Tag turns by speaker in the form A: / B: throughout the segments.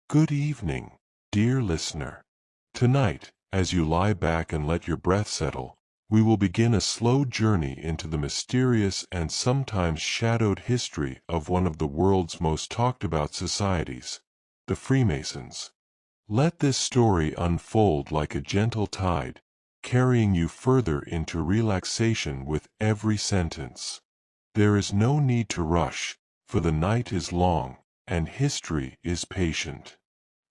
A: Good evening, dear listener. Tonight, as you lie back and let your breath settle, we will begin a slow journey into the mysterious and sometimes shadowed history of one of the world's most talked about societies, the Freemasons. Let this story unfold like a gentle tide, carrying you further into relaxation with every sentence. There is no need to rush, for the night is long, and history is patient.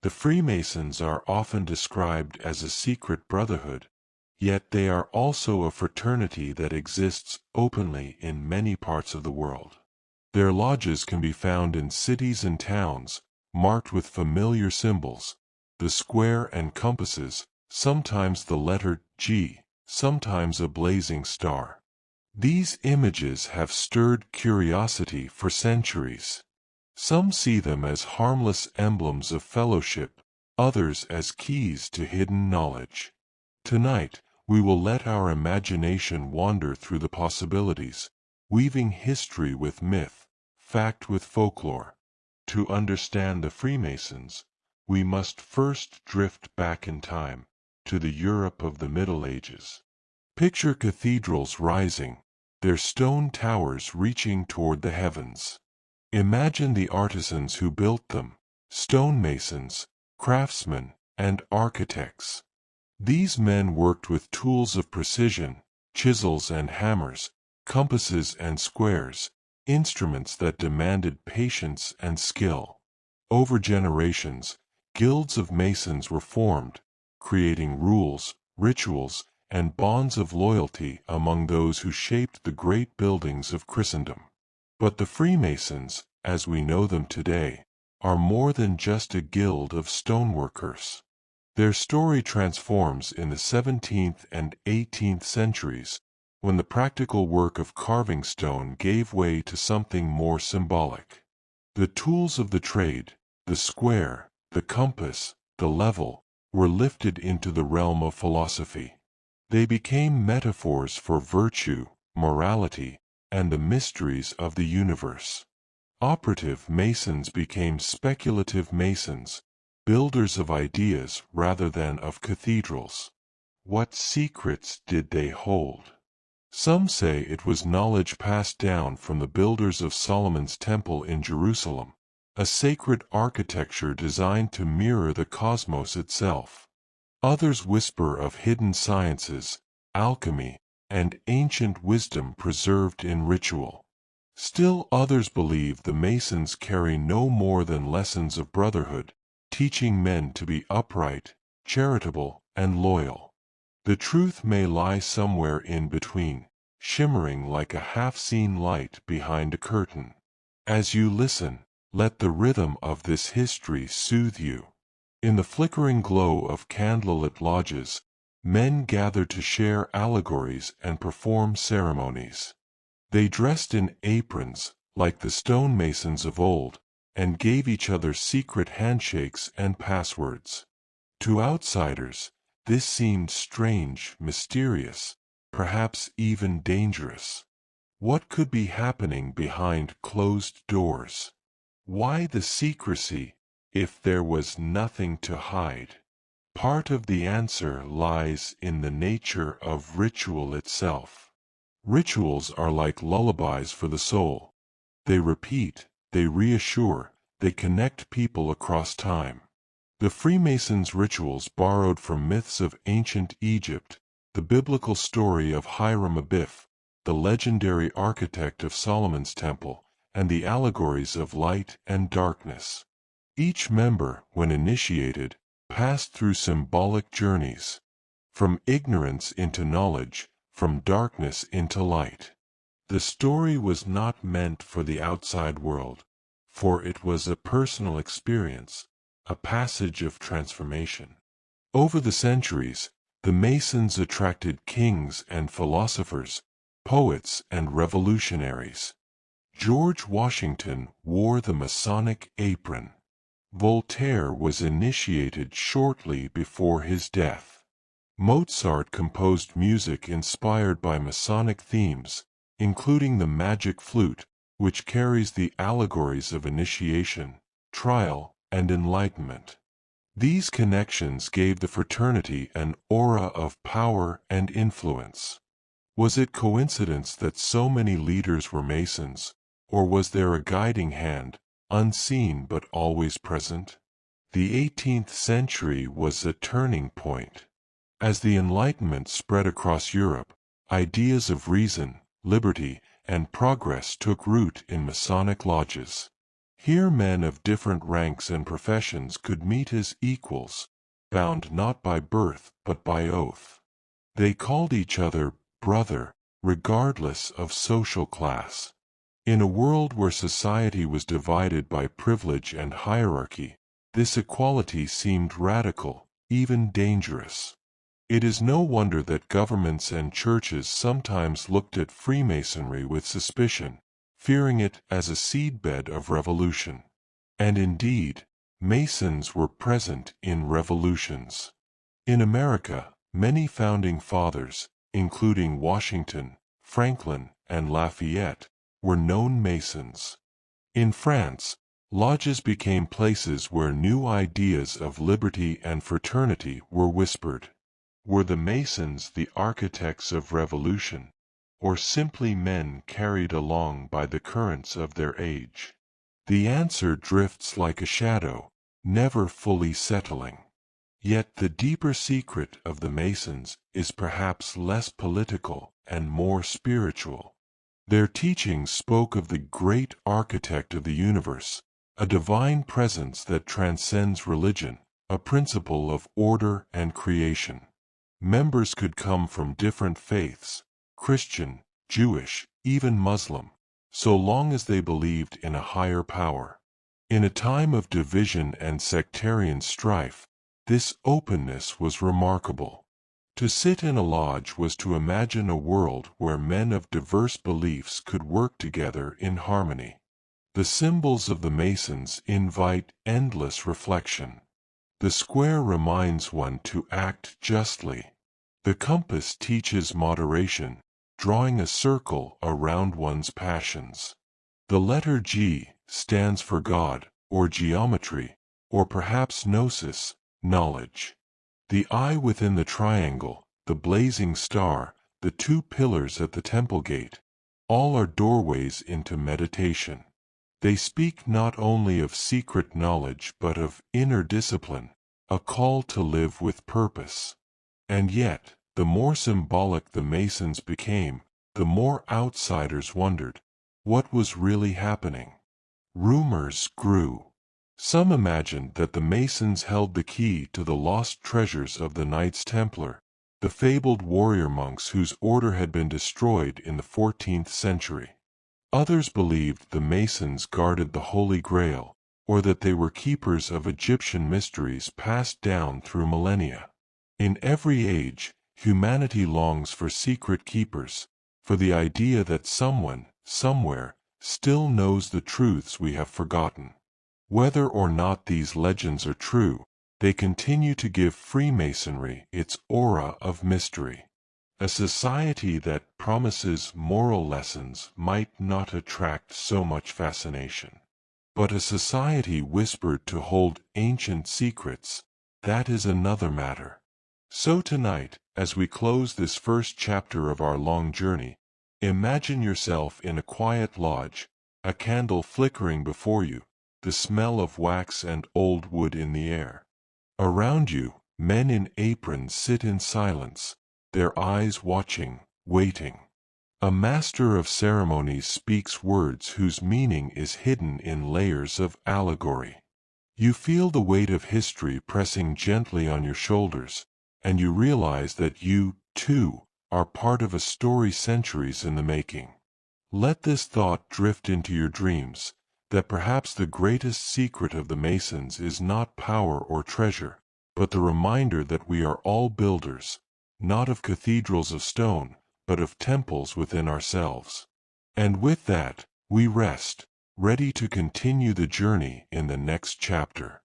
A: The Freemasons are often described as a secret brotherhood, yet they are also a fraternity that exists openly in many parts of the world. Their lodges can be found in cities and towns, marked with familiar symbols, the square and compasses, sometimes the letter G, sometimes a blazing star. These images have stirred curiosity for centuries. Some see them as harmless emblems of fellowship, others as keys to hidden knowledge. Tonight, we will let our imagination wander through the possibilities, weaving history with myth, fact with folklore. To understand the Freemasons, we must first drift back in time, to the Europe of the Middle Ages. Picture cathedrals rising, their stone towers reaching toward the heavens. Imagine the artisans who built them, stonemasons, craftsmen, and architects. These men worked with tools of precision, chisels and hammers, compasses and squares, instruments that demanded patience and skill. Over generations, guilds of masons were formed, creating rules, rituals, and bonds of loyalty among those who shaped the great buildings of Christendom. But the Freemasons, as we know them today, are more than just a guild of stoneworkers. Their story transforms in the 17th and 18th centuries, when the practical work of carving stone gave way to something more symbolic. The tools of the trade, the square, the compass, the level, were lifted into the realm of philosophy. They became metaphors for virtue, morality, and the mysteries of the universe. Operative masons became speculative masons, builders of ideas rather than of cathedrals. What secrets did they hold? Some say it was knowledge passed down from the builders of Solomon's Temple in Jerusalem, a sacred architecture designed to mirror the cosmos itself. Others whisper of hidden sciences, alchemy, and ancient wisdom preserved in ritual. Still others believe the Masons carry no more than lessons of brotherhood, teaching men to be upright, charitable, and loyal. The truth may lie somewhere in between, shimmering like a half-seen light behind a curtain. As you listen, let the rhythm of this history soothe you. In the flickering glow of candlelit lodges, men gathered to share allegories and perform ceremonies. They dressed in aprons, like the stonemasons of old, and gave each other secret handshakes and passwords. To outsiders, this seemed strange, mysterious, perhaps even dangerous. What could be happening behind closed doors? Why the secrecy, if there was nothing to hide? Part of the answer lies in the nature of ritual itself. Rituals are like lullabies for the soul. They repeat, they reassure, they connect people across time. The Freemasons' rituals borrowed from myths of ancient Egypt, the biblical story of Hiram Abiff, the legendary architect of Solomon's Temple, and the allegories of light and darkness. Each member, when initiated, passed through symbolic journeys. From ignorance into knowledge, from darkness into light. The story was not meant for the outside world, for it was a personal experience, a passage of transformation. Over the centuries, the Masons attracted kings and philosophers, poets and revolutionaries. George Washington wore the Masonic apron. Voltaire was initiated shortly before his death. Mozart composed music inspired by Masonic themes, including the magic flute, which carries the allegories of initiation, trial, and enlightenment. These connections gave the fraternity an aura of power and influence. Was it coincidence that so many leaders were Masons, or was there a guiding hand, unseen but always present? The 18th century was a turning point. As the Enlightenment spread across Europe, ideas of reason, liberty, and progress took root in Masonic lodges. Here men of different ranks and professions could meet as equals, bound not by birth but by oath. They called each other brother, regardless of social class. In a world where society was divided by privilege and hierarchy, this equality seemed radical, even dangerous. It is no wonder that governments and churches sometimes looked at Freemasonry with suspicion, fearing it as a seedbed of revolution. And indeed, Masons were present in revolutions. In America, many founding fathers, including Washington, Franklin, and Lafayette, were known Masons. In France, lodges became places where new ideas of liberty and fraternity were whispered. Were the Masons the architects of revolution, or simply men carried along by the currents of their age? The answer drifts like a shadow, never fully settling. Yet the deeper secret of the Masons is perhaps less political and more spiritual. Their teachings spoke of the great architect of the universe, a divine presence that transcends religion, a principle of order and creation. Members could come from different faiths, Christian, Jewish, even Muslim, so long as they believed in a higher power. In a time of division and sectarian strife, this openness was remarkable. To sit in a lodge was to imagine a world where men of diverse beliefs could work together in harmony. The symbols of the Masons invite endless reflection. The square reminds one to act justly. The compass teaches moderation, drawing a circle around one's passions. The letter G stands for God, or geometry, or perhaps gnosis, knowledge. The eye within the triangle, the blazing star, the two pillars at the temple gate, all are doorways into meditation. They speak not only of secret knowledge but of inner discipline, a call to live with purpose. And yet, the more symbolic the Masons became, the more outsiders wondered, what was really happening? Rumors grew. Some imagined that the Masons held the key to the lost treasures of the Knights Templar, the fabled warrior monks whose order had been destroyed in the 14th century. Others believed the Masons guarded the Holy Grail, or that they were keepers of Egyptian mysteries passed down through millennia. In every age, humanity longs for secret keepers, for the idea that someone, somewhere, still knows the truths we have forgotten. Whether or not these legends are true, they continue to give Freemasonry its aura of mystery. A society that promises moral lessons might not attract so much fascination. But a society whispered to hold ancient secrets, that is another matter. So tonight, as we close this first chapter of our long journey, imagine yourself in a quiet lodge, a candle flickering before you, the smell of wax and old wood in the air. Around you, men in aprons sit in silence, their eyes watching, waiting. A master of ceremonies speaks words whose meaning is hidden in layers of allegory. You feel the weight of history pressing gently on your shoulders, and you realize that you, too, are part of a story centuries in the making. Let this thought drift into your dreams, that perhaps the greatest secret of the Masons is not power or treasure, but the reminder that we are all builders, not of cathedrals of stone, but of temples within ourselves. And with that, we rest, ready to continue the journey in the next chapter.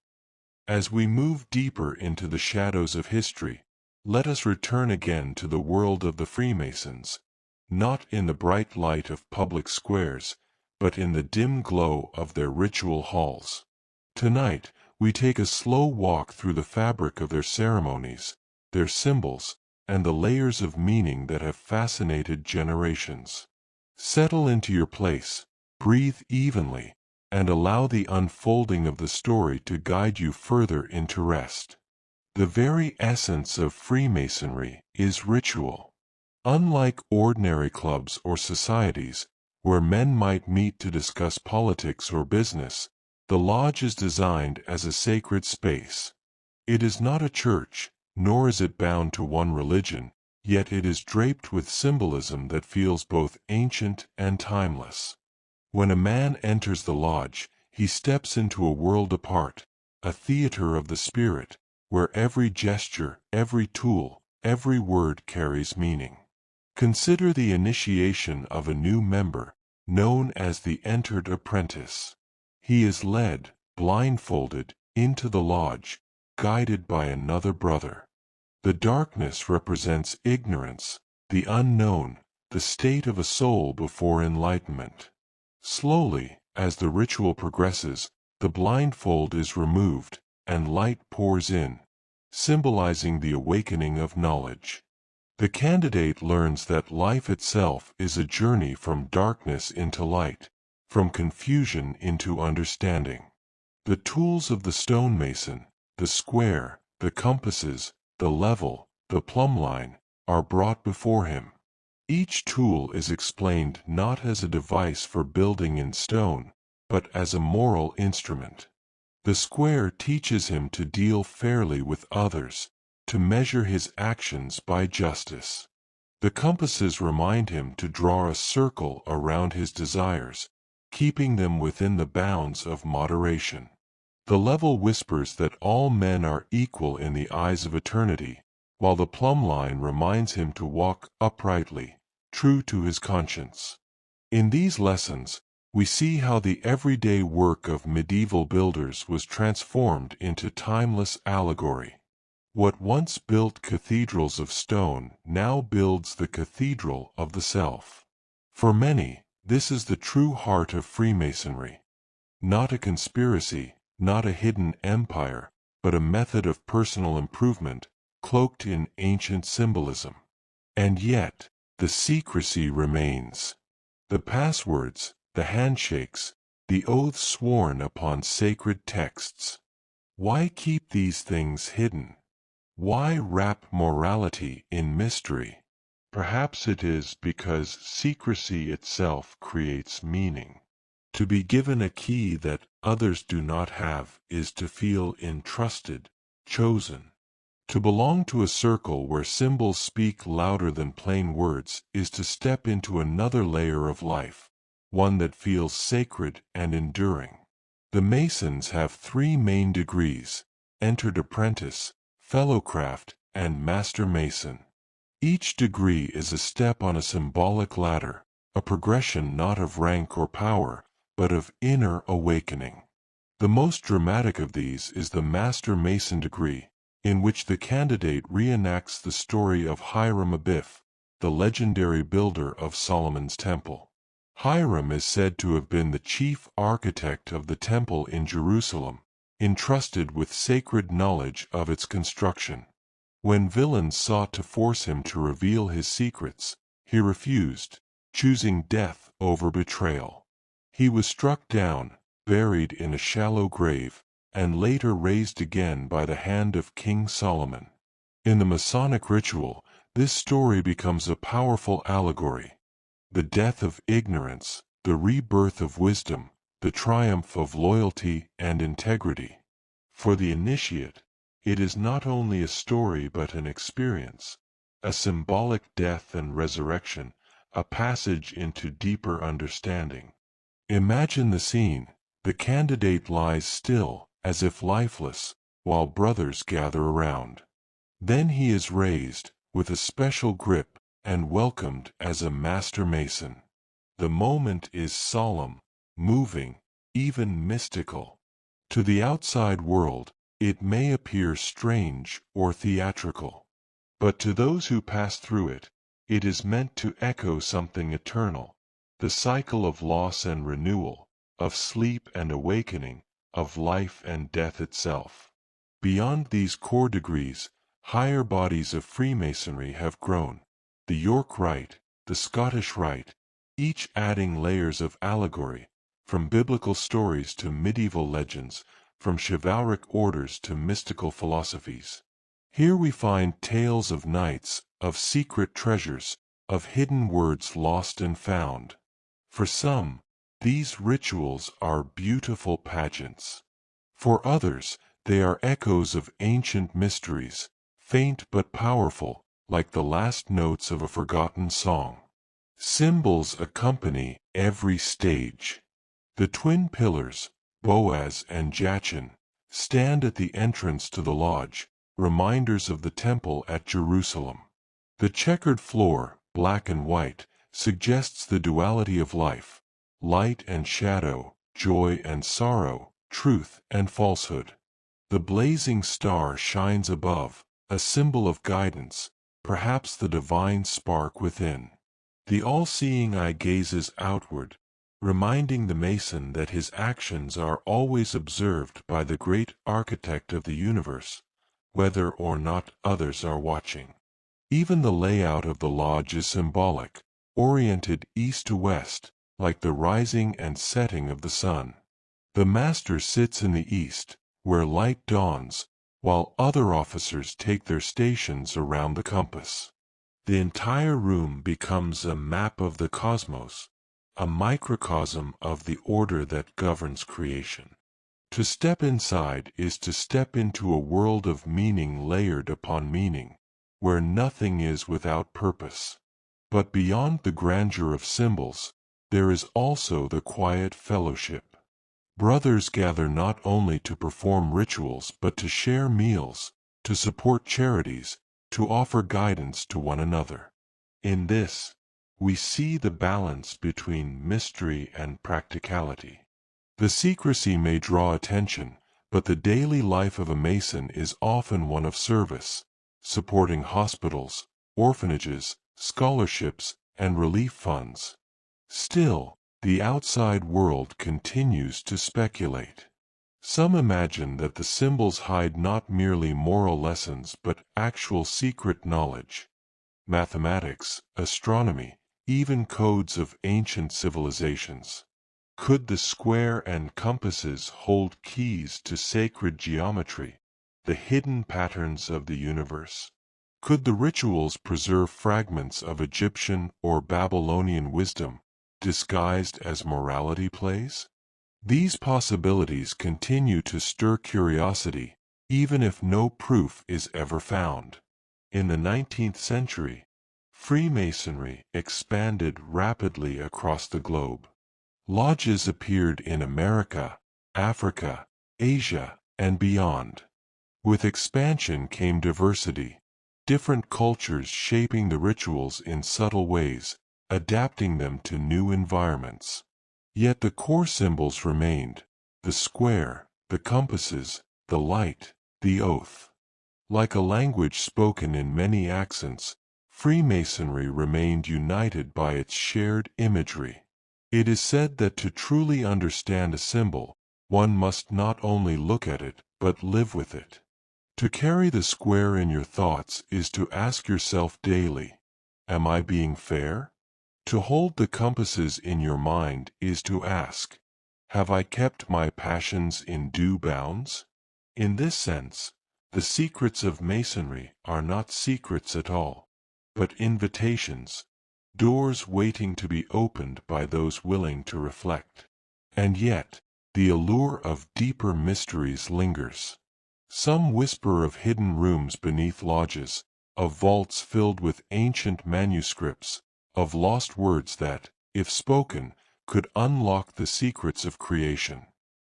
A: As we move deeper into the shadows of history, let us return again to the world of the Freemasons, not in the bright light of public squares, but in the dim glow of their ritual halls. Tonight, we take a slow walk through the fabric of their ceremonies, their symbols, and the layers of meaning that have fascinated generations. Settle into your place, breathe evenly, and allow the unfolding of the story to guide you further into rest. The very essence of Freemasonry is ritual. Unlike ordinary clubs or societies, where men might meet to discuss politics or business, the lodge is designed as a sacred space. It is not a church, nor is it bound to one religion, yet it is draped with symbolism that feels both ancient and timeless. When a man enters the lodge, he steps into a world apart, a theater of the spirit, where every gesture, every tool, every word carries meaning. Consider the initiation of a new member, known as the entered apprentice. He is led, blindfolded, into the lodge, guided by another brother. The darkness represents ignorance, the unknown, the state of a soul before enlightenment. Slowly, as the ritual progresses, the blindfold is removed, and light pours in, symbolizing the awakening of knowledge. The candidate learns that life itself is a journey from darkness into light, from confusion into understanding. The tools of the stonemason, the square, the compasses, the level, the plumb line, are brought before him. Each tool is explained not as a device for building in stone, but as a moral instrument. The square teaches him to deal fairly with others, to measure his actions by justice. The compasses remind him to draw a circle around his desires, keeping them within the bounds of moderation. The level whispers that all men are equal in the eyes of eternity, while the plumb line reminds him to walk uprightly, true to his conscience. In these lessons, we see how the everyday work of medieval builders was transformed into timeless allegory. What once built cathedrals of stone now builds the cathedral of the self. For many, this is the true heart of Freemasonry. Not a conspiracy, not a hidden empire, but a method of personal improvement, cloaked in ancient symbolism. And yet, the secrecy remains. The passwords, the handshakes, the oaths sworn upon sacred texts. Why keep these things hidden? Why wrap morality in mystery? Perhaps it is because secrecy itself creates meaning. To be given a key that others do not have is to feel entrusted, chosen. To belong to a circle where symbols speak louder than plain words is to step into another layer of life, one that feels sacred and enduring. The Masons have three main degrees: entered apprentice, fellowcraft, and master mason. Each degree is a step on a symbolic ladder, a progression not of rank or power, but of inner awakening. The most dramatic of these is the master mason degree, in which the candidate reenacts the story of Hiram Abiff, the legendary builder of Solomon's Temple. Hiram is said to have been the chief architect of the temple in Jerusalem, entrusted with sacred knowledge of its construction. When villains sought to force him to reveal his secrets, he refused, choosing death over betrayal. He was struck down, buried in a shallow grave, and later raised again by the hand of King Solomon. In the Masonic ritual, this story becomes a powerful allegory. The death of ignorance, the rebirth of wisdom, the triumph of loyalty and integrity. For the initiate, it is not only a story but an experience, a symbolic death and resurrection, a passage into deeper understanding. Imagine the scene: the candidate lies still, as if lifeless, while brothers gather around. Then he is raised, with a special grip, and welcomed as a master mason. The moment is solemn, moving, even mystical. To the outside world, it may appear strange or theatrical. But to those who pass through it, it is meant to echo something eternal: the cycle of loss and renewal, of sleep and awakening, of life and death itself. Beyond these core degrees, higher bodies of Freemasonry have grown. The York Rite, the Scottish Rite, each adding layers of allegory, from biblical stories to medieval legends, from chivalric orders to mystical philosophies. Here we find tales of knights, of secret treasures, of hidden words lost and found. For some, these rituals are beautiful pageants. For others, they are echoes of ancient mysteries, faint but powerful, like the last notes of a forgotten song. Symbols accompany every stage. The twin pillars, Boaz and Jachin, stand at the entrance to the lodge, reminders of the temple at Jerusalem. The checkered floor, black and white, suggests the duality of life, light and shadow, joy and sorrow, truth and falsehood. The blazing star shines above, a symbol of guidance, perhaps the divine spark within. The all-seeing eye gazes outward, reminding the Mason that his actions are always observed by the great architect of the universe, whether or not others are watching. Even the layout of the lodge is symbolic, oriented east to west, like the rising and setting of the sun. The master sits in the east, where light dawns, while other officers take their stations around the compass. The entire room becomes a map of the cosmos, a microcosm of the order that governs creation. To step inside is to step into a world of meaning layered upon meaning, where nothing is without purpose. But beyond the grandeur of symbols, there is also the quiet fellowship. Brothers gather not only to perform rituals but to share meals, to support charities, to offer guidance to one another. In this, we see the balance between mystery and practicality. The secrecy may draw attention, but the daily life of a Mason is often one of service, supporting hospitals, orphanages, scholarships, and relief funds. Still, the outside world continues to speculate. Some imagine that the symbols hide not merely moral lessons but actual secret knowledge. Mathematics, astronomy, even codes of ancient civilizations. Could the square and compasses hold keys to sacred geometry, the hidden patterns of the universe? Could the rituals preserve fragments of Egyptian or Babylonian wisdom, disguised as morality plays? These possibilities continue to stir curiosity, even if no proof is ever found. In the 19th century, Freemasonry expanded rapidly across the globe. Lodges appeared in America, Africa, Asia, and beyond. With expansion came diversity, different cultures shaping the rituals in subtle ways, adapting them to new environments. Yet the core symbols remained: the square, the compasses, the light, the oath. Like a language spoken in many accents, Freemasonry remained united by its shared imagery. It is said that to truly understand a symbol, one must not only look at it, but live with it. To carry the square in your thoughts is to ask yourself daily, am I being fair? To hold the compasses in your mind is to ask, have I kept my passions in due bounds? In this sense, the secrets of Masonry are not secrets at all, but invitations, doors waiting to be opened by those willing to reflect. And yet, the allure of deeper mysteries lingers. Some whisper of hidden rooms beneath lodges, of vaults filled with ancient manuscripts, of lost words that, if spoken, could unlock the secrets of creation.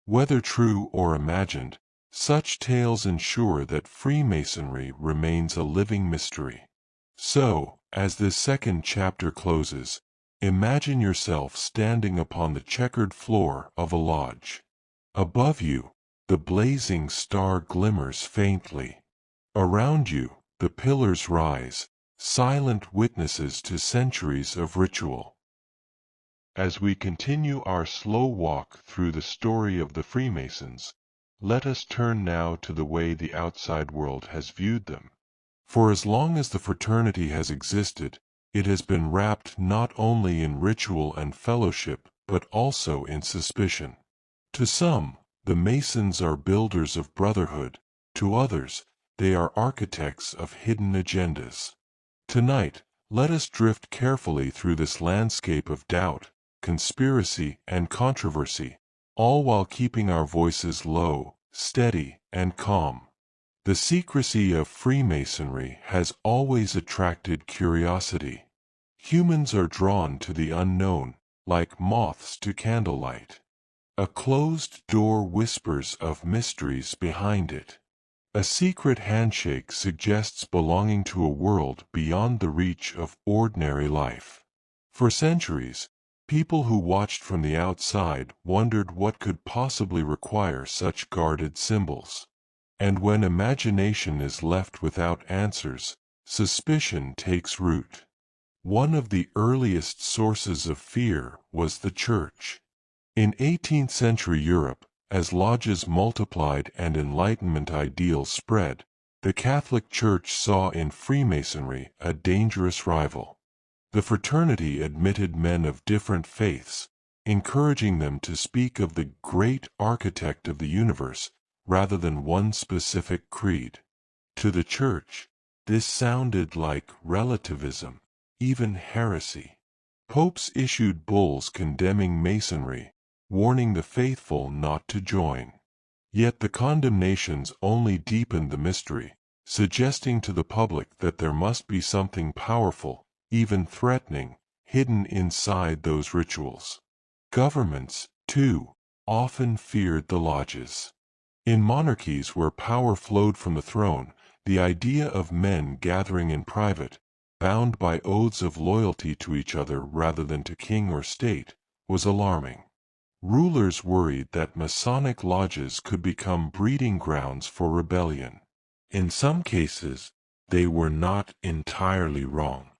A: Whether true or imagined, such tales ensure that Freemasonry remains a living mystery. So, as this second chapter closes, imagine yourself standing upon the checkered floor of a lodge. Above you, the blazing star glimmers faintly. Around you, the pillars rise, silent witnesses to centuries of ritual. As we continue our slow walk through the story of the Freemasons, let us turn now to the way the outside world has viewed them. For as long as the fraternity has existed, it has been wrapped not only in ritual and fellowship, but also in suspicion. To some, the Masons are builders of brotherhood; to others, they are architects of hidden agendas. Tonight, let us drift carefully through this landscape of doubt, conspiracy, and controversy, all while keeping our voices low, steady, and calm. The secrecy of Freemasonry has always attracted curiosity. Humans are drawn to the unknown, like moths to candlelight. A closed door whispers of mysteries behind it. A secret handshake suggests belonging to a world beyond the reach of ordinary life. For centuries, people who watched from the outside wondered what could possibly require such guarded symbols. And when imagination is left without answers, suspicion takes root. One of the earliest sources of fear was the Church. In 18th-century Europe, as lodges multiplied and Enlightenment ideals spread, the Catholic Church saw in Freemasonry a dangerous rival. The fraternity admitted men of different faiths, encouraging them to speak of the great architect of the universe rather than one specific creed. To the Church, this sounded like relativism, even heresy. Popes issued bulls condemning Masonry, warning the faithful not to join. Yet the condemnations only deepened the mystery, suggesting to the public that there must be something powerful, even threatening, hidden inside those rituals. Governments, too, often feared the lodges. In monarchies where power flowed from the throne, the idea of men gathering in private, bound by oaths of loyalty to each other rather than to king or state, was alarming. Rulers worried that Masonic lodges could become breeding grounds for rebellion. In some cases, they were not entirely wrong.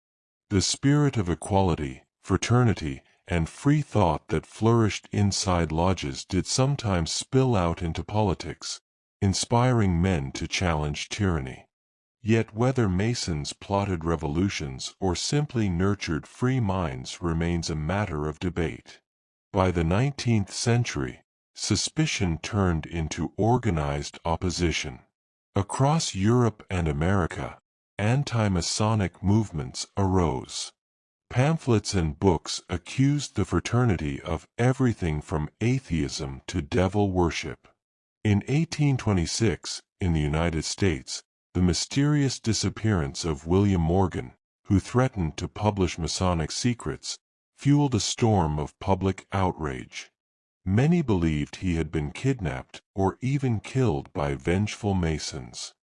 A: The spirit of equality, fraternity, and free thought that flourished inside lodges did sometimes spill out into politics, inspiring men to challenge tyranny. Yet whether Masons plotted revolutions or simply nurtured free minds remains a matter of debate. By the 19th century, suspicion turned into organized opposition. Across Europe and America, anti-Masonic movements arose. Pamphlets and books accused the fraternity of everything from atheism to devil worship. In 1826, in the United States, the mysterious disappearance of William Morgan, who threatened to publish Masonic secrets, fueled a storm of public outrage. Many believed he had been kidnapped or even killed by vengeful Masons.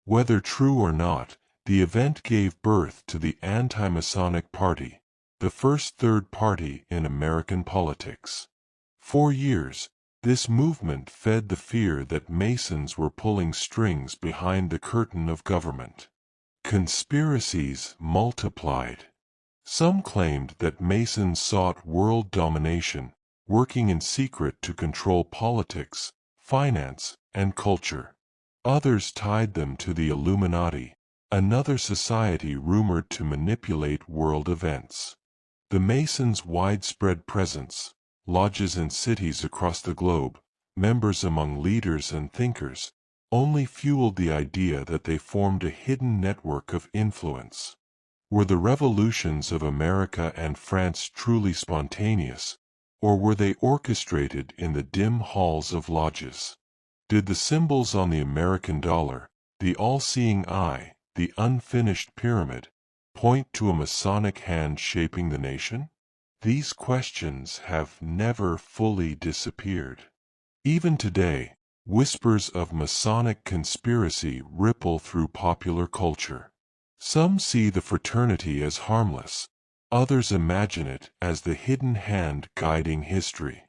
A: Whether true or not, the event gave birth to the Anti-Masonic Party, the first third party in American politics. For years, this movement fed the fear that Masons were pulling strings behind the curtain of government. Conspiracies multiplied. Some claimed that Masons sought world domination, working in secret to control politics, finance, and culture. Others tied them to the Illuminati, another society rumored to manipulate world events. The Masons' widespread presence, lodges in cities across the globe, members among leaders and thinkers, only fueled the idea that they formed a hidden network of influence. Were the revolutions of America and France truly spontaneous, or were they orchestrated in the dim halls of lodges? Did the symbols on the American dollar, the all-seeing eye, the unfinished pyramid, point to a Masonic hand shaping the nation? These questions have never fully disappeared. Even today, whispers of Masonic conspiracy ripple through popular culture. Some see the fraternity as harmless, others imagine it as the hidden hand guiding history.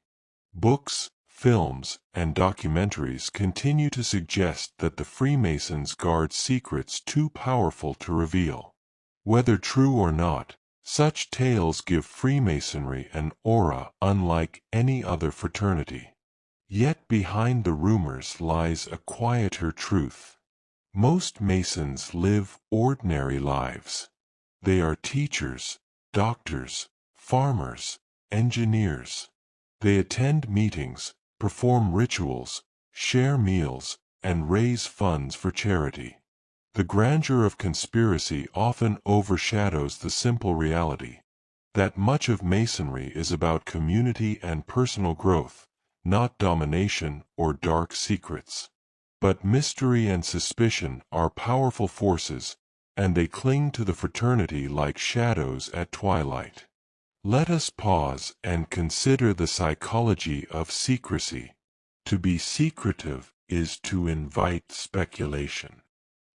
A: Books, films, and documentaries continue to suggest that the Freemasons guard secrets too powerful to reveal. Whether true or not, Such tales give Freemasonry an aura unlike any other fraternity. Yet behind the rumors lies a quieter truth. Most Masons live ordinary lives. They are teachers, doctors, farmers, engineers. They attend meetings, perform rituals, share meals, and raise funds for charity. The grandeur of conspiracy often overshadows the simple reality that much of Masonry is about community and personal growth, not domination or dark secrets. But mystery and suspicion are powerful forces, and they cling to the fraternity like shadows at twilight. Let us pause and consider the psychology of secrecy. To be secretive is to invite speculation.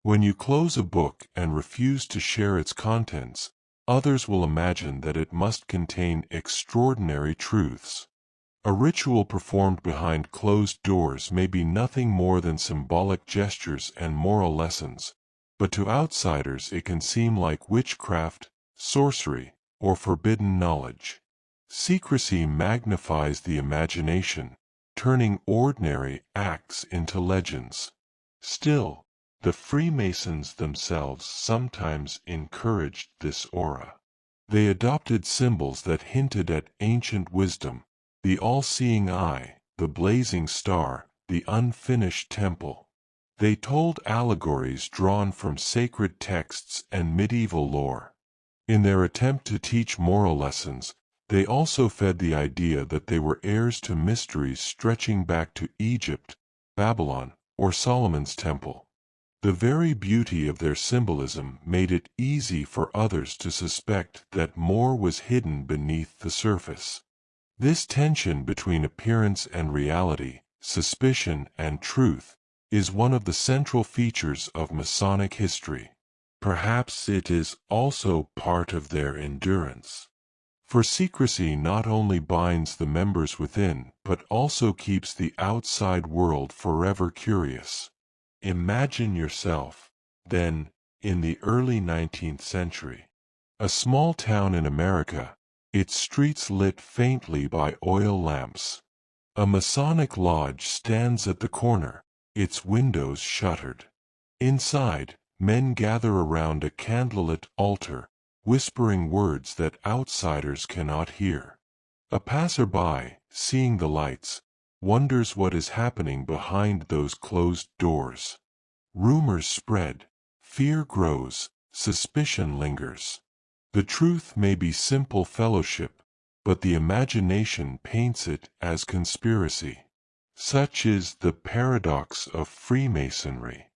A: When you close a book and refuse to share its contents, others will imagine that it must contain extraordinary truths. A ritual performed behind closed doors may be nothing more than symbolic gestures and moral lessons, but to outsiders it can seem like witchcraft, sorcery, or forbidden knowledge. Secrecy magnifies the imagination, turning ordinary acts into legends. Still, the Freemasons themselves sometimes encouraged this aura. They adopted symbols that hinted at ancient wisdom: the all-seeing eye, the blazing star, the unfinished temple. They told allegories drawn from sacred texts and medieval lore. In their attempt to teach moral lessons, they also fed the idea that they were heirs to mysteries stretching back to Egypt, Babylon, or Solomon's temple. The very beauty of their symbolism made it easy for others to suspect that more was hidden beneath the surface. This tension between appearance and reality, suspicion and truth, is one of the central features of Masonic history. Perhaps it is also part of their endurance. For secrecy not only binds the members within, but also keeps the outside world forever curious. Imagine yourself, then, in the early 19th century. A small town in America, its streets lit faintly by oil lamps. A Masonic lodge stands at the corner, its windows shuttered. Inside, men gather around a candlelit altar, whispering words that outsiders cannot hear. A passerby, seeing the lights, wonders what is happening behind those closed doors. Rumors spread, fear grows, suspicion lingers. The truth may be simple fellowship, but the imagination paints it as conspiracy. Such is the paradox of Freemasonry.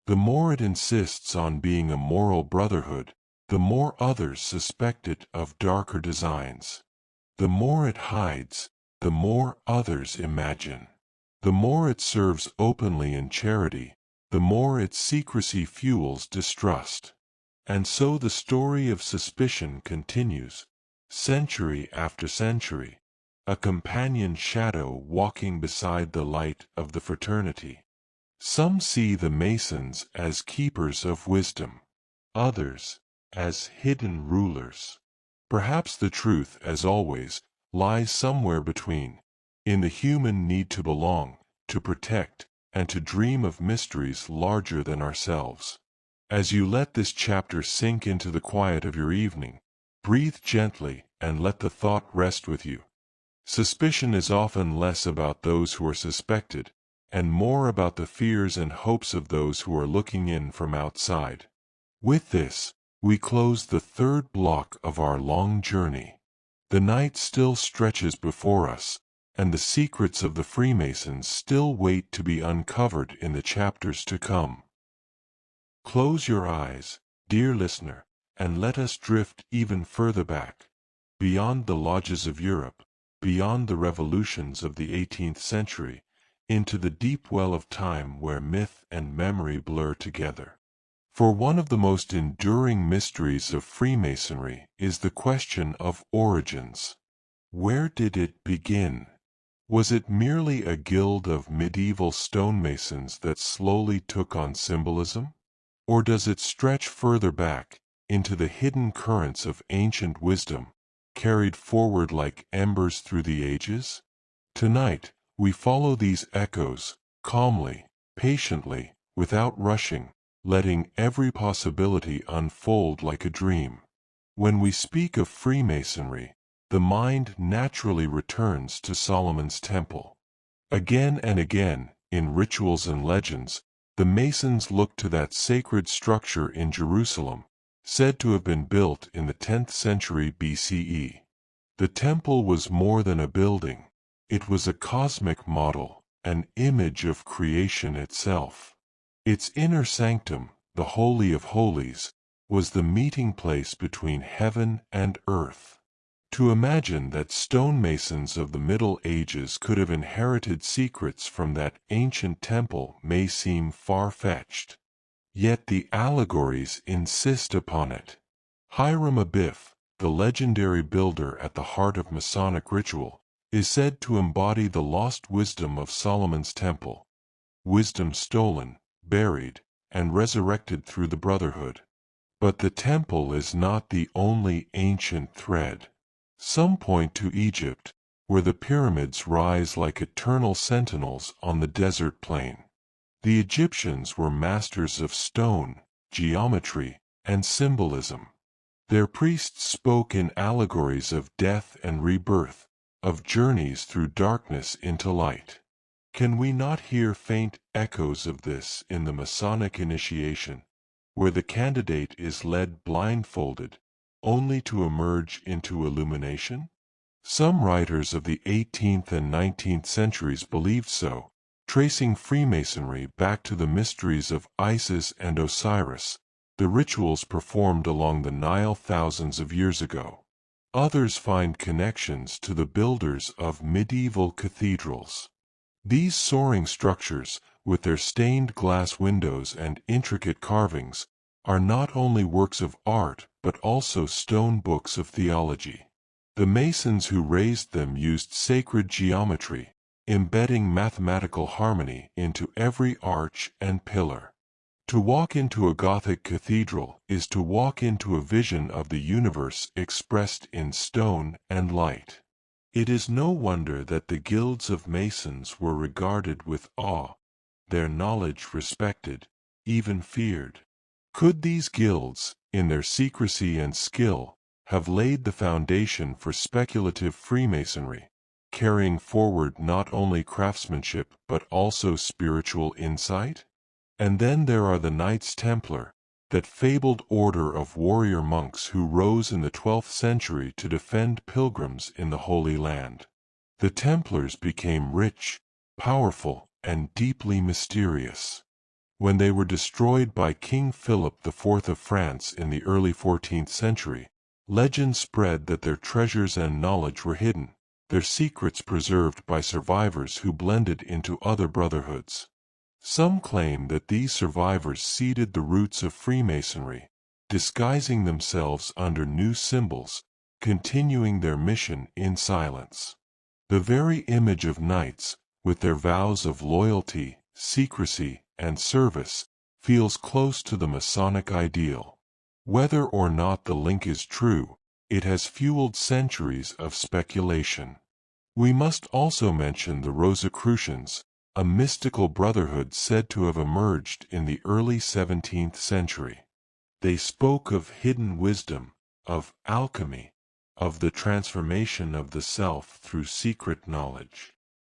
A: The more it insists on being a moral brotherhood, the more others suspect it of darker designs. The more it hides, the more others imagine. The more it serves openly in charity, the more its secrecy fuels distrust. And so the story of suspicion continues, century after century, a companion shadow walking beside the light of the fraternity. Some see the Masons as keepers of wisdom, others as hidden rulers. Perhaps the truth, as always, lies somewhere between, in the human need to belong, to protect, and to dream of mysteries larger than ourselves. As you let this chapter sink into the quiet of your evening, breathe gently and let the thought rest with you. Suspicion is often less about those who are suspected, and more about the fears and hopes of those who are looking in from outside. With this, we close the third block of our long journey. The night still stretches before us, and the secrets of the Freemasons still wait to be uncovered in the chapters to come. Close your eyes, dear listener, and let us drift even further back, beyond the lodges of Europe, beyond the revolutions of the 18th century, into the deep well of time where myth and memory blur together. For one of the most enduring mysteries of Freemasonry is the question of origins. Where did it begin? Was it merely a guild of medieval stonemasons that slowly took on symbolism? Or does it stretch further back, into the hidden currents of ancient wisdom, carried forward like embers through the ages? Tonight, we follow these echoes, calmly, patiently, without rushing, letting every possibility unfold like a dream. When we speak of Freemasonry, the mind naturally returns to Solomon's Temple. Again and again, in rituals and legends, the Masons look to that sacred structure in Jerusalem, said to have been built in the 10th century BCE. The temple was more than a building. It was a cosmic model, an image of creation itself. Its inner sanctum, the Holy of Holies, was the meeting place between heaven and earth. To imagine that stonemasons of the Middle Ages could have inherited secrets from that ancient temple may seem far-fetched. Yet the allegories insist upon it. Hiram Abiff, the legendary builder at the heart of Masonic ritual, is said to embody the lost wisdom of Solomon's Temple. Wisdom stolen, buried, and resurrected through the Brotherhood. But the temple is not the only ancient thread. Some point to Egypt, where the pyramids rise like eternal sentinels on the desert plain. The Egyptians were masters of stone, geometry, and symbolism. Their priests spoke in allegories of death and rebirth, of journeys through darkness into light. Can we not hear faint echoes of this in the Masonic initiation, where the candidate is led blindfolded, only to emerge into illumination? Some writers of the 18th and 19th centuries believed so, tracing Freemasonry back to the mysteries of Isis and Osiris, the rituals performed along the Nile thousands of years ago. Others find connections to the builders of medieval cathedrals. These soaring structures, with their stained glass windows and intricate carvings, are not only works of art but also stone books of theology. The Masons who raised them used sacred geometry, embedding mathematical harmony into every arch and pillar. To walk into a Gothic cathedral is to walk into a vision of the universe expressed in stone and light. It is no wonder that the guilds of Masons were regarded with awe, their knowledge respected, even feared. Could these guilds, in their secrecy and skill, have laid the foundation for speculative Freemasonry, carrying forward not only craftsmanship but also spiritual insight? And then there are the Knights Templar, that fabled order of warrior monks who rose in the 12th century to defend pilgrims in the Holy Land. The Templars became rich, powerful, and deeply mysterious. When they were destroyed by King Philip IV of France in the early 14th century, legend spread that their treasures and knowledge were hidden, their secrets preserved by survivors who blended into other brotherhoods. Some claim that these survivors seeded the roots of Freemasonry, disguising themselves under new symbols, continuing their mission in silence. The very image of knights, with their vows of loyalty, secrecy, and service, feels close to the Masonic ideal. Whether or not the link is true, it has fueled centuries of speculation. We must also mention the Rosicrucians, a mystical brotherhood said to have emerged in the early 17th century. They spoke of hidden wisdom, of alchemy, of the transformation of the self through secret knowledge.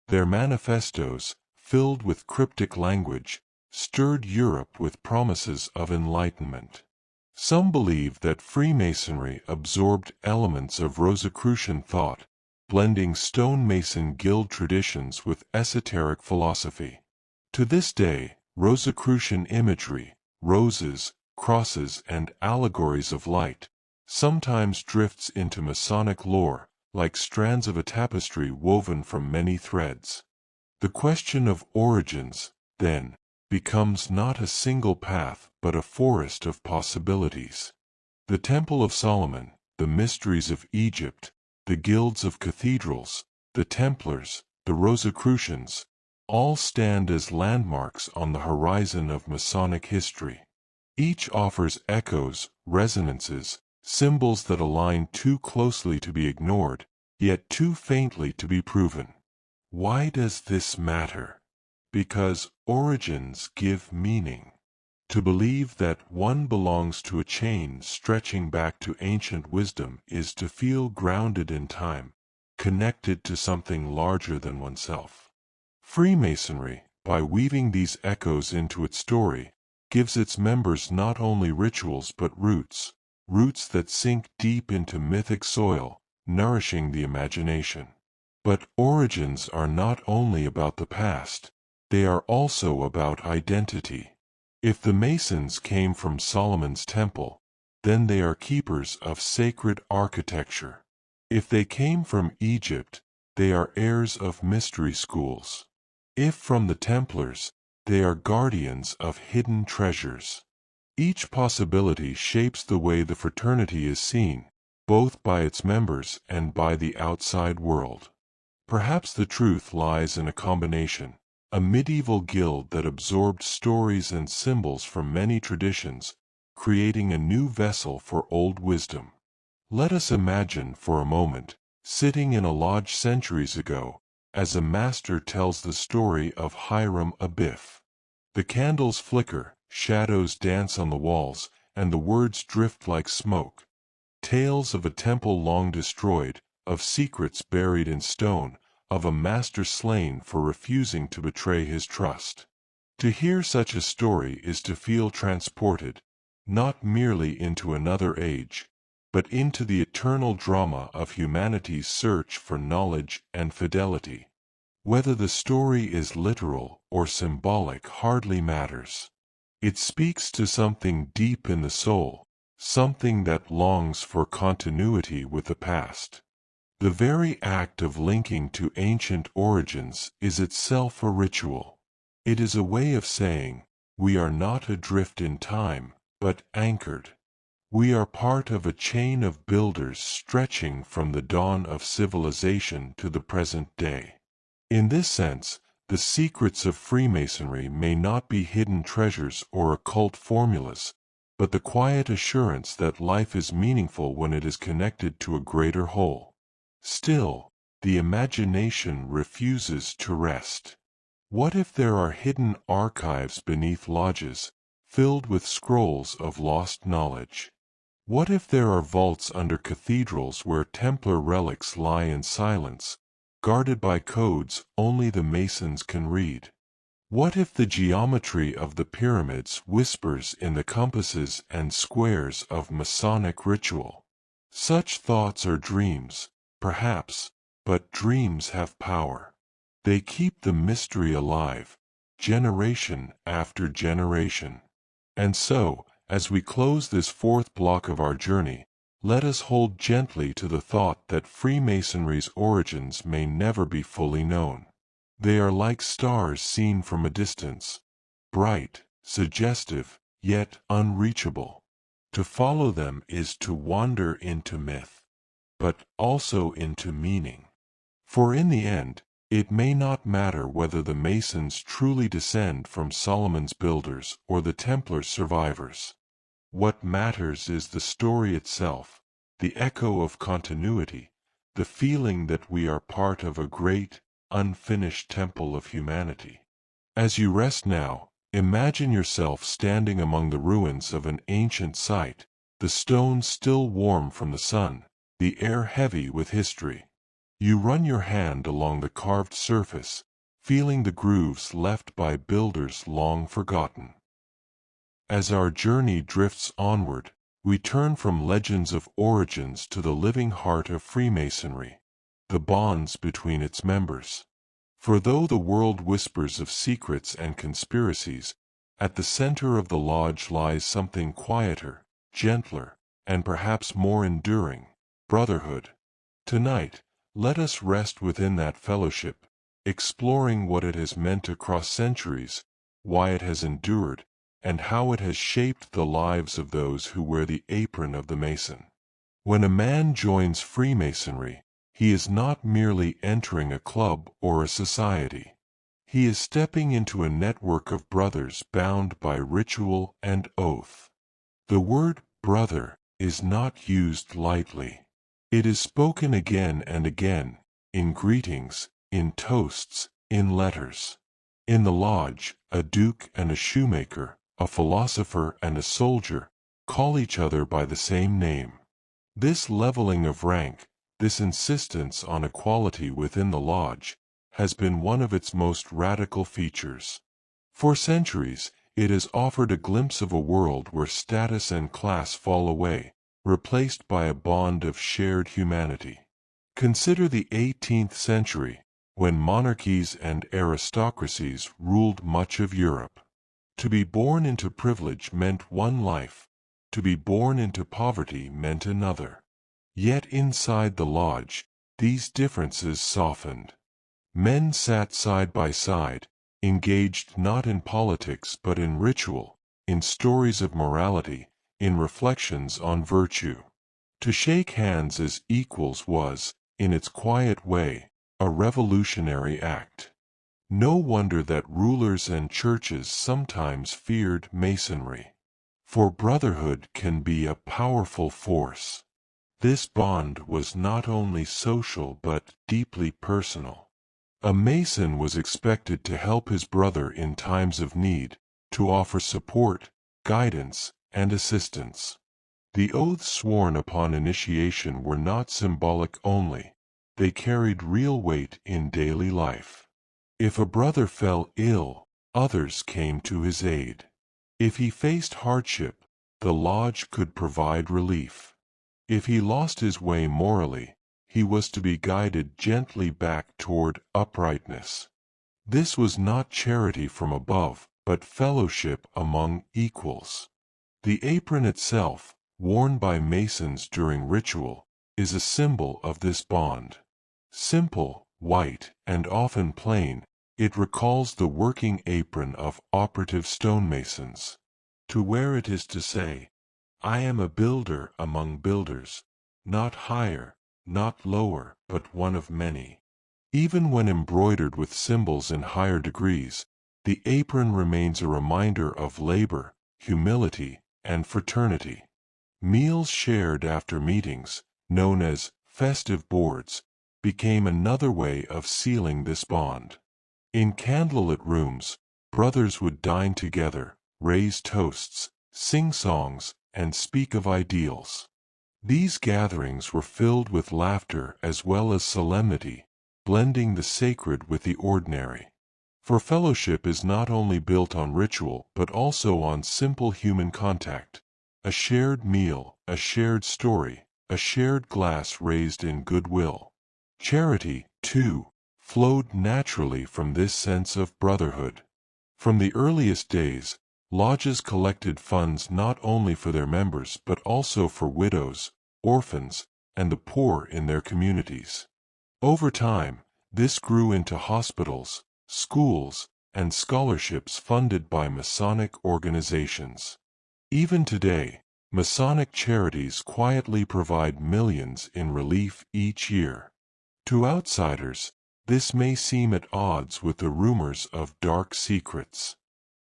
A: Their manifestos, filled with cryptic language, stirred Europe with promises of enlightenment. Some believe that Freemasonry absorbed elements of Rosicrucian thought, blending stonemason guild traditions with esoteric philosophy. To this day, Rosicrucian imagery, roses, crosses, and allegories of light, sometimes drifts into Masonic lore, like strands of a tapestry woven from many threads. The question of origins, then, becomes not a single path but a forest of possibilities. The Temple of Solomon, the mysteries of Egypt, the guilds of cathedrals, the Templars, the Rosicrucians, all stand as landmarks on the horizon of Masonic history. Each offers echoes, resonances, symbols that align too closely to be ignored, yet too faintly to be proven. Why does this matter? Because origins give meaning. To believe that one belongs to a chain stretching back to ancient wisdom is to feel grounded in time, connected to something larger than oneself. Freemasonry, by weaving these echoes into its story, gives its members not only rituals but roots, roots that sink deep into mythic soil, nourishing the imagination. But origins are not only about the past, they are also about identity. If the Masons came from Solomon's temple, then they are keepers of sacred architecture. If they came from Egypt, they are heirs of mystery schools. If from the Templars, they are guardians of hidden treasures. Each possibility shapes the way the fraternity is seen, both by its members and by the outside world. Perhaps the truth lies in a combination, a medieval guild that absorbed stories and symbols from many traditions, creating a new vessel for old wisdom. Let us imagine for a moment, sitting in a lodge centuries ago, as a master tells the story of Hiram Abiff. The candles flicker, shadows dance on the walls, and the words drift like smoke. Tales of a temple long destroyed, of secrets buried in stone, of a master slain for refusing to betray his trust. To hear such a story is to feel transported, not merely into another age, but into the eternal drama of humanity's search for knowledge and fidelity. Whether the story is literal or symbolic hardly matters. It speaks to something deep in the soul, something that longs for continuity with the past. The very act of linking to ancient origins is itself a ritual. It is a way of saying, we are not adrift in time, but anchored. We are part of a chain of builders stretching from the dawn of civilization to the present day. In this sense, the secrets of Freemasonry may not be hidden treasures or occult formulas, but the quiet assurance that life is meaningful when it is connected to a greater whole. Still, the imagination refuses to rest. What if there are hidden archives beneath lodges, filled with scrolls of lost knowledge? What if there are vaults under cathedrals where Templar relics lie in silence, guarded by codes only the Masons can read? What if the geometry of the pyramids whispers in the compasses and squares of Masonic ritual? Such thoughts are dreams, perhaps, but dreams have power. They keep the mystery alive, generation after generation. And so, as we close this fourth block of our journey, let us hold gently to the thought that Freemasonry's origins may never be fully known. They are like stars seen from a distance, bright, suggestive, yet unreachable. To follow them is to wander into myth, but also into meaning. For in the end, it may not matter whether the Masons truly descend from Solomon's builders or the Templar survivors. What matters is the story itself, the echo of continuity, the feeling that we are part of a great, unfinished temple of humanity. As you rest now, imagine yourself standing among the ruins of an ancient site, the stones still warm from the sun, the air heavy with history. You run your hand along the carved surface, feeling the grooves left by builders long forgotten. As our journey drifts onward, we turn from legends of origins to the living heart of Freemasonry, the bonds between its members. For though the world whispers of secrets and conspiracies, at the center of the lodge lies something quieter, gentler, and perhaps more enduring: brotherhood. Tonight, let us rest within that fellowship, exploring what it has meant across centuries, why it has endured, and how it has shaped the lives of those who wear the apron of the Mason. When a man joins Freemasonry, he is not merely entering a club or a society. He is stepping into a network of brothers bound by ritual and oath. The word brother is not used lightly. It is spoken again and again, in greetings, in toasts, in letters. In the lodge, a duke and a shoemaker, a philosopher and a soldier, call each other by the same name. This leveling of rank, this insistence on equality within the lodge, has been one of its most radical features. For centuries, it has offered a glimpse of a world where status and class fall away, replaced by a bond of shared humanity. Consider the 18th century, when monarchies and aristocracies ruled much of Europe. To be born into privilege meant one life, to be born into poverty meant another. Yet inside the lodge, these differences softened. Men sat side by side, engaged not in politics but in ritual, in stories of morality, in reflections on virtue. To shake hands as equals was, in its quiet way, a revolutionary act. No wonder that rulers and churches sometimes feared Masonry. For brotherhood can be a powerful force. This bond was not only social but deeply personal. A Mason was expected to help his brother in times of need, to offer support, guidance, and assistance. The oaths sworn upon initiation were not symbolic only, they carried real weight in daily life. If a brother fell ill, others came to his aid. If he faced hardship, the lodge could provide relief. If he lost his way morally, he was to be guided gently back toward uprightness. This was not charity from above, but fellowship among equals. The apron itself, worn by Masons during ritual, is a symbol of this bond. Simple, white, and often plain, it recalls the working apron of operative stonemasons. To wear it is to say, I am a builder among builders, not higher, not lower, but one of many. Even when embroidered with symbols in higher degrees, the apron remains a reminder of labor, humility, and fraternity. Meals shared after meetings, known as festive boards, became another way of sealing this bond. In candlelit rooms, brothers would dine together, raise toasts, sing songs, and speak of ideals. These gatherings were filled with laughter as well as solemnity, blending the sacred with the ordinary. For fellowship is not only built on ritual but also on simple human contact. A shared meal, a shared story, a shared glass raised in goodwill. Charity, too, flowed naturally from this sense of brotherhood. From the earliest days, lodges collected funds not only for their members but also for widows, orphans, and the poor in their communities. Over time, this grew into hospitals, schools, and scholarships funded by Masonic organizations. Even today, Masonic charities quietly provide millions in relief each year. To outsiders, this may seem at odds with the rumors of dark secrets.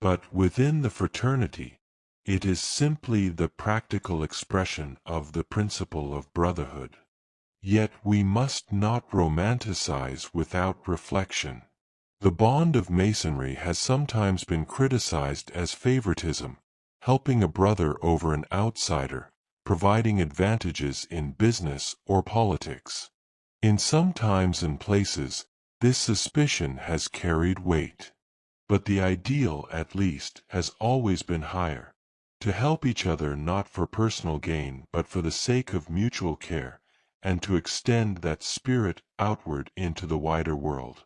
A: But within the fraternity, it is simply the practical expression of the principle of brotherhood. Yet we must not romanticize without reflection. The bond of Masonry has sometimes been criticized as favoritism, helping a brother over an outsider, providing advantages in business or politics. In some times and places, this suspicion has carried weight. But the ideal, at least, has always been higher. To help each other not for personal gain but for the sake of mutual care, and to extend that spirit outward into the wider world.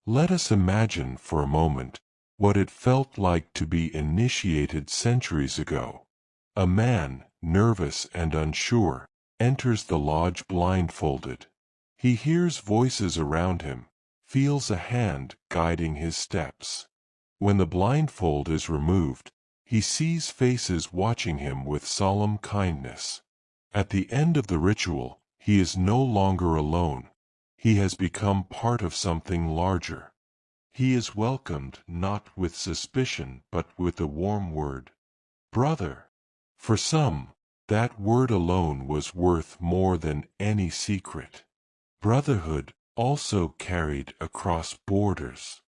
A: Let us imagine for a moment what it felt like to be initiated centuries ago. A man, nervous and unsure, enters the lodge blindfolded. He hears voices around him, feels a hand guiding his steps. When the blindfold is removed, he sees faces watching him with solemn kindness. At the end of the ritual, he is no longer alone. He has become part of something larger. he is welcomed not with suspicion but with the warm word, brother. For some, that word alone was worth more than any secret. Brotherhood also carried across borders.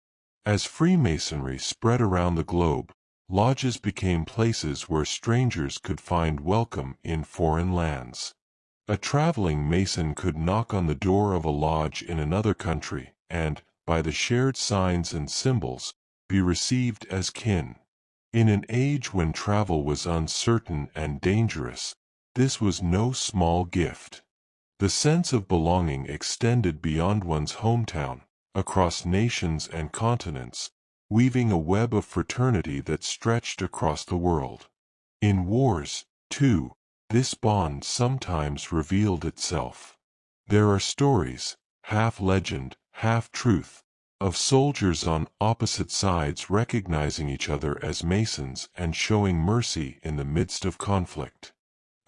A: As Freemasonry spread around the globe, lodges became places where strangers could find welcome in foreign lands. A traveling Mason could knock on the door of a lodge in another country and, by the shared signs and symbols, be received as kin. In an age when travel was uncertain and dangerous, this was no small gift. The sense of belonging extended beyond one's hometown, across nations and continents, weaving a web of fraternity that stretched across the world. In wars, too, this bond sometimes revealed itself. There are stories, half legend, half truth, of soldiers on opposite sides recognizing each other as Masons and showing mercy in the midst of conflict.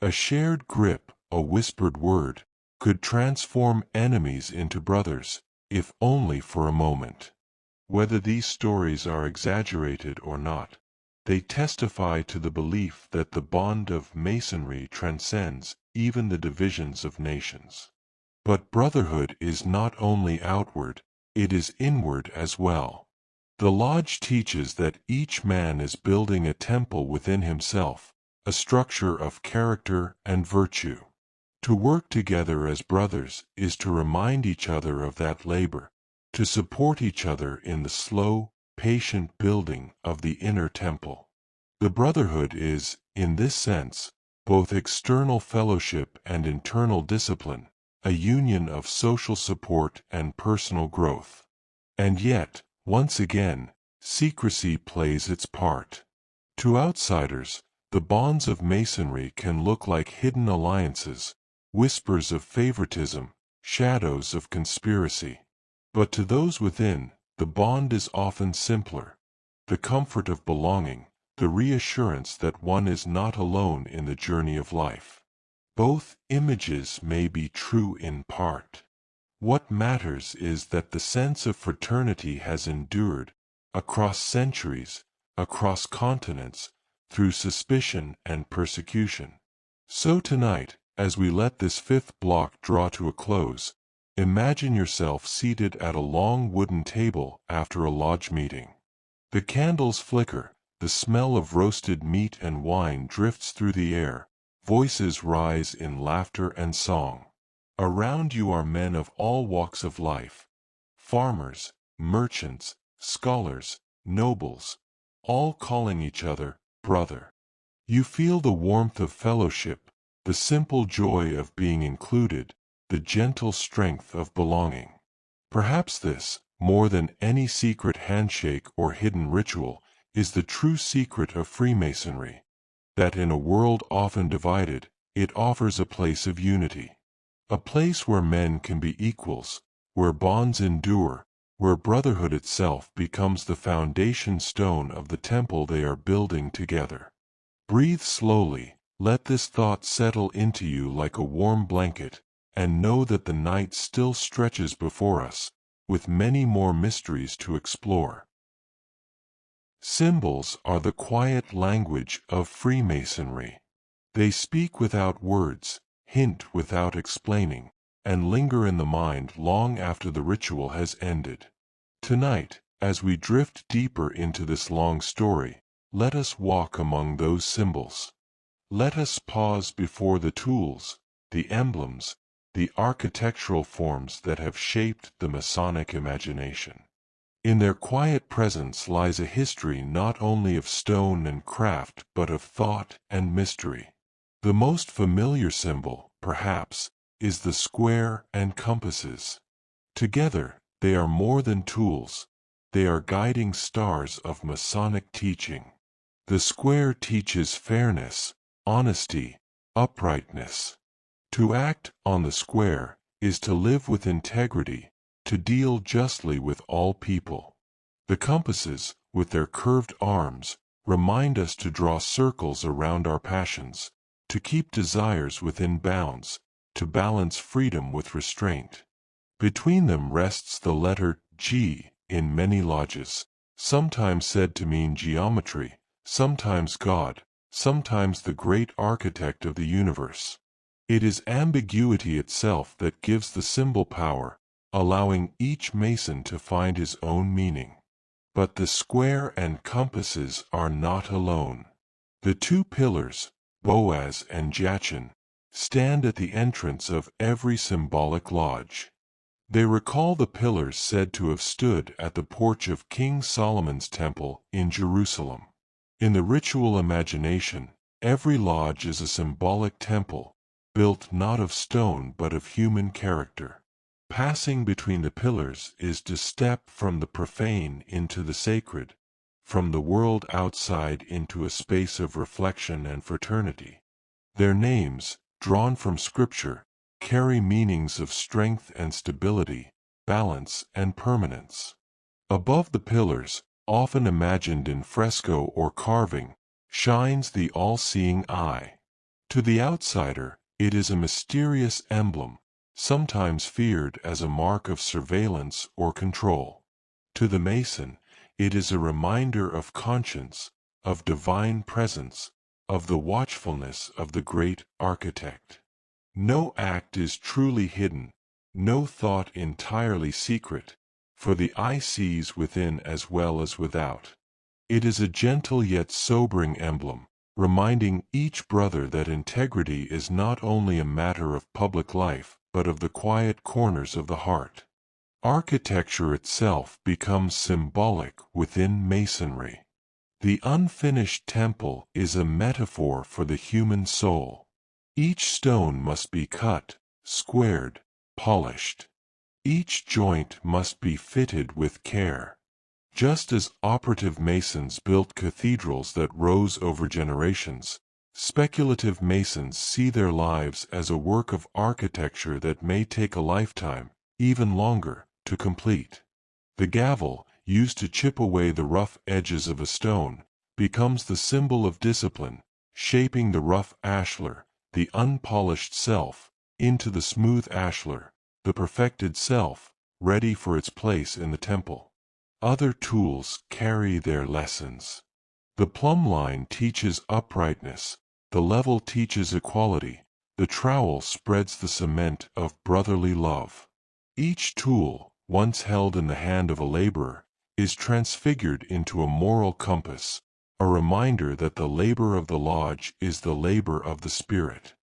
A: A shared grip, a whispered word, could transform enemies into brothers, if only for a moment. Whether these stories are exaggerated or not, they testify to the belief that the bond of Masonry transcends even the divisions of nations. But brotherhood is not only outward, it is inward as well. The Lodge teaches that each man is building a temple within himself, a structure of character and virtue. To work together as brothers is to remind each other of that labor, to support each other in the slow, patient building of the inner temple. The brotherhood is, in this sense, both external fellowship and internal discipline, a union of social support and personal growth. And yet, once again, secrecy plays its part. To outsiders, the bonds of Masonry can look like hidden alliances, whispers of favoritism, shadows of conspiracy. But to those within, the bond is often simpler. The comfort of belonging, the reassurance that one is not alone in the journey of life. Both images may be true in part. What matters is that the sense of fraternity has endured, across centuries, across continents, through suspicion and persecution. So tonight, as we let this fifth block draw to a close, imagine yourself seated at a long wooden table after a lodge meeting. The candles flicker, the smell of roasted meat and wine drifts through the air, voices rise in laughter and song. Around you are men of all walks of life, farmers, merchants, scholars, nobles, all calling each other brother. You feel the warmth of fellowship, the simple joy of being included, the gentle strength of belonging. Perhaps this, more than any secret handshake or hidden ritual, is the true secret of Freemasonry, that in a world often divided, it offers a place of unity. A place where men can be equals, where bonds endure, where brotherhood itself becomes the foundation stone of the temple they are building together. Breathe slowly, let this thought settle into you like a warm blanket, and know that the night still stretches before us, with many more mysteries to explore. Symbols are the quiet language of Freemasonry. They speak without words, hint without explaining, and linger in the mind long after the ritual has ended. Tonight, as we drift deeper into this long story, let us walk among those symbols. Let us pause before the tools, the emblems, the architectural forms that have shaped the Masonic imagination. In their quiet presence lies a history not only of stone and craft but of thought and mystery. The most familiar symbol, perhaps, is the square and compasses. Together, they are more than tools. They are guiding stars of Masonic teaching. The square teaches fairness, honesty, uprightness. To act on the square is to live with integrity, to deal justly with all people. The compasses, with their curved arms, remind us to draw circles around our passions, to keep desires within bounds, to balance freedom with restraint. Between them rests the letter G, in many lodges, sometimes said to mean geometry, sometimes God, sometimes the great architect of the universe. It is ambiguity itself that gives the symbol power, allowing each Mason to find his own meaning. But the square and compasses are not alone. The two pillars, Boaz and Jachin, stand at the entrance of every symbolic lodge. They recall the pillars said to have stood at the porch of King Solomon's temple in Jerusalem. In the ritual imagination, every lodge is a symbolic temple, built not of stone but of human character. Passing between the pillars is to step from the profane into the sacred, from the world outside into a space of reflection and fraternity. Their names, drawn from Scripture, carry meanings of strength and stability, balance and permanence. Above the pillars, often imagined in fresco or carving, shines the all-seeing eye. To the outsider, it is a mysterious emblem, sometimes feared as a mark of surveillance or control. To the Mason, it is a reminder of conscience, of divine presence, of the watchfulness of the great architect. No act is truly hidden, no thought entirely secret, for the eye sees within as well as without. It is a gentle yet sobering emblem, reminding each brother that integrity is not only a matter of public life, but of the quiet corners of the heart. Architecture itself becomes symbolic within Masonry. The unfinished temple is a metaphor for the human soul. Each stone must be cut, squared, polished. Each joint must be fitted with care. Just as operative Masons built cathedrals that rose over generations, speculative Masons see their lives as a work of architecture that may take a lifetime, even longer, to complete. The gavel, used to chip away the rough edges of a stone, becomes the symbol of discipline, shaping the rough ashlar, the unpolished self, into the smooth ashlar, the perfected self, ready for its place in the temple. Other tools carry their lessons. The plumb line teaches uprightness, the level teaches equality, the trowel spreads the cement of brotherly love. Each tool, once held in the hand of a laborer, is transfigured into a moral compass, a reminder that the labor of the lodge is the labor of the spirit.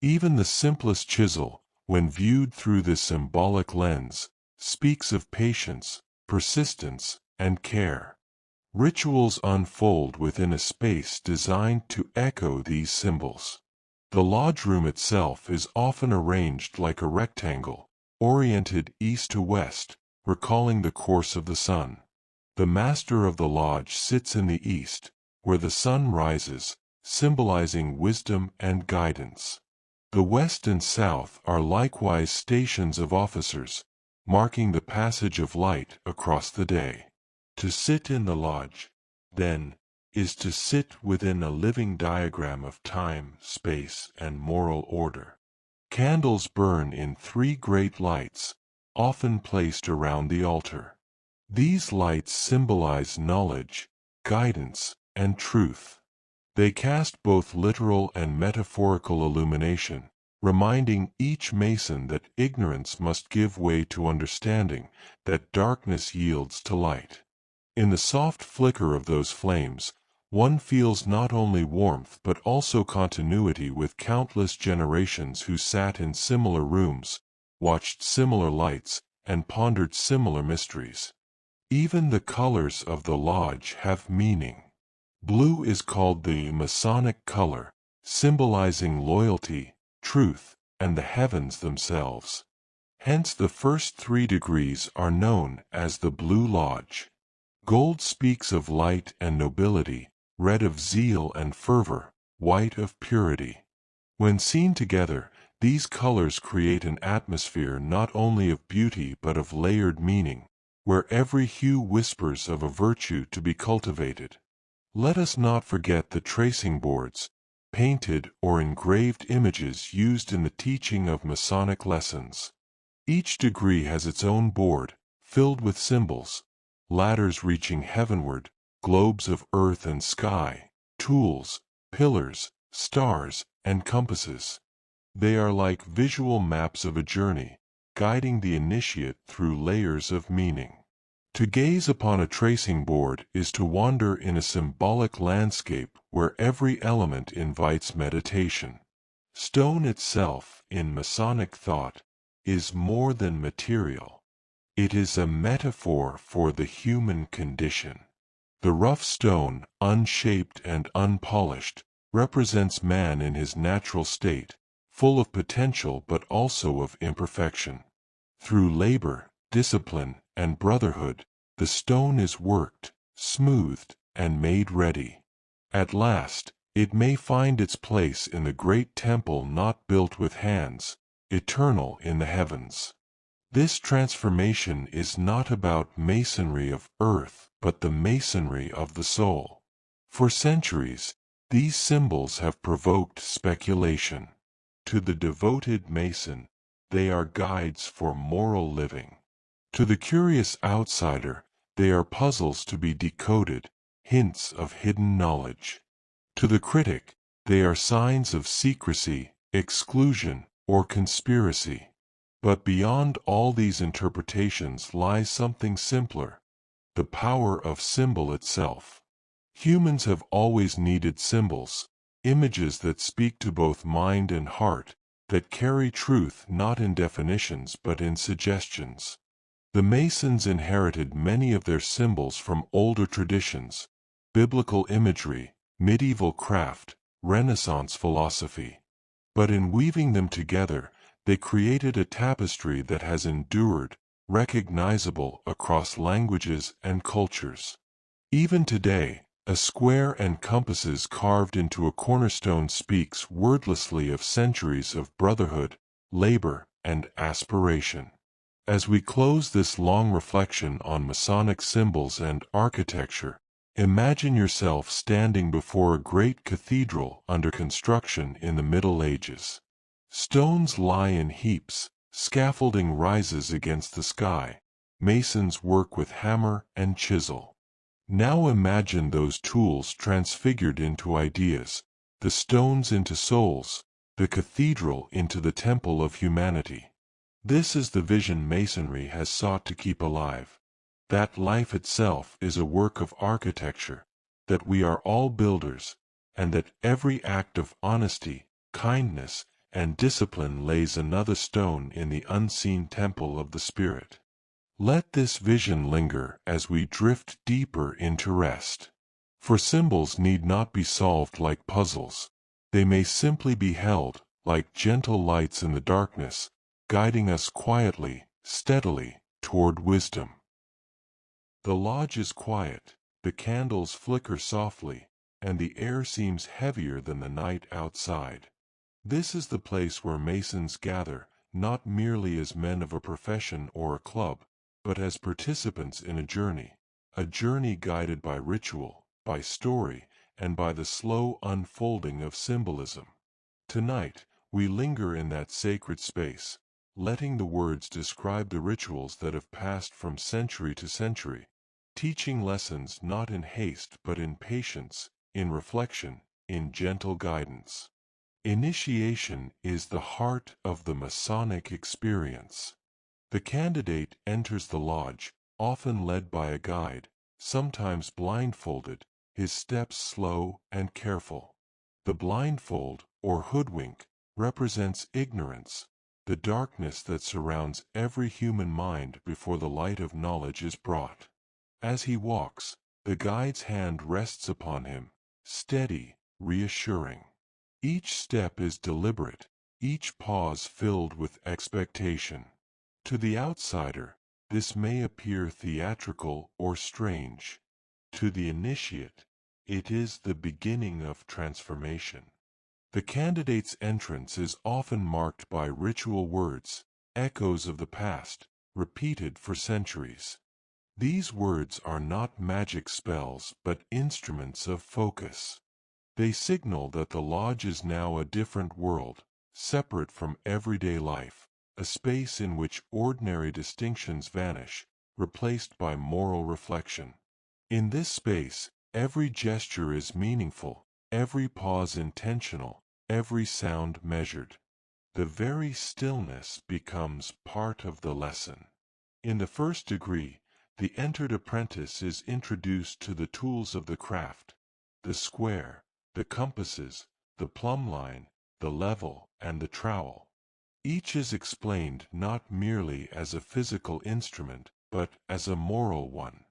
A: Even the simplest chisel, when viewed through this symbolic lens, speaks of patience, persistence, and care. Rituals unfold within a space designed to echo these symbols. The lodge room itself is often arranged like a rectangle, oriented east to west, recalling the course of the sun. The master of the lodge sits in the east, where the sun rises, symbolizing wisdom and guidance. The west and south are likewise stations of officers, marking the passage of light across the day. To sit in the lodge, then, is to sit within a living diagram of time, space, and moral order. Candles burn in 3 great lights, often placed around the altar. These lights symbolize knowledge, guidance, and truth. They cast both literal and metaphorical illumination, reminding each Mason that ignorance must give way to understanding, that darkness yields to light. In the soft flicker of those flames, one feels not only warmth but also continuity with countless generations who sat in similar rooms, watched similar lights, and pondered similar mysteries. Even the colors of the lodge have meaning. Blue is called the Masonic color, symbolizing loyalty, truth, and the heavens themselves. Hence the first 3 degrees are known as the Blue Lodge. Gold speaks of light and nobility, red of zeal and fervor, white of purity. When seen together, these colors create an atmosphere not only of beauty but of layered meaning, where every hue whispers of a virtue to be cultivated. Let us not forget the tracing boards, painted or engraved images used in the teaching of Masonic lessons. Each degree has its own board, filled with symbols, ladders reaching heavenward, globes of earth and sky, tools, pillars, stars, and compasses. They are like visual maps of a journey, guiding the initiate through layers of meaning. To gaze upon a tracing board is to wander in a symbolic landscape where every element invites meditation. Stone itself, in Masonic thought, is more than material. It is a metaphor for the human condition. The rough stone, unshaped and unpolished, represents man in his natural state, full of potential but also of imperfection. Through labor, discipline, and brotherhood, the stone is worked, smoothed, and made ready. At last, it may find its place in the great temple not built with hands, eternal in the heavens. This transformation is not about masonry of earth, but the masonry of the soul. For centuries, these symbols have provoked speculation. To the devoted Mason, they are guides for moral living. To the curious outsider, they are puzzles to be decoded, hints of hidden knowledge. To the critic, they are signs of secrecy, exclusion, or conspiracy. But beyond all these interpretations lies something simpler: the power of symbol itself. Humans have always needed symbols, images that speak to both mind and heart, that carry truth not in definitions but in suggestions. The Masons inherited many of their symbols from older traditions, biblical imagery, medieval craft, Renaissance philosophy. But in weaving them together, they created a tapestry that has endured, recognizable across languages and cultures. Even today, a square and compasses carved into a cornerstone speaks wordlessly of centuries of brotherhood, labor, and aspiration. As we close this long reflection on Masonic symbols and architecture, imagine yourself standing before a great cathedral under construction in the Middle Ages. Stones lie in heaps, scaffolding rises against the sky, masons work with hammer and chisel. Now imagine those tools transfigured into ideas, the stones into souls, the cathedral into the temple of humanity. This is the vision Masonry has sought to keep alive: that life itself is a work of architecture, that we are all builders, and that every act of honesty, kindness, and discipline lays another stone in the unseen temple of the Spirit. Let this vision linger as we drift deeper into rest. For symbols need not be solved like puzzles. They may simply be held, like gentle lights in the darkness, guiding us quietly, steadily, toward wisdom. The lodge is quiet, the candles flicker softly, and the air seems heavier than the night outside. This is the place where Masons gather, not merely as men of a profession or a club, but as participants in a journey guided by ritual, by story, and by the slow unfolding of symbolism. Tonight, we linger in that sacred space, letting the words describe the rituals that have passed from century to century, teaching lessons not in haste but in patience, in reflection, in gentle guidance. Initiation is the heart of the Masonic experience. The candidate enters the lodge, often led by a guide, sometimes blindfolded, his steps slow and careful. The blindfold, or hoodwink, represents ignorance, the darkness that surrounds every human mind before the light of knowledge is brought. As he walks, the guide's hand rests upon him, steady, reassuring. Each step is deliberate, each pause filled with expectation. To the outsider, this may appear theatrical or strange. To the initiate, it is the beginning of transformation. The candidate's entrance is often marked by ritual words, echoes of the past, repeated for centuries. These words are not magic spells but instruments of focus. They signal that the lodge is now a different world, separate from everyday life, a space in which ordinary distinctions vanish, replaced by moral reflection. In this space, every gesture is meaningful, every pause intentional, every sound measured. The very stillness becomes part of the lesson. In the first degree, the entered apprentice is introduced to the tools of the craft: the square, the compasses, the plumb line, the level, and the trowel. Each is explained not merely as a physical instrument, but as a moral one.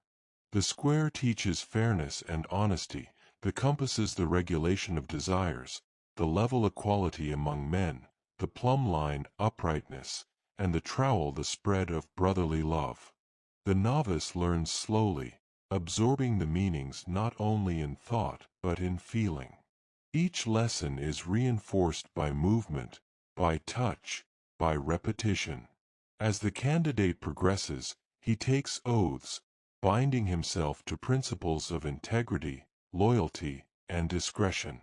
A: The square teaches fairness and honesty, the compass is the regulation of desires, the level equality among men, the plumb line uprightness, and the trowel the spread of brotherly love. The novice learns slowly, absorbing the meanings not only in thought but in feeling. Each lesson is reinforced by movement, by touch, by repetition. As the candidate progresses, he takes oaths, binding himself to principles of integrity, loyalty, and discretion.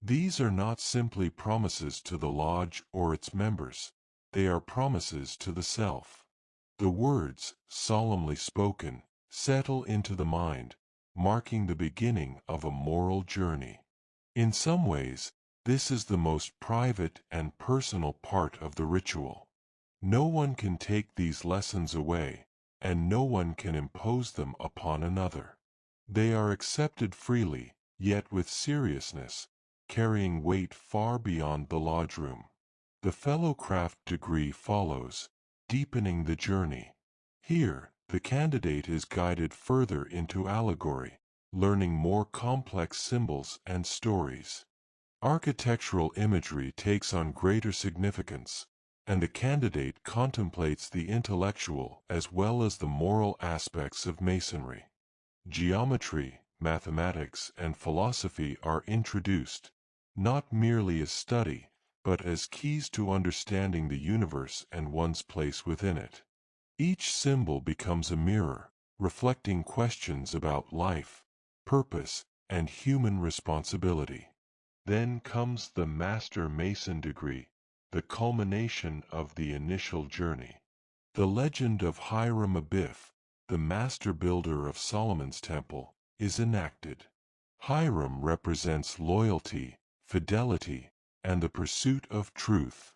A: These are not simply promises to the lodge or its members, they are promises to the self. The words, solemnly spoken, settle into the mind, marking the beginning of a moral journey. In some ways, this is the most private and personal part of the ritual. No one can take these lessons away, and no one can impose them upon another. They are accepted freely, yet with seriousness, carrying weight far beyond the lodge room. The fellow craft degree follows, deepening the journey. Here, the candidate is guided further into allegory, learning more complex symbols and stories. Architectural imagery takes on greater significance, and the candidate contemplates the intellectual as well as the moral aspects of Masonry. Geometry, mathematics, and philosophy are introduced, not merely as study, but as keys to understanding the universe and one's place within it. Each symbol becomes a mirror, reflecting questions about life, purpose, and human responsibility. Then comes the Master Mason degree, the culmination of the initial journey. The legend of Hiram Abiff, the master builder of Solomon's temple, is enacted. Hiram represents loyalty, fidelity, and the pursuit of truth.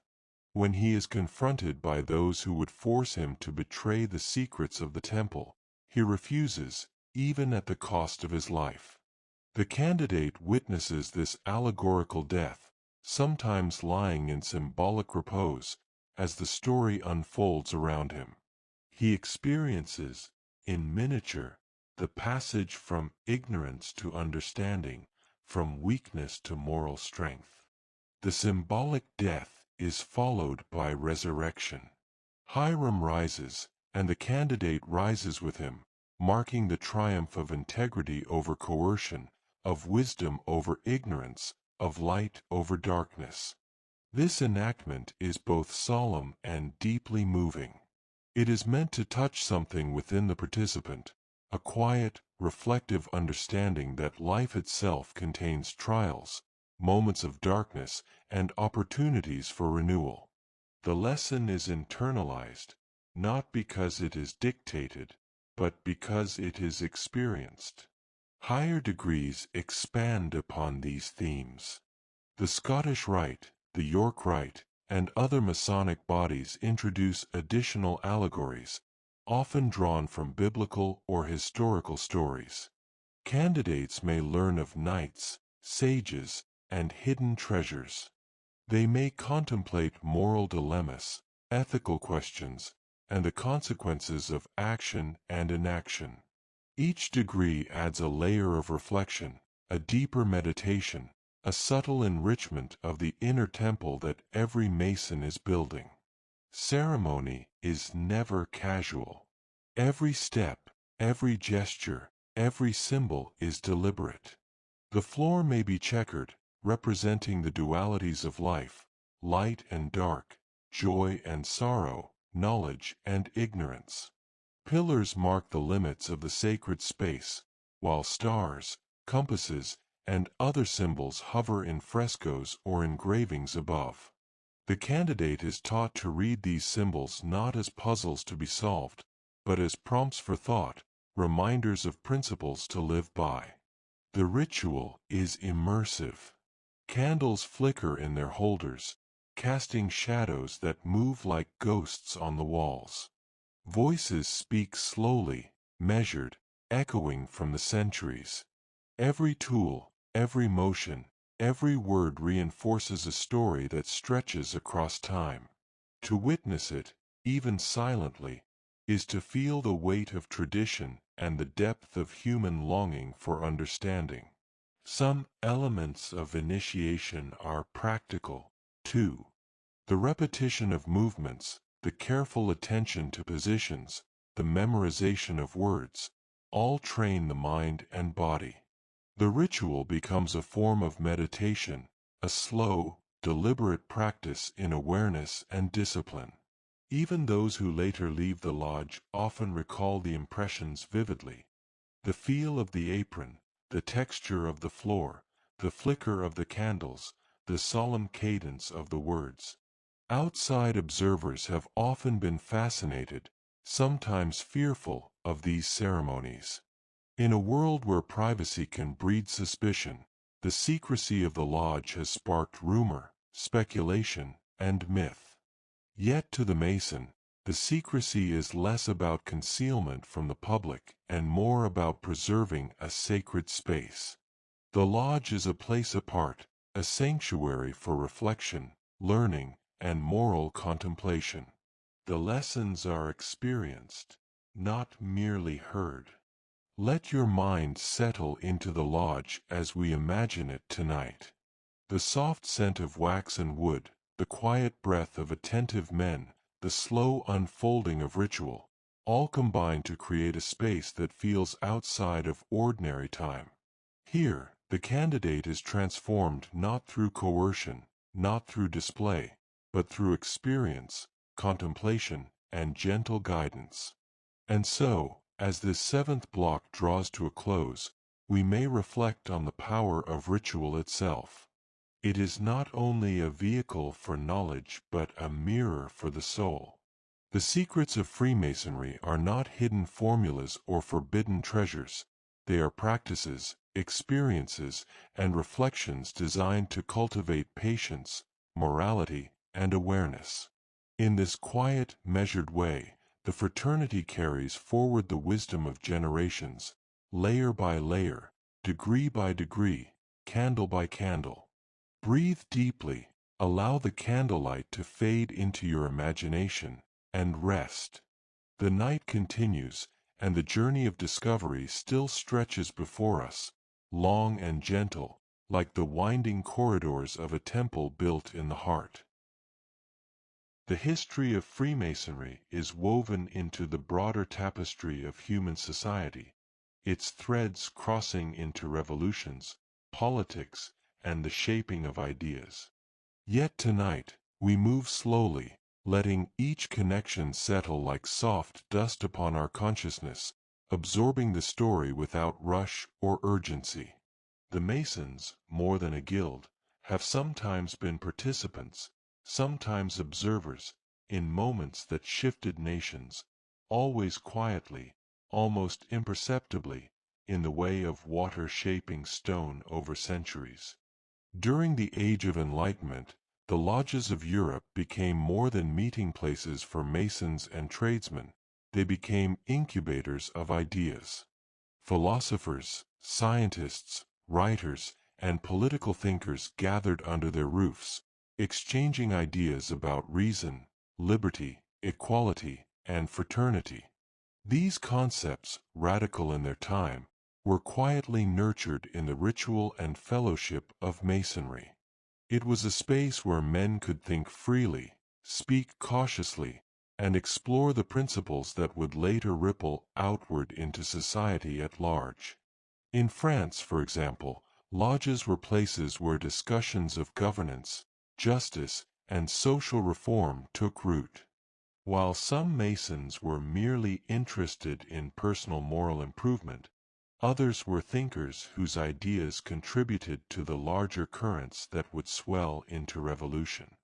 A: When he is confronted by those who would force him to betray the secrets of the temple, he refuses, even at the cost of his life. The candidate witnesses this allegorical death, sometimes lying in symbolic repose, as the story unfolds around him. He experiences, in miniature, the passage from ignorance to understanding, from weakness to moral strength. The symbolic death is followed by resurrection. Hiram rises, and the candidate rises with him, marking the triumph of integrity over coercion, of wisdom over ignorance, of light over darkness. This enactment is both solemn and deeply moving. It is meant to touch something within the participant, a quiet, reflective understanding that life itself contains trials, moments of darkness, and opportunities for renewal. The lesson is internalized, not because it is dictated, but because it is experienced. Higher degrees expand upon these themes. The Scottish Rite, the York Rite, and other Masonic bodies introduce additional allegories, often drawn from biblical or historical stories. Candidates may learn of knights, sages, and hidden treasures. They may contemplate moral dilemmas, ethical questions, and the consequences of action and inaction. Each degree adds a layer of reflection, a deeper meditation, a subtle enrichment of the inner temple that every Mason is building. Ceremony is never casual. Every step, every gesture, every symbol is deliberate. The floor may be checkered, representing the dualities of life, light and dark, joy and sorrow, knowledge and ignorance. Pillars mark the limits of the sacred space, while stars, compasses, and other symbols hover in frescoes or engravings above. The candidate is taught to read these symbols not as puzzles to be solved, but as prompts for thought, reminders of principles to live by. The ritual is immersive. Candles flicker in their holders, casting shadows that move like ghosts on the walls. Voices speak slowly, measured, echoing from the centuries. Every tool, every motion, every word reinforces a story that stretches across time. To witness it, even silently, is to feel the weight of tradition and the depth of human longing for understanding. Some elements of initiation are practical, too. The repetition of movements, the careful attention to positions, the memorization of words, all train the mind and body. The ritual becomes a form of meditation, a slow, deliberate practice in awareness and discipline. Even those who later leave the lodge often recall the impressions vividly. The feel of the apron, the texture of the floor, the flicker of the candles, the solemn cadence of the words. Outside observers have often been fascinated, sometimes fearful, of these ceremonies. In a world where privacy can breed suspicion, the secrecy of the lodge has sparked rumor, speculation, and myth. Yet to the Mason, the secrecy is less about concealment from the public and more about preserving a sacred space. The lodge is a place apart, a sanctuary for reflection, learning, and moral contemplation. The lessons are experienced, not merely heard. Let your mind settle into the lodge as we imagine it tonight. The soft scent of wax and wood, the quiet breath of attentive men, the slow unfolding of ritual, all combine to create a space that feels outside of ordinary time. Here, the candidate is transformed not through coercion, not through display, but through experience, contemplation, and gentle guidance. And so, as this seventh block draws to a close, we may reflect on the power of ritual itself. It is not only a vehicle for knowledge but a mirror for the soul. The secrets of Freemasonry are not hidden formulas or forbidden treasures. They are practices, experiences, and reflections designed to cultivate patience, morality, and awareness. In this quiet, measured way, the fraternity carries forward the wisdom of generations, layer by layer, degree by degree, candle by candle. Breathe deeply, allow the candlelight to fade into your imagination, and rest. The night continues, and the journey of discovery still stretches before us, long and gentle, like the winding corridors of a temple built in the heart. The history of Freemasonry is woven into the broader tapestry of human society, its threads crossing into revolutions, politics, and the shaping of ideas. Yet tonight, we move slowly, letting each connection settle like soft dust upon our consciousness, absorbing the story without rush or urgency. The Masons, more than a guild, have sometimes been participants, sometimes observers, in moments that shifted nations, always quietly, almost imperceptibly, in the way of water shaping stone over centuries. During the Age of Enlightenment, the lodges of Europe became more than meeting places for Masons and tradesmen. They became incubators of ideas. Philosophers, scientists, writers, and political thinkers gathered under their roofs, exchanging ideas about reason, liberty, equality, and fraternity. These concepts, radical in their time, were quietly nurtured in the ritual and fellowship of Masonry. It was a space where men could think freely, speak cautiously, and explore the principles that would later ripple outward into society at large. In France, for example, lodges were places where discussions of governance, justice, and social reform took root. While some Masons were merely interested in personal moral improvement, others were thinkers whose ideas contributed to the larger currents that would swell into revolution.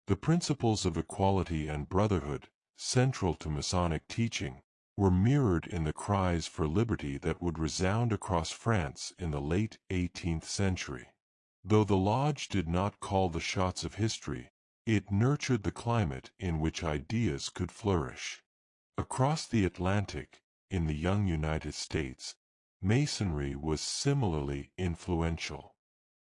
A: The principles of equality and brotherhood, central to Masonic teaching, were mirrored in the cries for liberty that would resound across France in the late 18th century. Though the Lodge did not call the shots of history, it nurtured the climate in which ideas could flourish. Across the Atlantic, in the young United States, Masonry was similarly influential.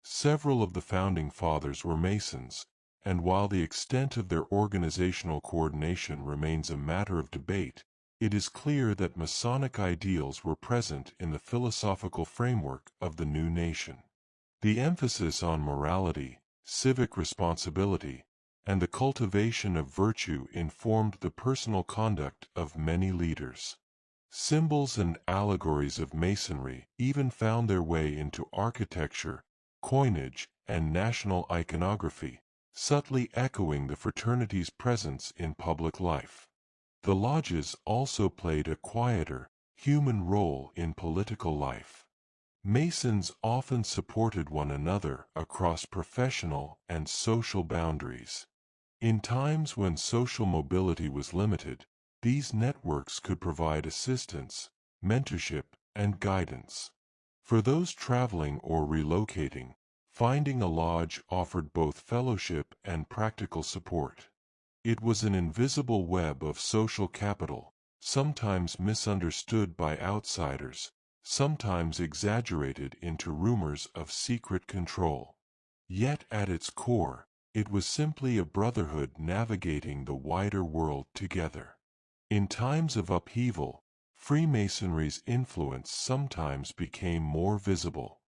A: Several of the founding fathers were Masons, and while the extent of their organizational coordination remains a matter of debate, it is clear that Masonic ideals were present in the philosophical framework of the new nation. The emphasis on morality, civic responsibility, and the cultivation of virtue informed the personal conduct of many leaders. Symbols and allegories of Masonry even found their way into architecture, coinage, and national iconography, subtly echoing the fraternity's presence in public life. The lodges also played a quieter, human role in political life. Masons often supported one another across professional and social boundaries. In times when social mobility was limited, these networks could provide assistance, mentorship, and guidance. For those traveling or relocating, finding a lodge offered both fellowship and practical support. It was an invisible web of social capital, sometimes misunderstood by outsiders, sometimes exaggerated into rumors of secret control. Yet at its core, it was simply a brotherhood navigating the wider world together. In times of upheaval, Freemasonry's influence sometimes became more visible.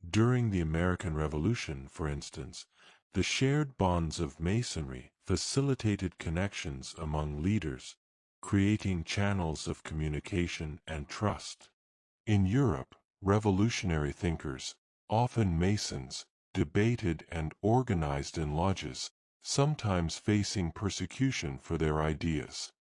A: During the American Revolution, for instance, the shared bonds of Masonry facilitated connections among leaders, creating channels of communication and trust. In Europe, revolutionary thinkers, often Masons, debated and organized in lodges, sometimes facing persecution for their ideas.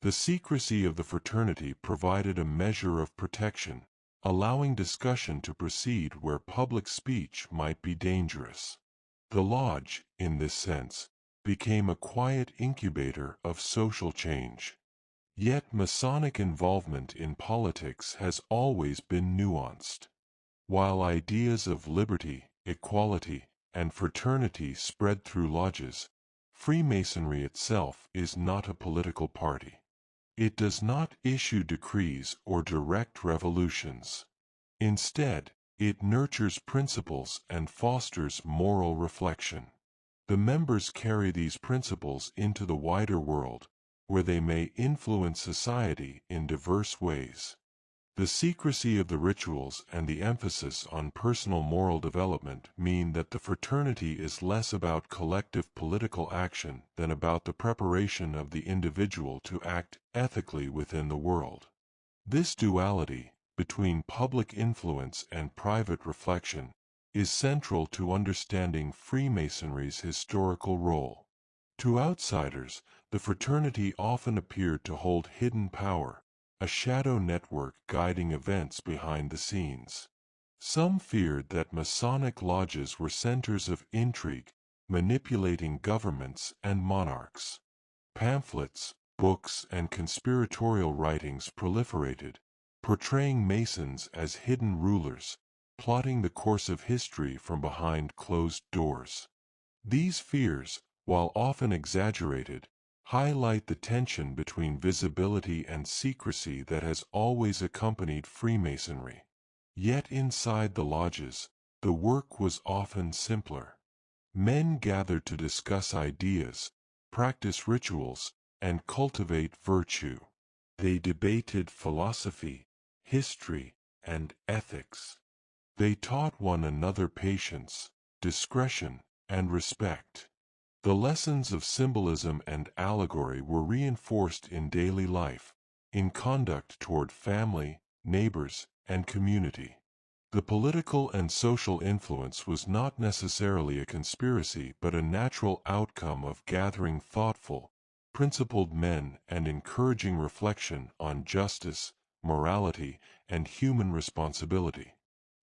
A: The secrecy of the fraternity provided a measure of protection, allowing discussion to proceed where public speech might be dangerous. The lodge, in this sense, became a quiet incubator of social change. Yet Masonic involvement in politics has always been nuanced. While ideas of liberty, equality, and fraternity spread through lodges, Freemasonry itself is not a political party. It does not issue decrees or direct revolutions. Instead, it nurtures principles and fosters moral reflection. The members carry these principles into the wider world, where they may influence society in diverse ways. The secrecy of the rituals and the emphasis on personal moral development mean that the fraternity is less about collective political action than about the preparation of the individual to act ethically within the world. This duality, between public influence and private reflection, is central to understanding Freemasonry's historical role. To outsiders, the fraternity often appeared to hold hidden power, a shadow network guiding events behind the scenes. Some feared that Masonic lodges were centers of intrigue, manipulating governments and monarchs. Pamphlets, books, and conspiratorial writings proliferated, portraying Masons as hidden rulers, plotting the course of history from behind closed doors. These fears, while often exaggerated, highlight the tension between visibility and secrecy that has always accompanied Freemasonry. Yet inside the lodges, the work was often simpler. Men gathered to discuss ideas, practice rituals, and cultivate virtue. They debated philosophy, history, and ethics. They taught one another patience, discretion, and respect. The lessons of symbolism and allegory were reinforced in daily life, in conduct toward family, neighbors, and community. The political and social influence was not necessarily a conspiracy but a natural outcome of gathering thoughtful, principled men and encouraging reflection on justice, morality, and human responsibility.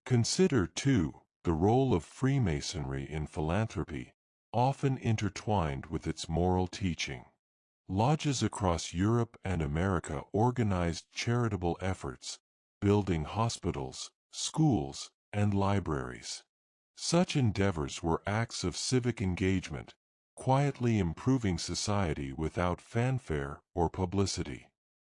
A: Consider, too, the role of Freemasonry in philanthropy, often intertwined with its moral teaching. Lodges across Europe and America organized charitable efforts, building hospitals, schools, and libraries. Such endeavors were acts of civic engagement, quietly improving society without fanfare or publicity.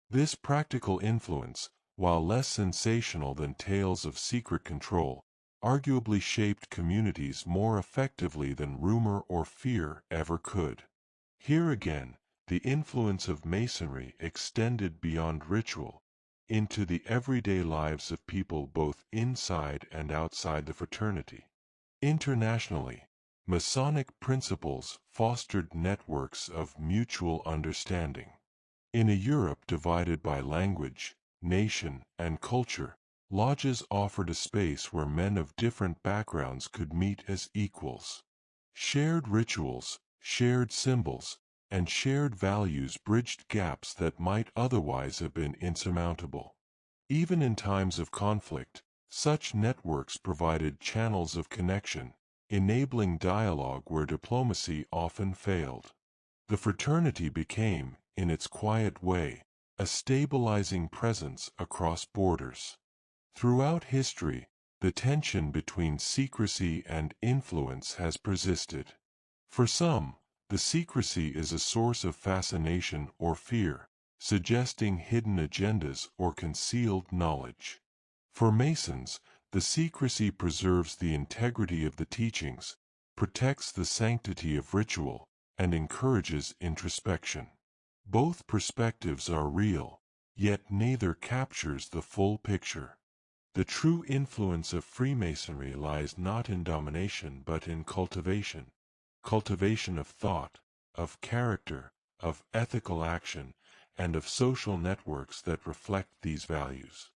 A: This practical influence, while less sensational than tales of secret control, arguably shaped communities more effectively than rumor or fear ever could. Here again, the influence of Masonry extended beyond ritual, into the everyday lives of people both inside and outside the fraternity. Internationally, Masonic principles fostered networks of mutual understanding. In a Europe divided by language, nation, and culture, lodges offered a space where men of different backgrounds could meet as equals. Shared rituals, shared symbols, and shared values bridged gaps that might otherwise have been insurmountable. Even in times of conflict, such networks provided channels of connection, enabling dialogue where diplomacy often failed. The fraternity became, in its quiet way, a stabilizing presence across borders. Throughout history, the tension between secrecy and influence has persisted. For some, the secrecy is a source of fascination or fear, suggesting hidden agendas or concealed knowledge. For Masons, the secrecy preserves the integrity of the teachings, protects the sanctity of ritual, and encourages introspection. Both perspectives are real, yet neither captures the full picture. The true influence of Freemasonry lies not in domination but in cultivation. Cultivation of thought, of character, of ethical action, and of social networks that reflect these values.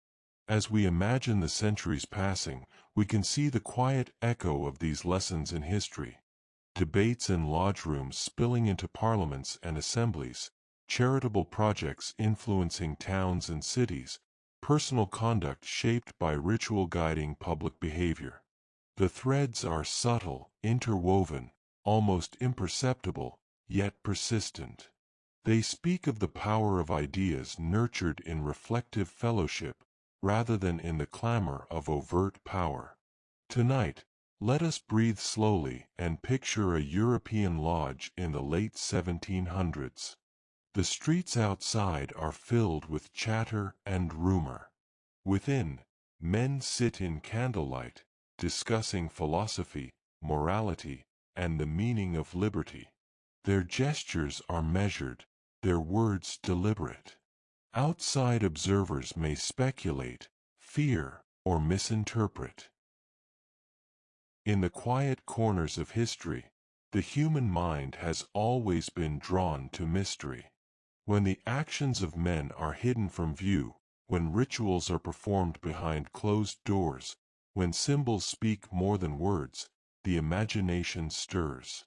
A: As we imagine the centuries passing, we can see the quiet echo of these lessons in history. Debates in lodge rooms spilling into parliaments and assemblies, charitable projects influencing towns and cities, personal conduct shaped by ritual guiding public behavior. The threads are subtle, interwoven, almost imperceptible, yet persistent. They speak of the power of ideas nurtured in reflective fellowship, rather than in the clamor of overt power. Tonight, let us breathe slowly and picture a European lodge in the late 1700s. The streets outside are filled with chatter and rumor. Within, men sit in candlelight, discussing philosophy, morality, and the meaning of liberty. Their gestures are measured, their words deliberate. Outside observers may speculate, fear, or misinterpret. In the quiet corners of history, the human mind has always been drawn to mystery. When the actions of men are hidden from view, when rituals are performed behind closed doors, when symbols speak more than words, the imagination stirs.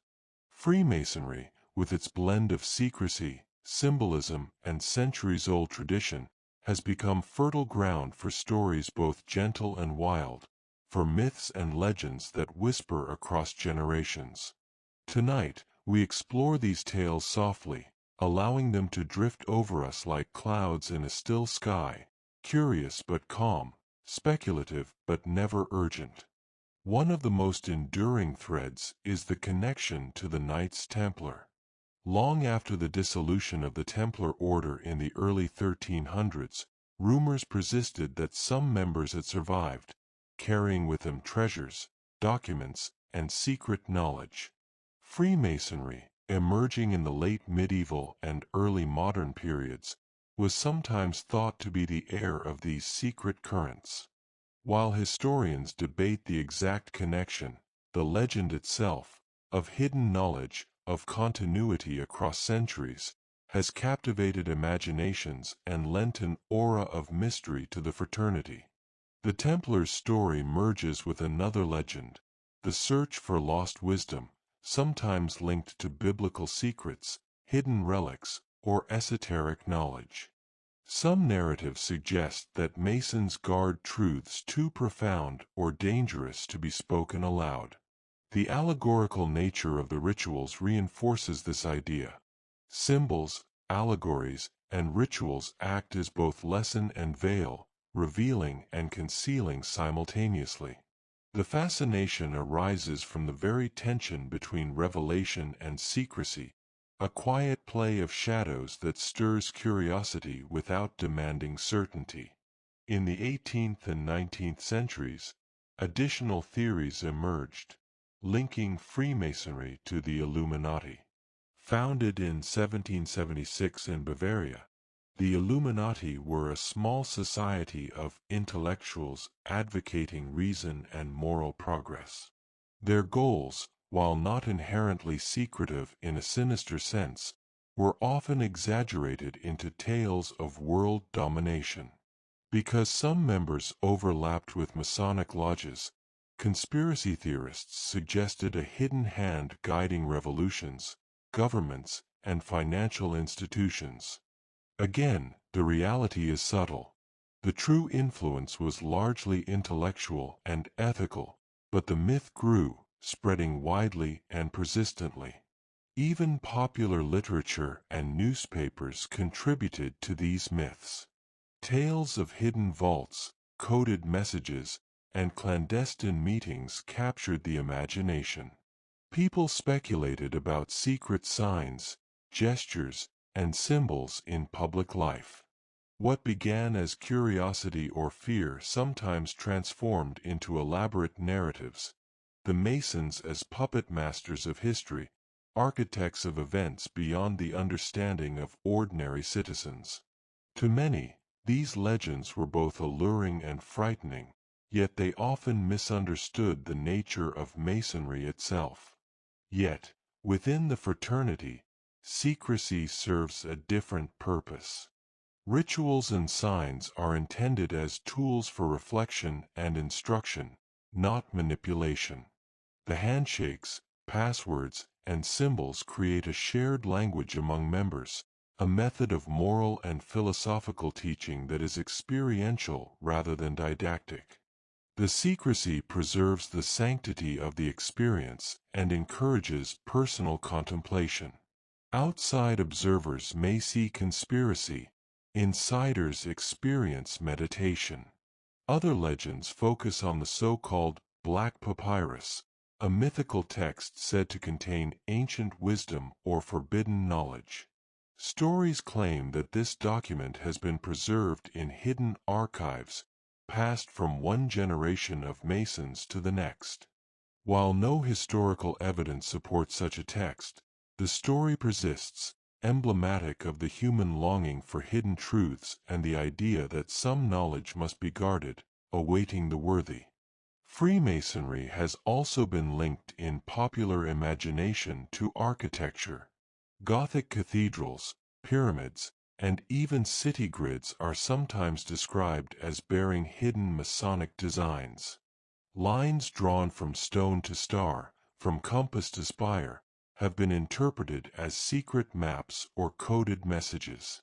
A: Freemasonry, with its blend of secrecy, symbolism, and centuries-old tradition, has become fertile ground for stories both gentle and wild, for myths and legends that whisper across generations. Tonight, we explore these tales softly, allowing them to drift over us like clouds in a still sky, curious but calm, speculative but never urgent. One of the most enduring threads is the connection to the Knights Templar. Long after the dissolution of the Templar Order in the early 1300s, rumors persisted that some members had survived, carrying with them treasures, documents, and secret knowledge. Freemasonry, emerging in the late medieval and early modern periods, was sometimes thought to be the heir of these secret currents. While historians debate the exact connection, the legend itself, of hidden knowledge, of continuity across centuries, has captivated imaginations and lent an aura of mystery to the fraternity. The Templars' story merges with another legend, the search for lost wisdom, sometimes linked to biblical secrets, hidden relics, or esoteric knowledge. Some narratives suggest that Masons guard truths too profound or dangerous to be spoken aloud. The allegorical nature of the rituals reinforces this idea. Symbols, allegories, and rituals act as both lesson and veil, revealing and concealing simultaneously. The fascination arises from the very tension between revelation and secrecy, a quiet play of shadows that stirs curiosity without demanding certainty. In the 18th and 19th centuries, additional theories emerged, linking Freemasonry to the Illuminati. Founded in 1776 in Bavaria, the Illuminati were a small society of intellectuals advocating reason and moral progress. Their goals, while not inherently secretive in a sinister sense, were often exaggerated into tales of world domination. Because some members overlapped with Masonic lodges, conspiracy theorists suggested a hidden hand guiding revolutions, governments, and financial institutions. Again, the reality is subtle. The true influence was largely intellectual and ethical, but the myth grew, spreading widely and persistently. Even popular literature and newspapers contributed to these myths. Tales of hidden vaults, coded messages, and clandestine meetings captured the imagination. People speculated about secret signs, gestures, and symbols in public life. What began as curiosity or fear sometimes transformed into elaborate narratives. The Masons as puppet masters of history, architects of events beyond the understanding of ordinary citizens. To many, these legends were both alluring and frightening, yet they often misunderstood the nature of Masonry itself. Yet, within the fraternity, secrecy serves a different purpose. Rituals and signs are intended as tools for reflection and instruction, not manipulation. The handshakes, passwords, and symbols create a shared language among members, a method of moral and philosophical teaching that is experiential rather than didactic. The secrecy preserves the sanctity of the experience and encourages personal contemplation. Outside observers may see conspiracy, insiders experience meditation. Other legends focus on the so-called Black Papyrus, a mythical text said to contain ancient wisdom or forbidden knowledge. Stories claim that this document has been preserved in hidden archives, passed from one generation of Masons to the next. While no historical evidence supports such a text, the story persists, emblematic of the human longing for hidden truths and the idea that some knowledge must be guarded, awaiting the worthy. Freemasonry has also been linked in popular imagination to architecture. Gothic cathedrals, pyramids, and even city grids are sometimes described as bearing hidden Masonic designs. Lines drawn from stone to star, from compass to spire, have been interpreted as secret maps or coded messages.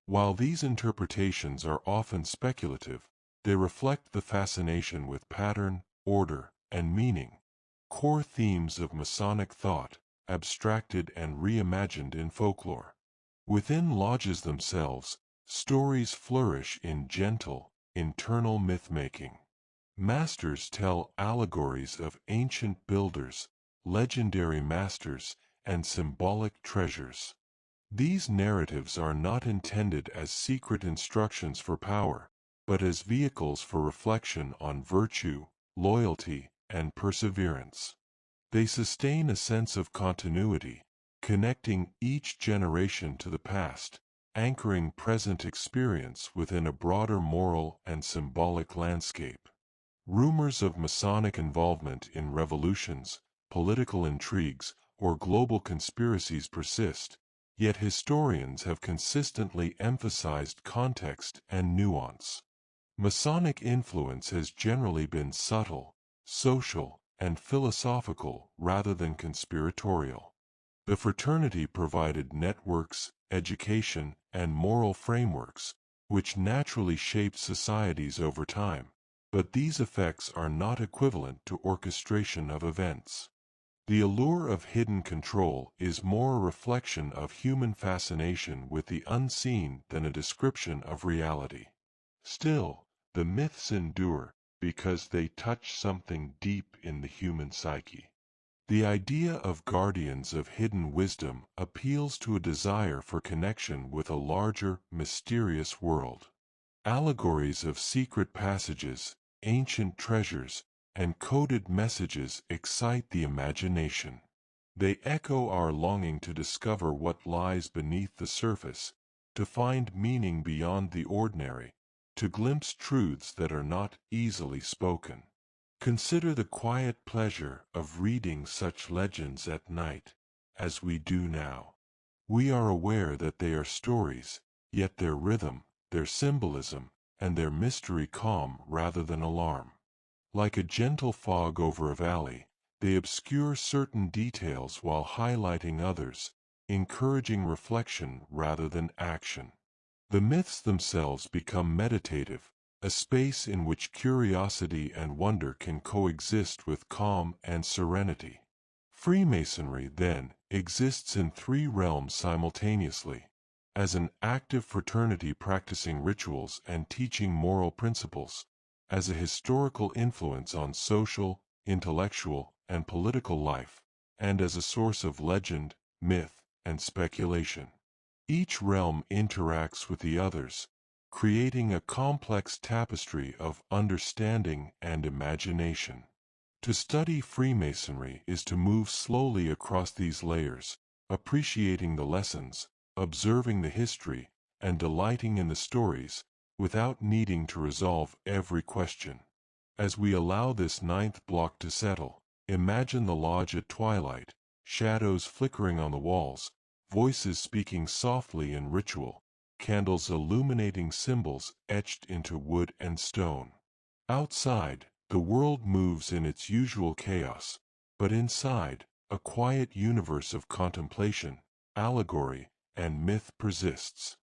A: While these interpretations are often speculative, they reflect the fascination with pattern, order, and meaning, core themes of Masonic thought, abstracted and reimagined in folklore. Within lodges themselves, stories flourish in gentle, internal myth-making. Masters tell allegories of ancient builders, legendary masters, and symbolic treasures. These narratives are not intended as secret instructions for power, but as vehicles for reflection on virtue, loyalty, and perseverance. They sustain a sense of continuity, connecting each generation to the past, anchoring present experience within a broader moral and symbolic landscape. Rumors of Masonic involvement in revolutions, political intrigues, or global conspiracies persist, yet historians have consistently emphasized context and nuance. Masonic influence has generally been subtle, social, and philosophical rather than conspiratorial. The fraternity provided networks, education, and moral frameworks, which naturally shaped societies over time. But these effects are not equivalent to orchestration of events. The allure of hidden control is more a reflection of human fascination with the unseen than a description of reality. Still, the myths endure because they touch something deep in the human psyche. The idea of guardians of hidden wisdom appeals to a desire for connection with a larger, mysterious world. Allegories of secret passages, ancient treasures, and coded messages excite the imagination. They echo our longing to discover what lies beneath the surface, to find meaning beyond the ordinary, to glimpse truths that are not easily spoken. Consider the quiet pleasure of reading such legends at night, as we do now. We are aware that they are stories, yet their rhythm, their symbolism, and their mystery calm rather than alarm. Like a gentle fog over a valley, they obscure certain details while highlighting others, encouraging reflection rather than action. The myths themselves become meditative, a space in which curiosity and wonder can coexist with calm and serenity. Freemasonry, then, exists in three realms simultaneously: as an active fraternity practicing rituals and teaching moral principles, as a historical influence on social, intellectual, and political life, and as a source of legend, myth, and speculation. Each realm interacts with the others, creating a complex tapestry of understanding and imagination. To study Freemasonry is to move slowly across these layers, appreciating the lessons, observing the history, and delighting in the stories, without needing to resolve every question. As we allow this ninth block to settle, imagine the lodge at twilight, shadows flickering on the walls, voices speaking softly in ritual, candles illuminating symbols etched into wood and stone. Outside, the world moves in its usual chaos, but inside, a quiet universe of contemplation, allegory, and myth persists.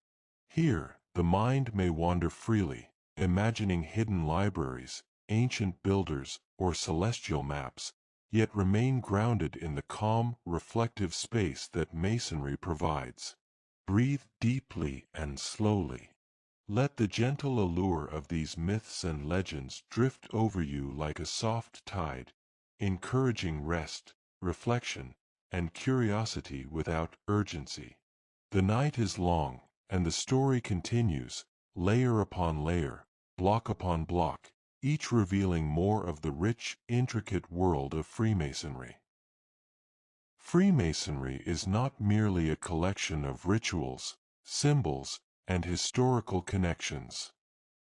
A: Here, the mind may wander freely, imagining hidden libraries, ancient builders, or celestial maps, yet remain grounded in the calm, reflective space that Masonry provides. Breathe deeply and slowly. Let the gentle allure of these myths and legends drift over you like a soft tide, encouraging rest, reflection, and curiosity without urgency. The night is long, and the story continues, layer upon layer, block upon block, each revealing more of the rich, intricate world of Freemasonry. Freemasonry is not merely a collection of rituals, symbols, and historical connections.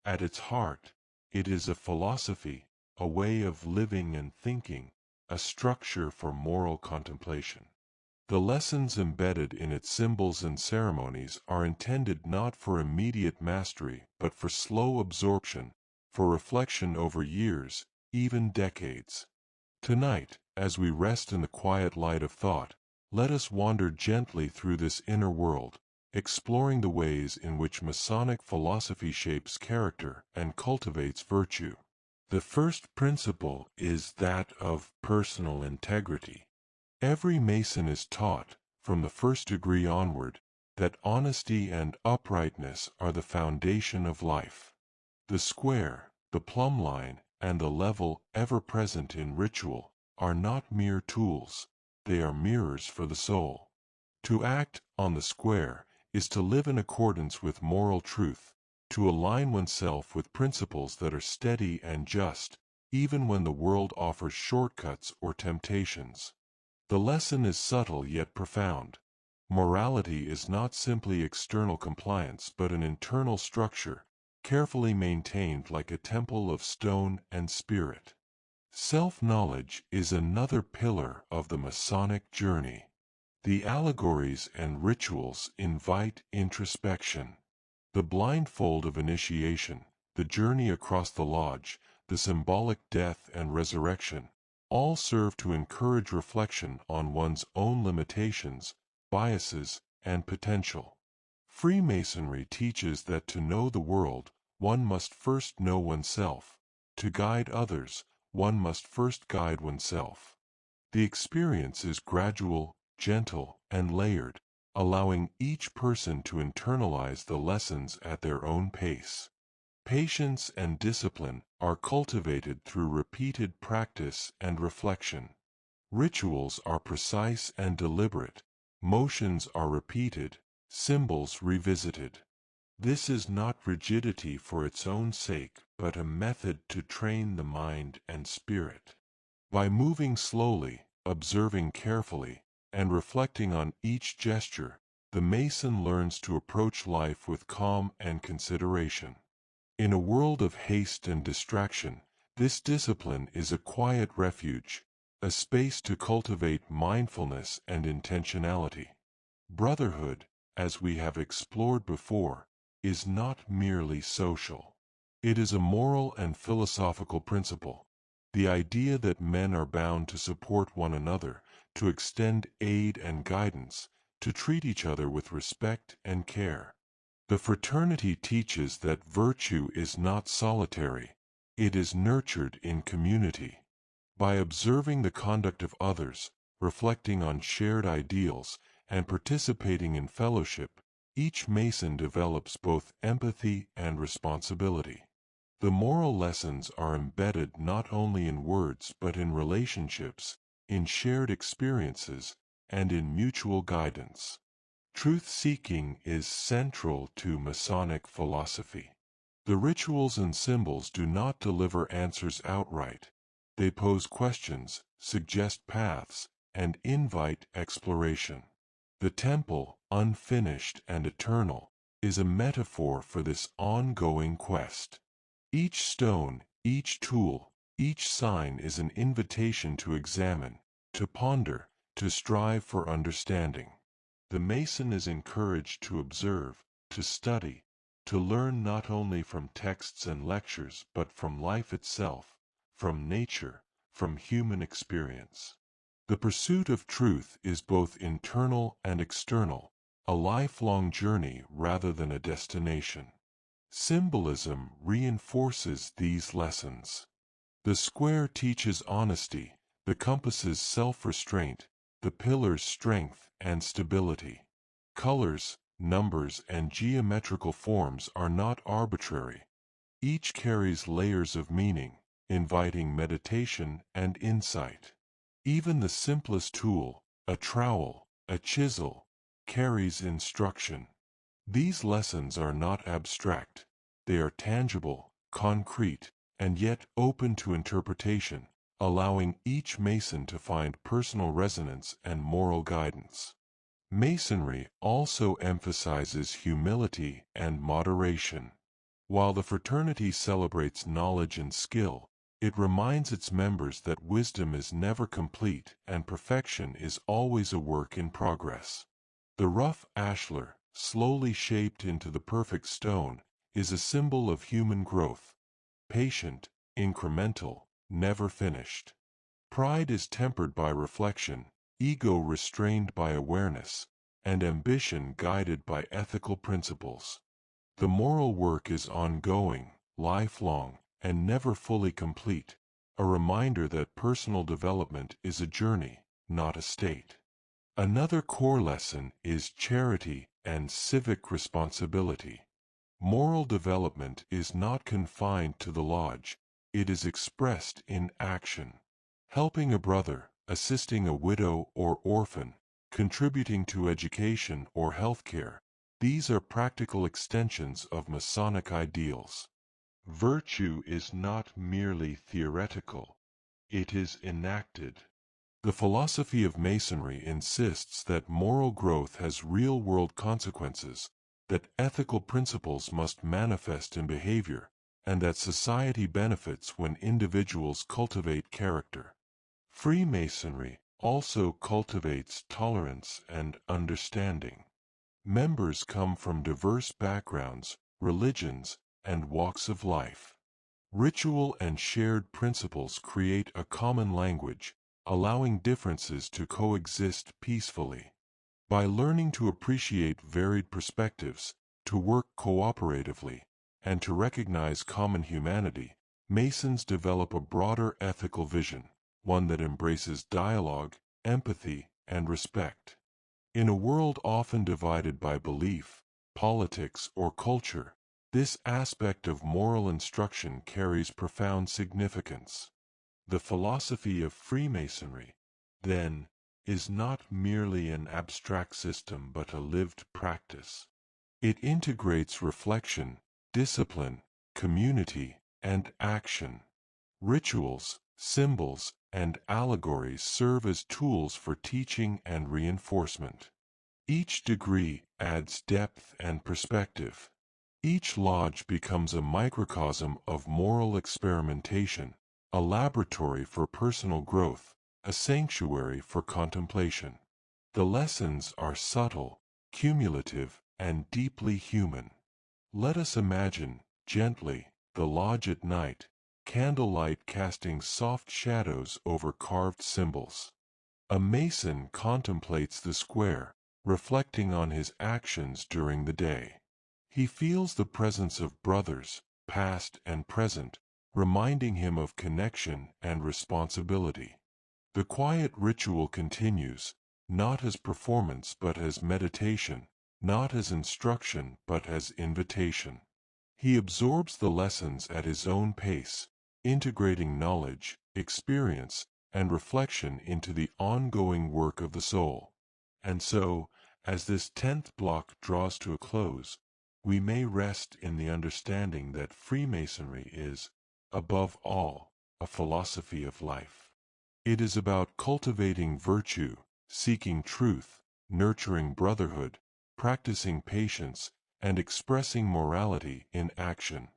A: At its heart, it is a philosophy, a way of living and thinking, a structure for moral contemplation. The lessons embedded in its symbols and ceremonies are intended not for immediate mastery but for slow absorption, for reflection over years, even decades. Tonight, as we rest in the quiet light of thought, let us wander gently through this inner world, exploring the ways in which Masonic philosophy shapes character and cultivates virtue. The first principle is that of personal integrity. Every Mason is taught, from the first degree onward, that honesty and uprightness are the foundation of life. The square, the plumb line, and the level, ever present in ritual, are not mere tools, they are mirrors for the soul. To act on the square is to live in accordance with moral truth, to align oneself with principles that are steady and just, even when the world offers shortcuts or temptations. The lesson is subtle yet profound. Morality is not simply external compliance but an internal structure, carefully maintained like a temple of stone and spirit. Self-knowledge is another pillar of the Masonic journey. The allegories and rituals invite introspection. The blindfold of initiation, the journey across the lodge, the symbolic death and resurrection, all serve to encourage reflection on one's own limitations, biases, and potential. Freemasonry teaches that to know the world, one must first know oneself. To guide others, one must first guide oneself. The experience is gradual, gentle, and layered, allowing each person to internalize the lessons at their own pace. Patience and discipline are cultivated through repeated practice and reflection. Rituals are precise and deliberate, motions are repeated, symbols revisited. This is not rigidity for its own sake, but a method to train the mind and spirit. By moving slowly, observing carefully, and reflecting on each gesture, the Mason learns to approach life with calm and consideration. In a world of haste and distraction, this discipline is a quiet refuge, a space to cultivate mindfulness and intentionality. Brotherhood, as we have explored before, is not merely social. It is a moral and philosophical principle. The idea that men are bound to support one another, to extend aid and guidance, to treat each other with respect and care. The fraternity teaches that virtue is not solitary, it is nurtured in community. By observing the conduct of others, reflecting on shared ideals, and participating in fellowship, each Mason develops both empathy and responsibility. The moral lessons are embedded not only in words but in relationships, in shared experiences, and in mutual guidance. Truth-seeking is central to Masonic philosophy. The rituals and symbols do not deliver answers outright. They pose questions, suggest paths, and invite exploration. The temple, unfinished and eternal, is a metaphor for this ongoing quest. Each stone, each tool, each sign is an invitation to examine, to ponder, to strive for understanding. The Mason is encouraged to observe, to study, to learn not only from texts and lectures but from life itself, from nature, from human experience. The pursuit of truth is both internal and external, a lifelong journey rather than a destination. Symbolism reinforces these lessons. The square teaches honesty, the compasses self-restraint, the pillars strength and stability. Colors, numbers, and geometrical forms are not arbitrary. Each carries layers of meaning, inviting meditation and insight. Even the simplest tool, a trowel, a chisel, carries instruction. These lessons are not abstract. They are tangible, concrete, and yet open to interpretation, allowing each Mason to find personal resonance and moral guidance. Masonry also emphasizes humility and moderation. While the fraternity celebrates knowledge and skill, it reminds its members that wisdom is never complete and perfection is always a work in progress. The rough ashlar, slowly shaped into the perfect stone, is a symbol of human growth. Patient, incremental, never finished. Pride is tempered by reflection, ego restrained by awareness, and ambition guided by ethical principles. The moral work is ongoing, lifelong, and never fully complete, a reminder that personal development is a journey, not a state. Another core lesson is charity and civic responsibility. Moral development is not confined to the lodge, it is expressed in action. Helping a brother, assisting a widow or orphan, contributing to education or healthcare, these are practical extensions of Masonic ideals. Virtue is not merely theoretical, it is enacted. The philosophy of Masonry insists that moral growth has real-world consequences, that ethical principles must manifest in behavior, and that society benefits when individuals cultivate character. Freemasonry also cultivates tolerance and understanding. Members come from diverse backgrounds, religions, and walks of life. Ritual and shared principles create a common language, allowing differences to coexist peacefully. By learning to appreciate varied perspectives, to work cooperatively, and to recognize common humanity, Masons develop a broader ethical vision, one that embraces dialogue, empathy, and respect. In a world often divided by belief, politics, or culture, this aspect of moral instruction carries profound significance. The philosophy of Freemasonry, then, is not merely an abstract system but a lived practice. It integrates reflection, discipline, community, and action. Rituals, symbols, and allegories serve as tools for teaching and reinforcement. Each degree adds depth and perspective. Each lodge becomes a microcosm of moral experimentation, a laboratory for personal growth, a sanctuary for contemplation. The lessons are subtle, cumulative, and deeply human. Let us imagine, gently, the lodge at night, candlelight casting soft shadows over carved symbols. A Mason contemplates the square, reflecting on his actions during the day. He feels the presence of brothers, past and present, reminding him of connection and responsibility. The quiet ritual continues, not as performance but as meditation, not as instruction but as invitation. He absorbs the lessons at his own pace, integrating knowledge, experience, and reflection into the ongoing work of the soul. And so, as this 10th block draws to a close, we may rest in the understanding that Freemasonry is, above all, a philosophy of life. It is about cultivating virtue, seeking truth, nurturing brotherhood, practicing patience, and expressing morality in action.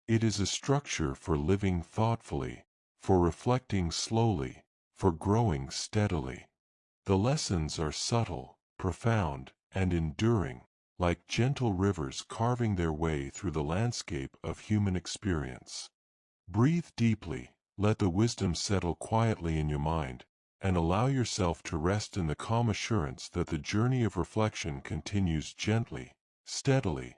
A: It is a structure for living thoughtfully, for reflecting slowly, for growing steadily. The lessons are subtle, profound, and enduring, like gentle rivers carving their way through the landscape of human experience. Breathe deeply, let the wisdom settle quietly in your mind, and allow yourself to rest in the calm assurance that the journey of reflection continues gently, steadily.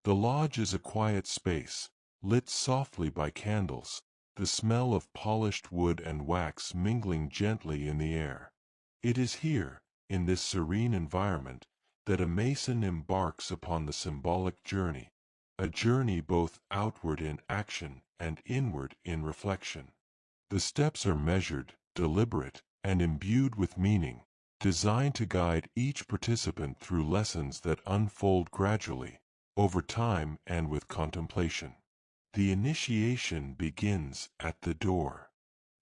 A: The lodge is a quiet space, lit softly by candles, the smell of polished wood and wax mingling gently in the air. It is here, in this serene environment, that a Mason embarks upon the symbolic journey, a journey both outward in action and inward in reflection. The steps are measured, deliberate, and imbued with meaning, designed to guide each participant through lessons that unfold gradually, over time and with contemplation. The initiation begins at the door.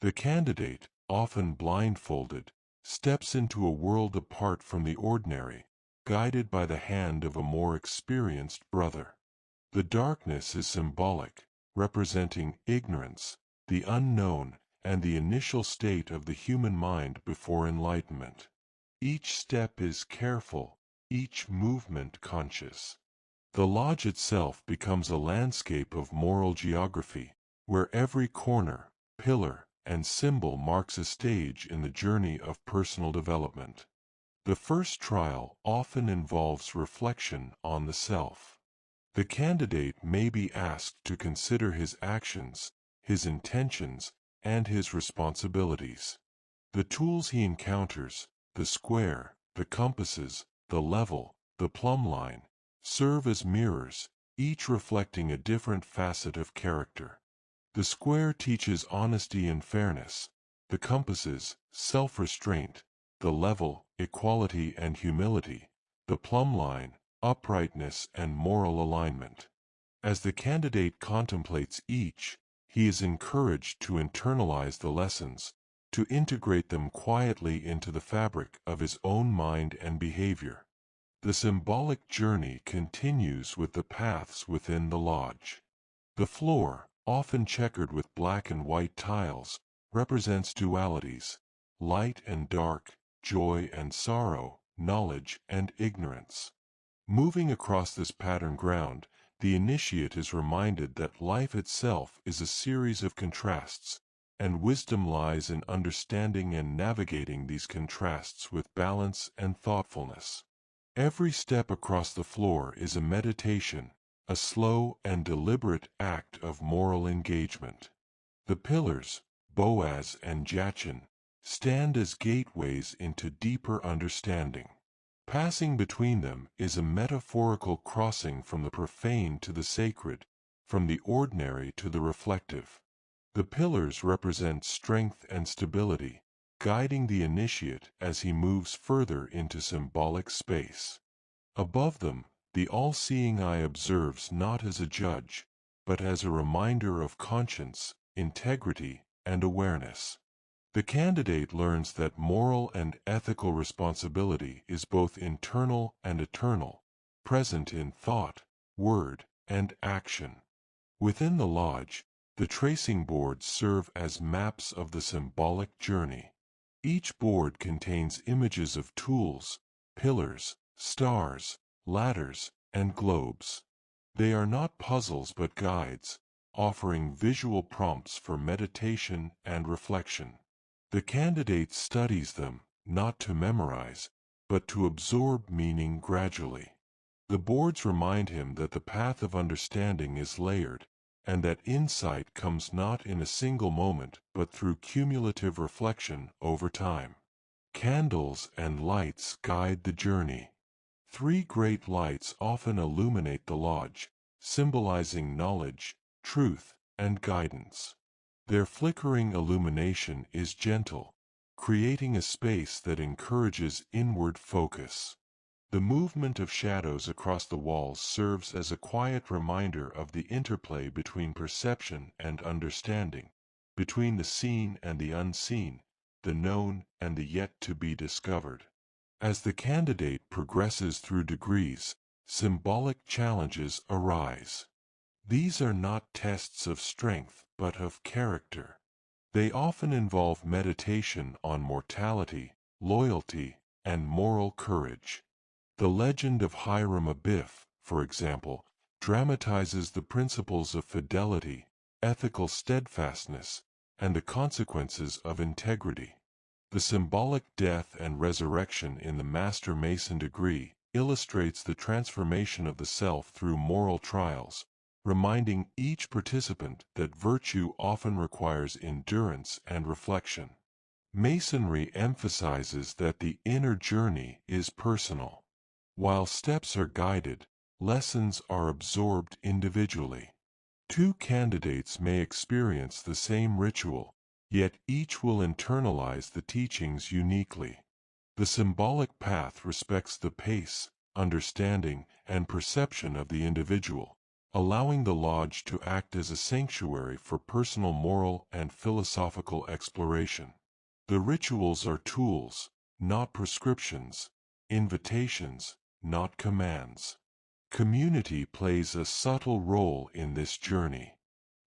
A: The candidate, often blindfolded, steps into a world apart from the ordinary, guided by the hand of a more experienced brother. The darkness is symbolic, representing ignorance, the unknown, and the initial state of the human mind before enlightenment. Each step is careful, each movement conscious. The lodge itself becomes a landscape of moral geography, where every corner, pillar, and symbol marks a stage in the journey of personal development. The first trial often involves reflection on the self. The candidate may be asked to consider his actions, his intentions, and his responsibilities. The tools he encounters, the square, the compasses, the level, the plumb line, serve as mirrors, each reflecting a different facet of character. The square teaches honesty and fairness, the compasses, self-restraint, the level, equality and humility, the plumb line, uprightness and moral alignment. As the candidate contemplates each, he is encouraged to internalize the lessons, to integrate them quietly into the fabric of his own mind and behavior. The symbolic journey continues with the paths within the lodge. The floor, often checkered with black and white tiles, represents dualities, light and dark, joy and sorrow, knowledge and ignorance. Moving across this patterned ground, the initiate is reminded that life itself is a series of contrasts, and wisdom lies in understanding and navigating these contrasts with balance and thoughtfulness. Every step across the floor is a meditation, a slow and deliberate act of moral engagement. The pillars, Boaz and Jachin, stand as gateways into deeper understanding. Passing between them is a metaphorical crossing from the profane to the sacred, from the ordinary to the reflective. The pillars represent strength and stability, guiding the initiate as he moves further into symbolic space. Above them, the all-seeing eye observes not as a judge, but as a reminder of conscience, integrity, and awareness. The candidate learns that moral and ethical responsibility is both internal and eternal, present in thought, word, and action. Within the lodge, the tracing boards serve as maps of the symbolic journey. Each board contains images of tools, pillars, stars, ladders, and globes. They are not puzzles but guides, offering visual prompts for meditation and reflection. The candidate studies them, not to memorize, but to absorb meaning gradually. The boards remind him that the path of understanding is layered, and that insight comes not in a single moment but through cumulative reflection over time. Candles and lights guide the journey. 3 great lights often illuminate the lodge, symbolizing knowledge, truth, and guidance. Their flickering illumination is gentle, creating a space that encourages inward focus. The movement of shadows across the walls serves as a quiet reminder of the interplay between perception and understanding, between the seen and the unseen, the known and the yet to be discovered. As the candidate progresses through degrees, symbolic challenges arise. These are not tests of strength but of character. They often involve meditation on mortality, loyalty, and moral courage. The legend of Hiram Abiff, for example, dramatizes the principles of fidelity, ethical steadfastness, and the consequences of integrity. The symbolic death and resurrection in the Master Mason degree illustrates the transformation of the self through moral trials, reminding each participant that virtue often requires endurance and reflection. Masonry emphasizes that the inner journey is personal. While steps are guided, lessons are absorbed individually. 2 candidates may experience the same ritual, yet each will internalize the teachings uniquely. The symbolic path respects the pace, understanding, and perception of the individual, allowing the lodge to act as a sanctuary for personal moral and philosophical exploration. The rituals are tools, not prescriptions, invitations, not commands. Community plays a subtle role in this journey.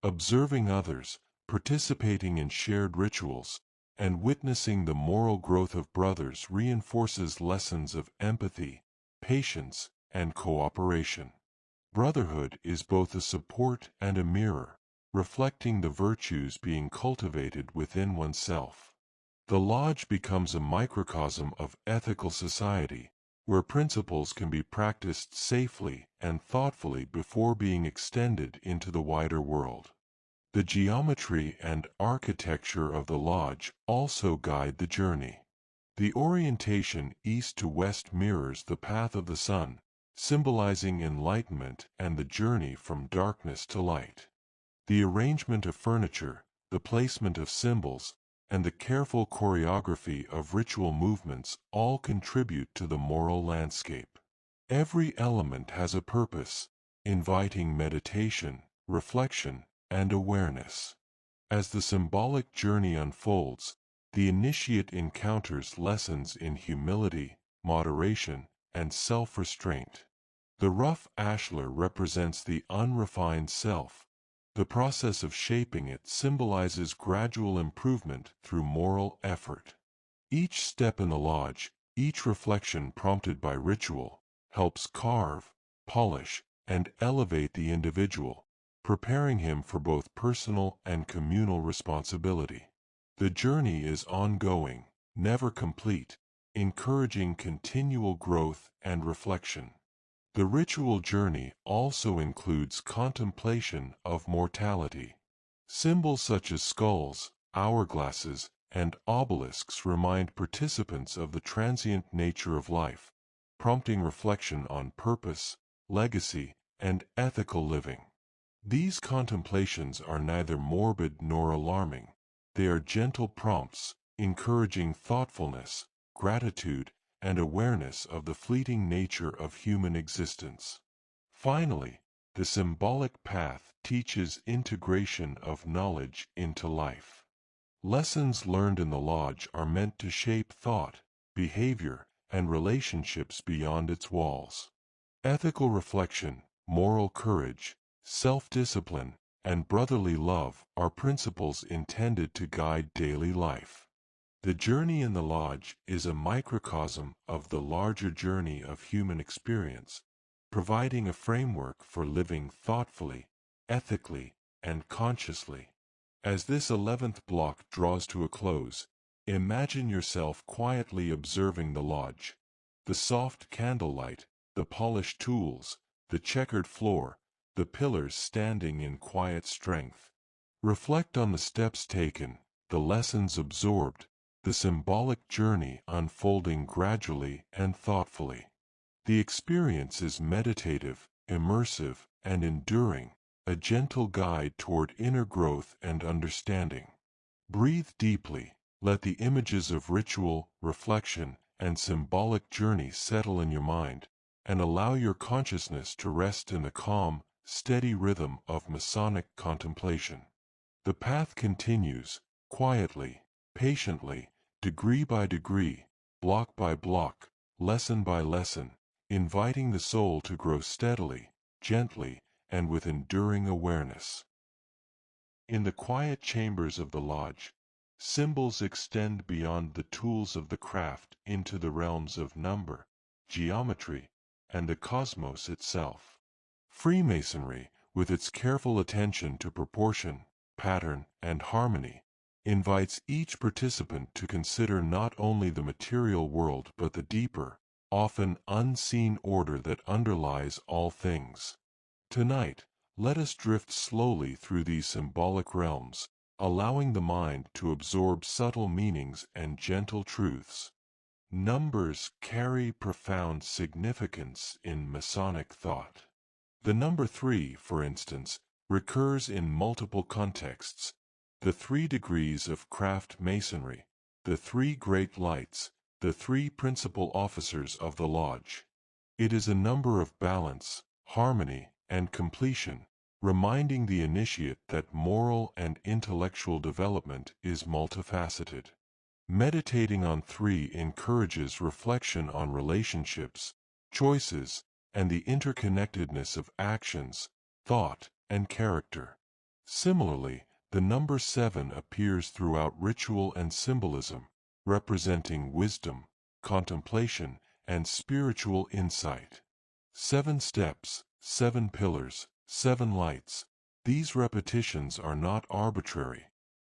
A: Observing others, participating in shared rituals, and witnessing the moral growth of brothers reinforces lessons of empathy, patience, and cooperation. Brotherhood is both a support and a mirror, reflecting the virtues being cultivated within oneself. The lodge becomes a microcosm of ethical society, where principles can be practiced safely and thoughtfully before being extended into the wider world. The geometry and architecture of the lodge also guide the journey. The orientation east to west mirrors the path of the sun, symbolizing enlightenment and the journey from darkness to light. The arrangement of furniture, the placement of symbols, and the careful choreography of ritual movements all contribute to the moral landscape. Every element has a purpose, inviting meditation, reflection, and awareness. As the symbolic journey unfolds, the initiate encounters lessons in humility, moderation, and self-restraint. The rough ashlar represents the unrefined self. The process of shaping it symbolizes gradual improvement through moral effort. Each step in the lodge, each reflection prompted by ritual, helps carve, polish, and elevate the individual, preparing him for both personal and communal responsibility. The journey is ongoing, never complete, encouraging continual growth and reflection. The ritual journey also includes contemplation of mortality. Symbols such as skulls, hourglasses, and obelisks remind participants of the transient nature of life, prompting reflection on purpose, legacy, and ethical living. These contemplations are neither morbid nor alarming. They are gentle prompts, encouraging thoughtfulness, gratitude, and awareness of the fleeting nature of human existence. Finally, the symbolic path teaches integration of knowledge into life. Lessons learned in the lodge are meant to shape thought, behavior, and relationships beyond its walls. Ethical reflection, moral courage, self-discipline, and brotherly love are principles intended to guide daily life. The journey in the lodge is a microcosm of the larger journey of human experience, providing a framework for living thoughtfully, ethically, and consciously. As this 11th block draws to a close, imagine yourself quietly observing the lodge. The soft candlelight, the polished tools, the checkered floor, the pillars standing in quiet strength. Reflect on the steps taken, the lessons absorbed, the symbolic journey unfolding gradually and thoughtfully. The experience is meditative, immersive, and enduring, a gentle guide toward inner growth and understanding. Breathe deeply, let the images of ritual, reflection, and symbolic journey settle in your mind, and allow your consciousness to rest in the calm, steady rhythm of Masonic contemplation. The path continues, quietly, patiently, degree by degree, block by block, lesson by lesson, inviting the soul to grow steadily, gently, and with enduring awareness. In the quiet chambers of the lodge, symbols extend beyond the tools of the craft into the realms of number, geometry, and the cosmos itself. Freemasonry, with its careful attention to proportion, pattern, and harmony, invites each participant to consider not only the material world but the deeper, often unseen order that underlies all things. Tonight, let us drift slowly through these symbolic realms, allowing the mind to absorb subtle meanings and gentle truths. Numbers carry profound significance in Masonic thought. The number 3, for instance, recurs in multiple contexts: the 3 degrees of craft masonry, the 3 great lights, the 3 principal officers of the lodge. It is a number of balance, harmony, and completion, reminding the initiate that moral and intellectual development is multifaceted. Meditating on 3 encourages reflection on relationships, choices, and the interconnectedness of actions, thought, and character. Similarly, the number 7 appears throughout ritual and symbolism, representing wisdom, contemplation, and spiritual insight. 7 steps, 7 pillars, 7 lights. These repetitions are not arbitrary.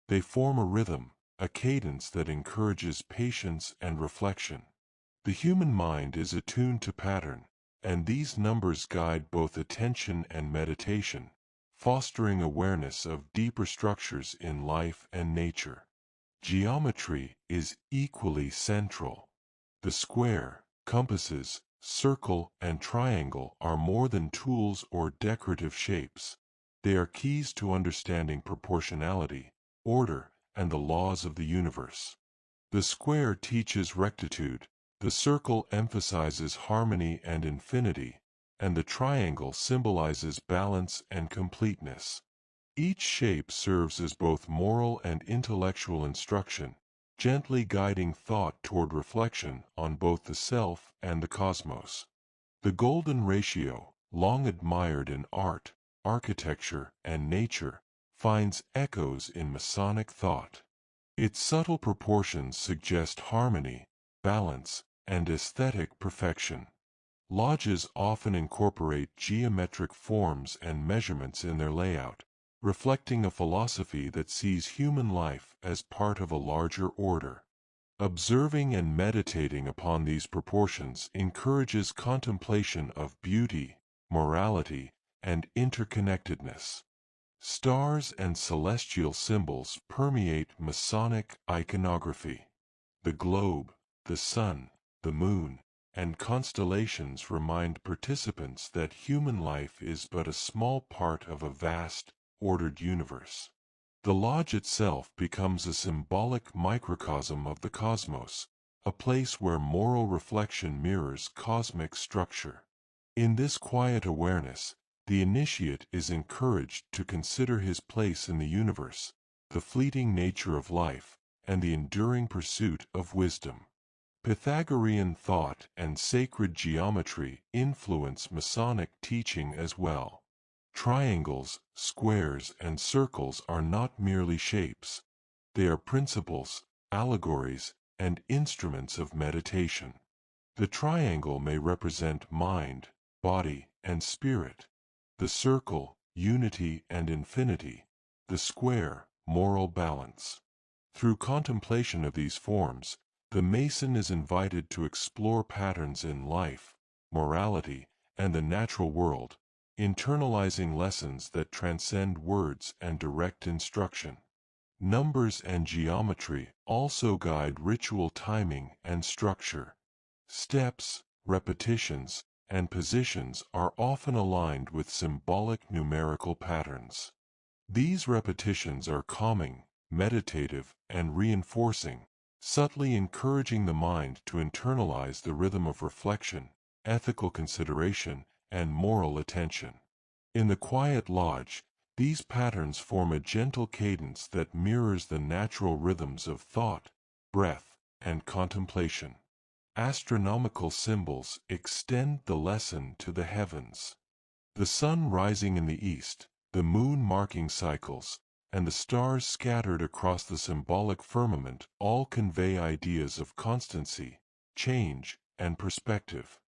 A: They form a rhythm, a cadence that encourages patience and reflection. The human mind is attuned to pattern, and these numbers guide both attention and meditation, fostering awareness of deeper structures in life and nature. Geometry is equally central. The square, compasses, circle, and triangle are more than tools or decorative shapes. They are keys to understanding proportionality, order, and the laws of the universe. The square teaches rectitude, the circle emphasizes harmony and infinity, and the triangle symbolizes balance and completeness. Each shape serves as both moral and intellectual instruction, gently guiding thought toward reflection on both the self and the cosmos. The golden ratio, long admired in art, architecture, and nature, finds echoes in Masonic thought. Its subtle proportions suggest harmony, balance, and aesthetic perfection. Lodges often incorporate geometric forms and measurements in their layout, reflecting a philosophy that sees human life as part of a larger order. Observing and meditating upon these proportions encourages contemplation of beauty, morality, and interconnectedness. Stars and celestial symbols permeate Masonic iconography. The globe, the sun, the moon, and constellations remind participants that human life is but a small part of a vast, ordered universe. The lodge itself becomes a symbolic microcosm of the cosmos, a place where moral reflection mirrors cosmic structure. In this quiet awareness, the initiate is encouraged to consider his place in the universe, the fleeting nature of life, and the enduring pursuit of wisdom. Pythagorean thought and sacred geometry influence Masonic teaching as well. Triangles, squares, and circles are not merely shapes. They are principles, allegories, and instruments of meditation. The triangle may represent mind, body, and spirit. The circle, unity and infinity. The square, moral balance. Through contemplation of these forms, the Mason is invited to explore patterns in life, morality, and the natural world, internalizing lessons that transcend words and direct instruction. Numbers and geometry also guide ritual timing and structure. Steps, repetitions, and positions are often aligned with symbolic numerical patterns. These repetitions are calming, meditative, and reinforcing, subtly encouraging the mind to internalize the rhythm of reflection, ethical consideration, and moral attention. In the quiet lodge, these patterns form a gentle cadence that mirrors the natural rhythms of thought, breath, and contemplation. Astronomical symbols extend the lesson to the heavens. The sun rising in the east, the moon marking cycles, and the stars scattered across the symbolic firmament all convey ideas of constancy, change, and perspective.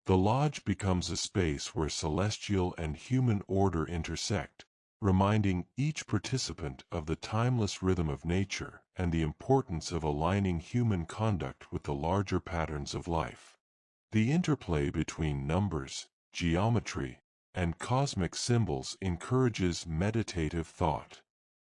A: The lodge becomes a space where celestial and human order intersect, reminding each participant of the timeless rhythm of nature and the importance of aligning human conduct with the larger patterns of life. The interplay between numbers, geometry, and cosmic symbols encourages meditative thought.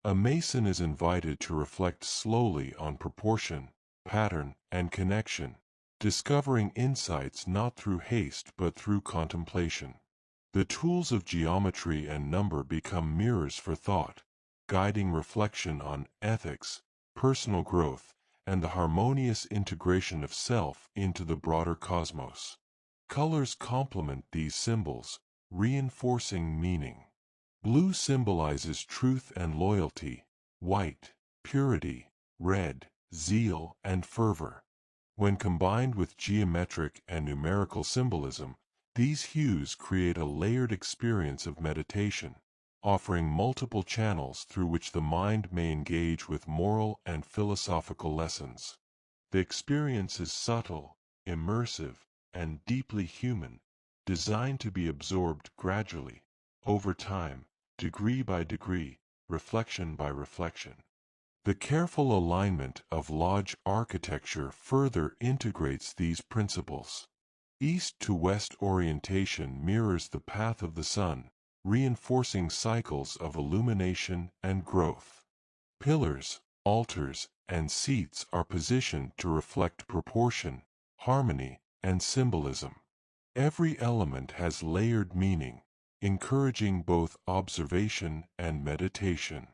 A: A Mason is invited to reflect slowly on proportion, pattern, and connection, discovering insights not through haste but through contemplation. The tools of geometry and number become mirrors for thought, guiding reflection on ethics, personal growth, and the harmonious integration of self into the broader cosmos. Colors complement these symbols, reinforcing meaning. Blue symbolizes truth and loyalty, white, purity, red, zeal and fervor. When combined with geometric and numerical symbolism, these hues create a layered experience of meditation, offering multiple channels through which the mind may engage with moral and philosophical lessons. The experience is subtle, immersive, and deeply human, designed to be absorbed gradually, over time, degree by degree, reflection by reflection. The careful alignment of lodge architecture further integrates these principles. East to west orientation mirrors the path of the sun, reinforcing cycles of illumination and growth. Pillars, altars, and seats are positioned to reflect proportion, harmony, and symbolism. Every element has layered meaning, encouraging both observation and meditation.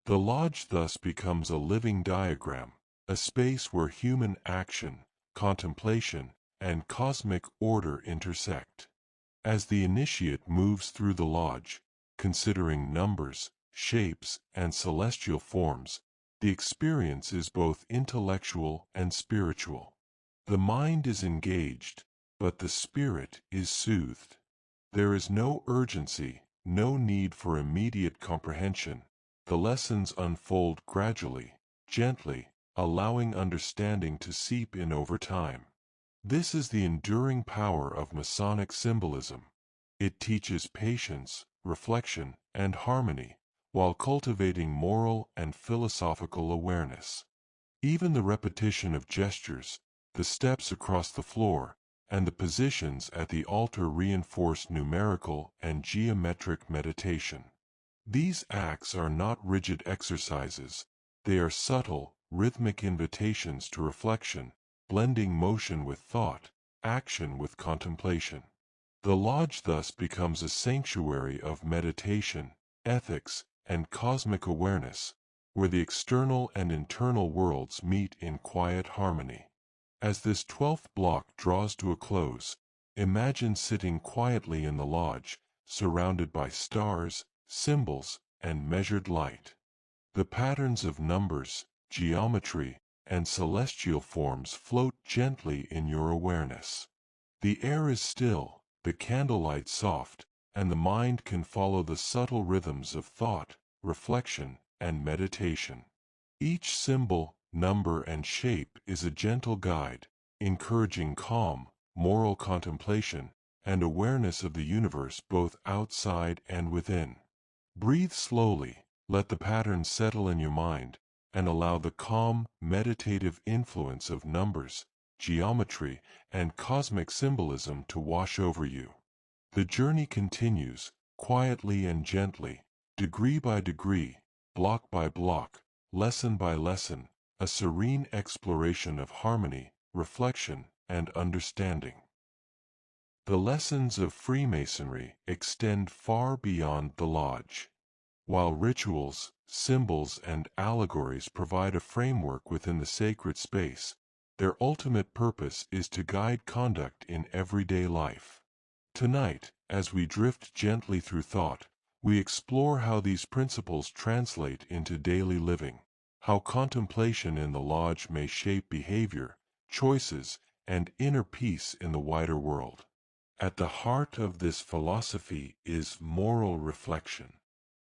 A: The lodge thus becomes a living diagram, a space where human action, contemplation, and cosmic order intersect. As the initiate moves through the lodge, considering numbers, shapes, and celestial forms, the experience is both intellectual and spiritual. The mind is engaged, but the spirit is soothed. There is no urgency, no need for immediate comprehension. The lessons unfold gradually, gently, allowing understanding to seep in over time. This is the enduring power of Masonic symbolism. It teaches patience, reflection, and harmony, while cultivating moral and philosophical awareness. Even the repetition of gestures, the steps across the floor, and the positions at the altar reinforce numerical and geometric meditation. These acts are not rigid exercises. They are subtle, rhythmic invitations to reflection, blending motion with thought, action with contemplation. The lodge thus becomes a sanctuary of meditation, ethics, and cosmic awareness, where the external and internal worlds meet in quiet harmony. As this 12th block draws to a close, imagine sitting quietly in the lodge, surrounded by stars, symbols, and measured light. The patterns of numbers, geometry, and celestial forms float gently in your awareness. The air is still, the candlelight soft, and the mind can follow the subtle rhythms of thought, reflection, and meditation. Each symbol, number, and shape is a gentle guide, encouraging calm, moral contemplation, and awareness of the universe both outside and within. Breathe slowly, let the patterns settle in your mind, and allow the calm, meditative influence of numbers, geometry, and cosmic symbolism to wash over you. The journey continues, quietly and gently, degree by degree, block by block, lesson by lesson, a serene exploration of harmony, reflection, and understanding. The lessons of Freemasonry extend far beyond the lodge. While rituals, symbols, and allegories provide a framework within the sacred space, their ultimate purpose is to guide conduct in everyday life. Tonight, as we drift gently through thought, we explore how these principles translate into daily living, how contemplation in the lodge may shape behavior, choices, and inner peace in the wider world. At the heart of this philosophy is moral reflection.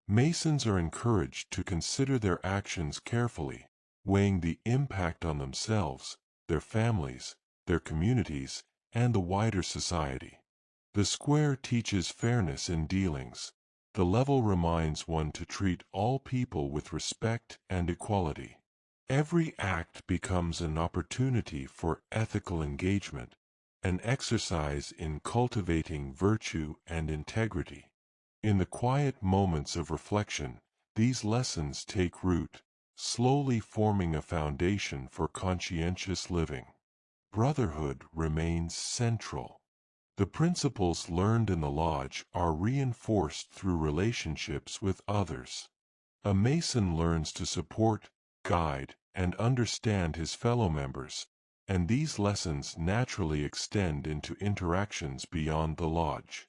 A: Masons are encouraged to consider their actions carefully, weighing the impact on themselves, their families, their communities, and the wider society. The square teaches fairness in dealings. The level reminds one to treat all people with respect and equality. Every act becomes an opportunity for ethical engagement, an exercise in cultivating virtue and integrity. In the quiet moments of reflection, these lessons take root, slowly forming a foundation for conscientious living. Brotherhood remains central. The principles learned in the lodge are reinforced through relationships with others. A Mason learns to support, guide, and understand his fellow members, and these lessons naturally extend into interactions beyond the lodge.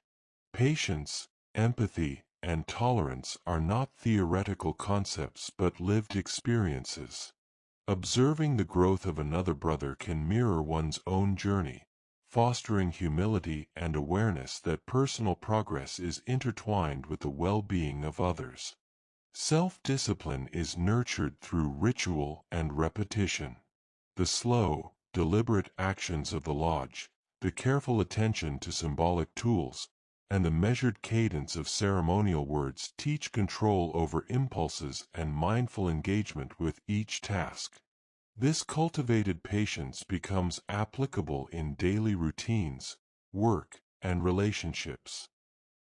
A: Patience, empathy, and tolerance are not theoretical concepts but lived experiences. Observing the growth of another brother can mirror one's own journey, fostering humility and awareness that personal progress is intertwined with the well-being of others. Self-discipline is nurtured through ritual and repetition. The slow, deliberate actions of the lodge, the careful attention to symbolic tools, and the measured cadence of ceremonial words teach control over impulses and mindful engagement with each task. This cultivated patience becomes applicable in daily routines, work, and relationships.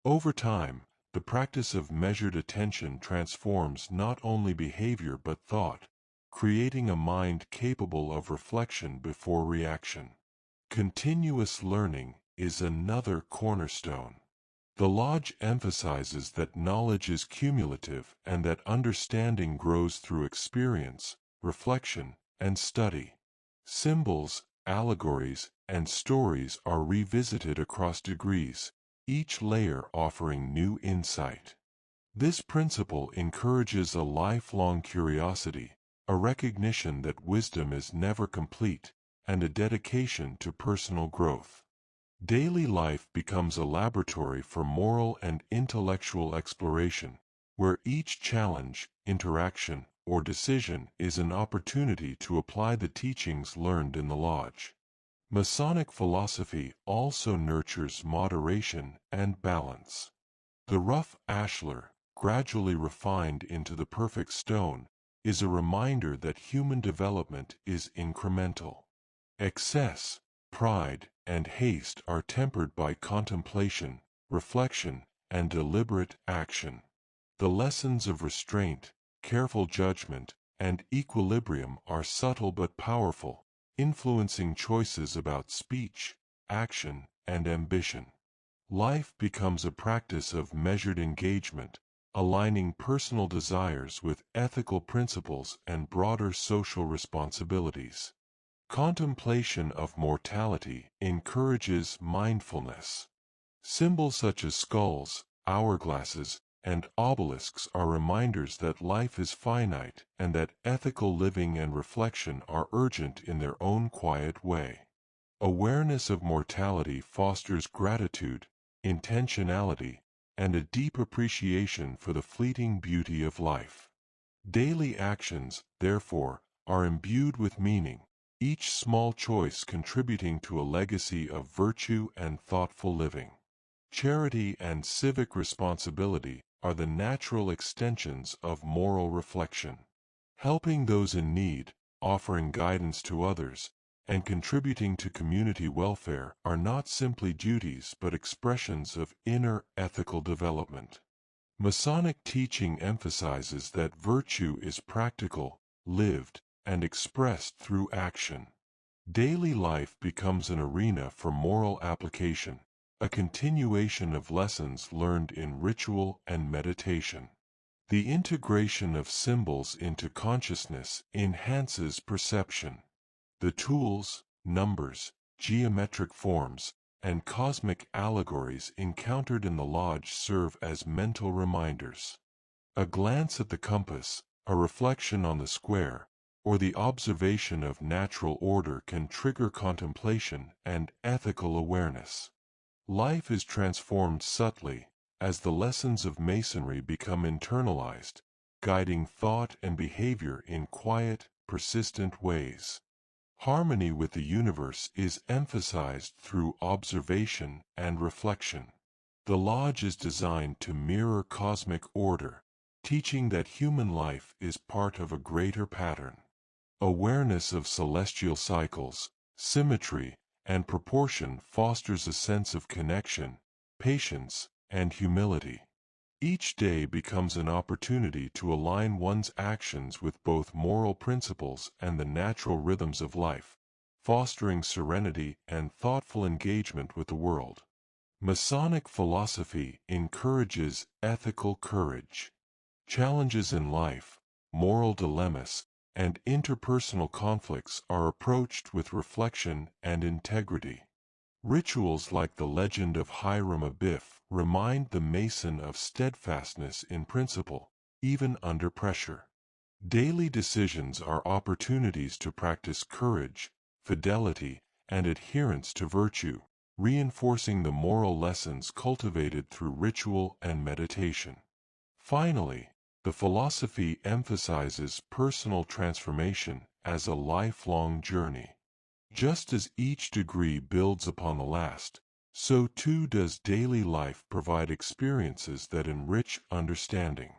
A: Over time, the practice of measured attention transforms not only behavior but thought, creating a mind capable of reflection before reaction. Continuous learning is another cornerstone. The lodge emphasizes that knowledge is cumulative and that understanding grows through experience, reflection, and study. Symbols, allegories, and stories are revisited across degrees, each layer offering new insight. This principle encourages a lifelong curiosity, a recognition that wisdom is never complete, and a dedication to personal growth. Daily life becomes a laboratory for moral and intellectual exploration, where each challenge, interaction, or decision is an opportunity to apply the teachings learned in the lodge. Masonic philosophy also nurtures moderation and balance. The rough ashlar, gradually refined into the perfect stone, is a reminder that human development is incremental. Excess, pride, and haste are tempered by contemplation, reflection, and deliberate action. The lessons of restraint, careful judgment, and equilibrium are subtle but powerful, influencing choices about speech, action, and ambition. Life becomes a practice of measured engagement, aligning personal desires with ethical principles and broader social responsibilities. Contemplation of mortality encourages mindfulness. Symbols such as skulls, hourglasses, and obelisks are reminders that life is finite and that ethical living and reflection are urgent in their own quiet way. Awareness of mortality fosters gratitude, intentionality, and a deep appreciation for the fleeting beauty of life. Daily actions, therefore, are imbued with meaning, each small choice contributing to a legacy of virtue and thoughtful living. Charity and civic responsibility are the natural extensions of moral reflection. Helping those in need, offering guidance to others, and contributing to community welfare are not simply duties but expressions of inner ethical development. Masonic teaching emphasizes that virtue is practical, lived, and expressed through action. Daily life becomes an arena for moral application, a continuation of lessons learned in ritual and meditation. The integration of symbols into consciousness enhances perception. The tools, numbers, geometric forms, and cosmic allegories encountered in the lodge serve as mental reminders. A glance at the compass, a reflection on the square, or the observation of natural order can trigger contemplation and ethical awareness. Life is transformed subtly as the lessons of Masonry become internalized, guiding thought and behavior in quiet, persistent ways. Harmony with the universe is emphasized through observation and reflection. The lodge is designed to mirror cosmic order, teaching that human life is part of a greater pattern. Awareness of celestial cycles, symmetry, and proportion fosters a sense of connection, patience, and humility. Each day becomes an opportunity to align one's actions with both moral principles and the natural rhythms of life, fostering serenity and thoughtful engagement with the world. Masonic philosophy encourages ethical courage. Challenges in life, moral dilemmas, and interpersonal conflicts are approached with reflection and integrity. Rituals like the legend of Hiram Abiff remind the Mason of steadfastness in principle, even under pressure. Daily decisions are opportunities to practice courage, fidelity, and adherence to virtue, reinforcing the moral lessons cultivated through ritual and meditation. Finally, the philosophy emphasizes personal transformation as a lifelong journey. Just as each degree builds upon the last, so too does daily life provide experiences that enrich understanding.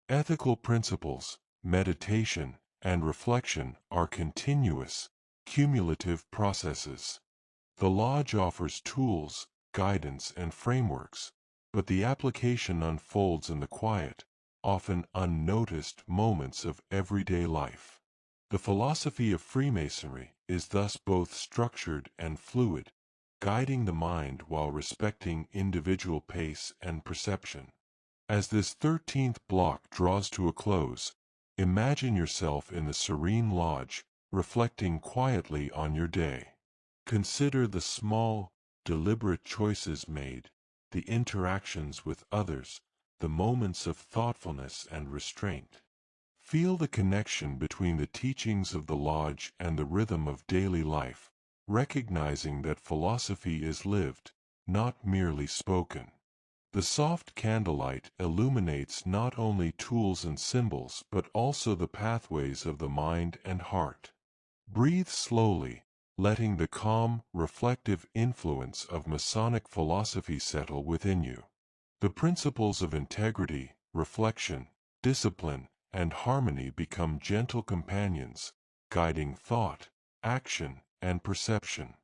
A: Ethical principles, meditation, and reflection are continuous, cumulative processes. The lodge offers tools, guidance, and frameworks, but the application unfolds in the quiet, often unnoticed moments of everyday life. The philosophy of Freemasonry is thus both structured and fluid, guiding the mind while respecting individual pace and perception. As this 13th block draws to a close, imagine yourself in the serene lodge, reflecting quietly on your day. Consider the small, deliberate choices made, the interactions with others, the moments of thoughtfulness and restraint. Feel the connection between the teachings of the lodge and the rhythm of daily life, recognizing that philosophy is lived, not merely spoken. The soft candlelight illuminates not only tools and symbols but also the pathways of the mind and heart. Breathe slowly, letting the calm, reflective influence of Masonic philosophy settle within you. The principles of integrity, reflection, discipline, and harmony become gentle companions, guiding thought, action, and perception.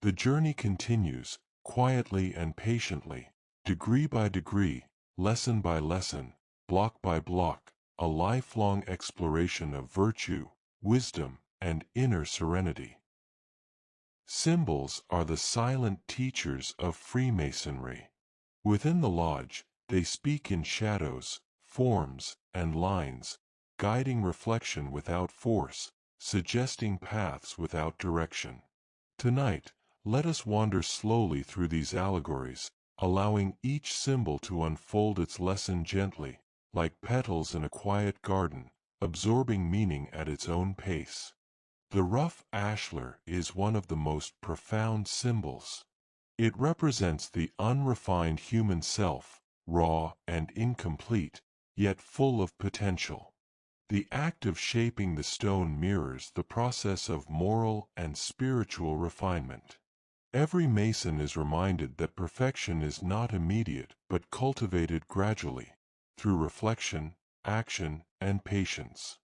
A: The journey continues, quietly and patiently, degree by degree, lesson by lesson, block by block, a lifelong exploration of virtue, wisdom, and inner serenity. Symbols are the silent teachers of Freemasonry. Within the lodge, they speak in shadows, forms, and lines, guiding reflection without force, suggesting paths without direction. Tonight, let us wander slowly through these allegories, allowing each symbol to unfold its lesson gently, like petals in a quiet garden, absorbing meaning at its own pace. The rough ashlar is one of the most profound symbols. It represents the unrefined human self, raw and incomplete, yet full of potential. The act of shaping the stone mirrors the process of moral and spiritual refinement. Every Mason is reminded that perfection is not immediate but cultivated gradually, through reflection, action, and patience.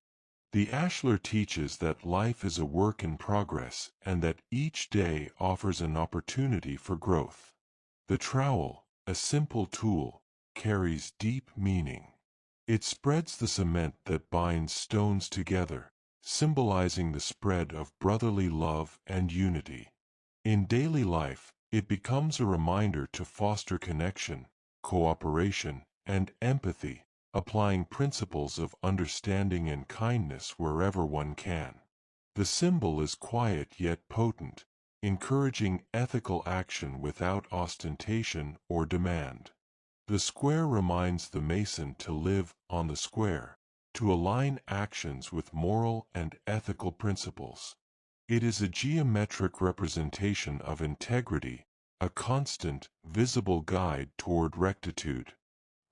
A: The ashlar teaches that life is a work in progress and that each day offers an opportunity for growth. The trowel, a simple tool, carries deep meaning. It spreads the cement that binds stones together, symbolizing the spread of brotherly love and unity. In daily life, it becomes a reminder to foster connection, cooperation, and empathy, applying principles of understanding and kindness wherever one can. The symbol is quiet yet potent, encouraging ethical action without ostentation or demand. The square reminds the Mason to live on the square, to align actions with moral and ethical principles. It is a geometric representation of integrity, a constant, visible guide toward rectitude.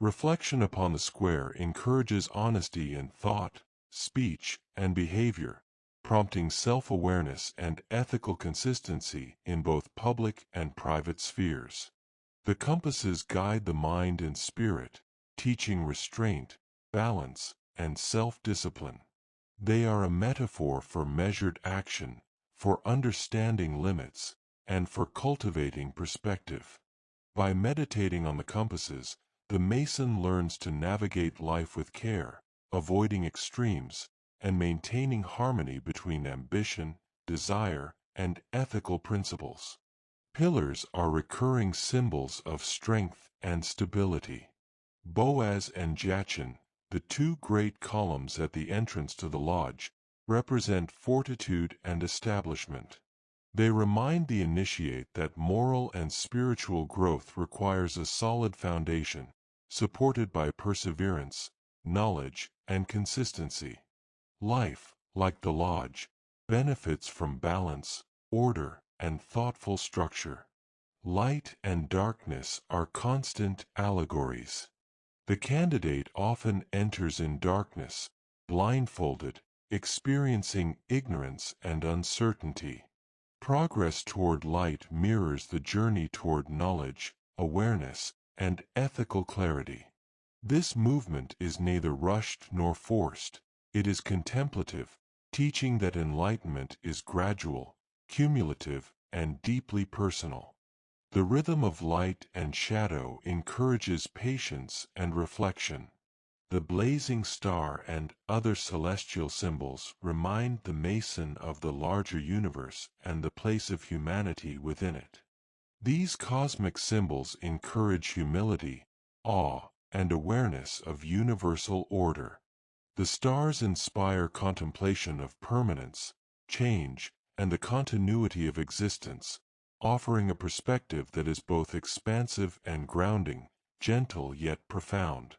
A: Reflection upon the square encourages honesty in thought, speech, and behavior, prompting self-awareness and ethical consistency in both public and private spheres. The compasses guide the mind and spirit, teaching restraint, balance, and self-discipline. They are a metaphor for measured action, for understanding limits, and for cultivating perspective. By meditating on the compasses, the Mason learns to navigate life with care, avoiding extremes, and maintaining harmony between ambition, desire, and ethical principles. Pillars are recurring symbols of strength and stability. Boaz and Jachin, the two great columns at the entrance to the lodge, represent fortitude and establishment. They remind the initiate that moral and spiritual growth requires a solid foundation, supported by perseverance, knowledge, and consistency. Life, like the lodge, benefits from balance, order, and thoughtful structure. Light and darkness are constant allegories. The candidate often enters in darkness, blindfolded, experiencing ignorance and uncertainty. Progress toward light mirrors the journey toward knowledge, awareness, and ethical clarity. This movement is neither rushed nor forced. It is contemplative, teaching that enlightenment is gradual, cumulative, and deeply personal. The rhythm of light and shadow encourages patience and reflection. The blazing star and other celestial symbols remind the Mason of the larger universe and the place of humanity within it. These cosmic symbols encourage humility, awe, and awareness of universal order. The stars inspire contemplation of permanence, change, and the continuity of existence, offering a perspective that is both expansive and grounding, gentle yet profound.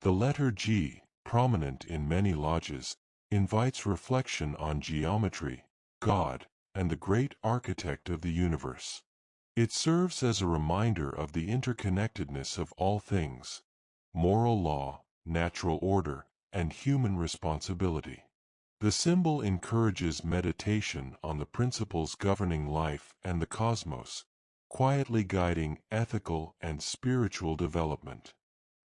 A: The letter G, prominent in many lodges, invites reflection on geometry, God, and the great architect of the universe. It serves as a reminder of the interconnectedness of all things: moral law, natural order, and human responsibility. The symbol encourages meditation on the principles governing life and the cosmos, quietly guiding ethical and spiritual development.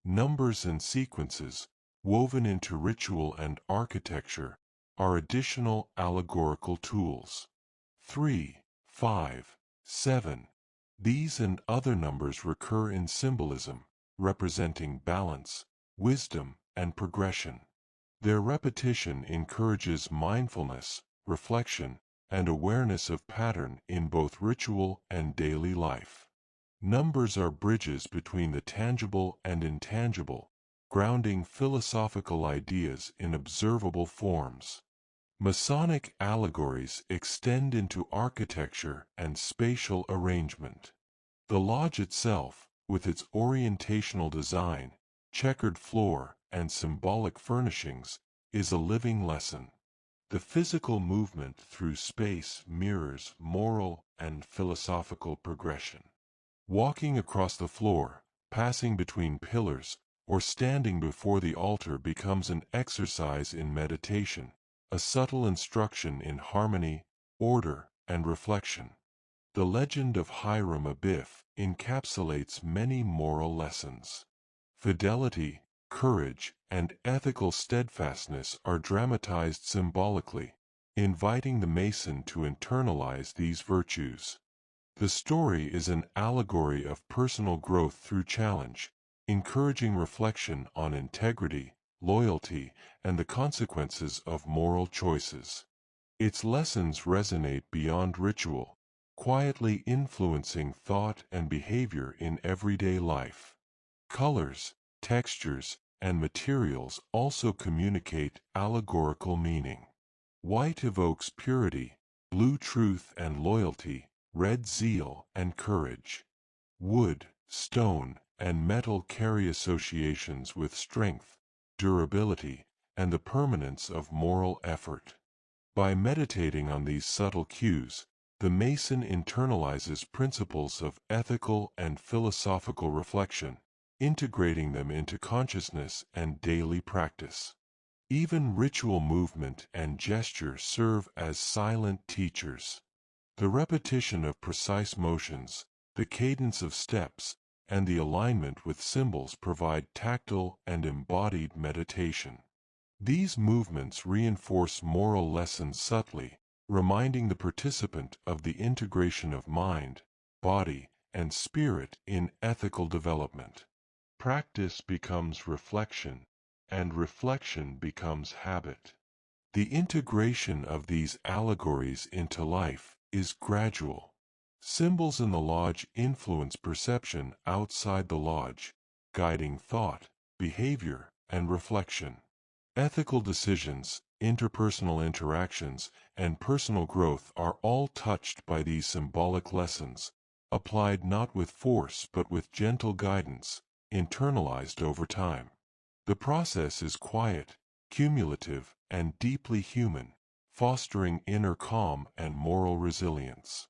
A: Numbers and sequences, woven into ritual and architecture, are additional allegorical tools. 3, 5, 7. These and other numbers recur in symbolism, representing balance, wisdom, and progression. Their repetition encourages mindfulness, reflection, and awareness of pattern in both ritual and daily life. Numbers are bridges between the tangible and intangible, grounding philosophical ideas in observable forms. Masonic allegories extend into architecture and spatial arrangement. The lodge itself, with its orientational design, checkered floor, and symbolic furnishings, is a living lesson. The physical movement through space mirrors moral and philosophical progression. Walking across the floor, passing between pillars, or standing before the altar becomes an exercise in meditation, a subtle instruction in harmony, order, and reflection. The legend of Hiram Abiff encapsulates many moral lessons. Fidelity, courage, and ethical steadfastness are dramatized symbolically, inviting the Mason to internalize these virtues. The story is an allegory of personal growth through challenge, encouraging reflection on integrity, loyalty, and the consequences of moral choices. Its lessons resonate beyond ritual, quietly influencing thought and behavior in everyday life. Colors, textures, and materials also communicate allegorical meaning. White evokes purity, blue truth and loyalty, red zeal and courage. Wood, stone, and metal carry associations with strength, durability, and the permanence of moral effort. By meditating on these subtle cues, the Mason internalizes principles of ethical and philosophical reflection, integrating them into consciousness and daily practice. Even ritual movement and gesture serve as silent teachers. The repetition of precise motions, the cadence of steps, and the alignment with symbols provide tactile and embodied meditation. These movements reinforce moral lessons subtly, reminding the participant of the integration of mind, body, and spirit in ethical development. Practice becomes reflection, and reflection becomes habit. The integration of these allegories into life is gradual. Symbols in the lodge influence perception outside the lodge, guiding thought, behavior, and reflection. Ethical decisions, interpersonal interactions, and personal growth are all touched by these symbolic lessons, applied not with force but with gentle guidance, internalized over time. The process is quiet, cumulative, and deeply human, fostering inner calm and moral resilience.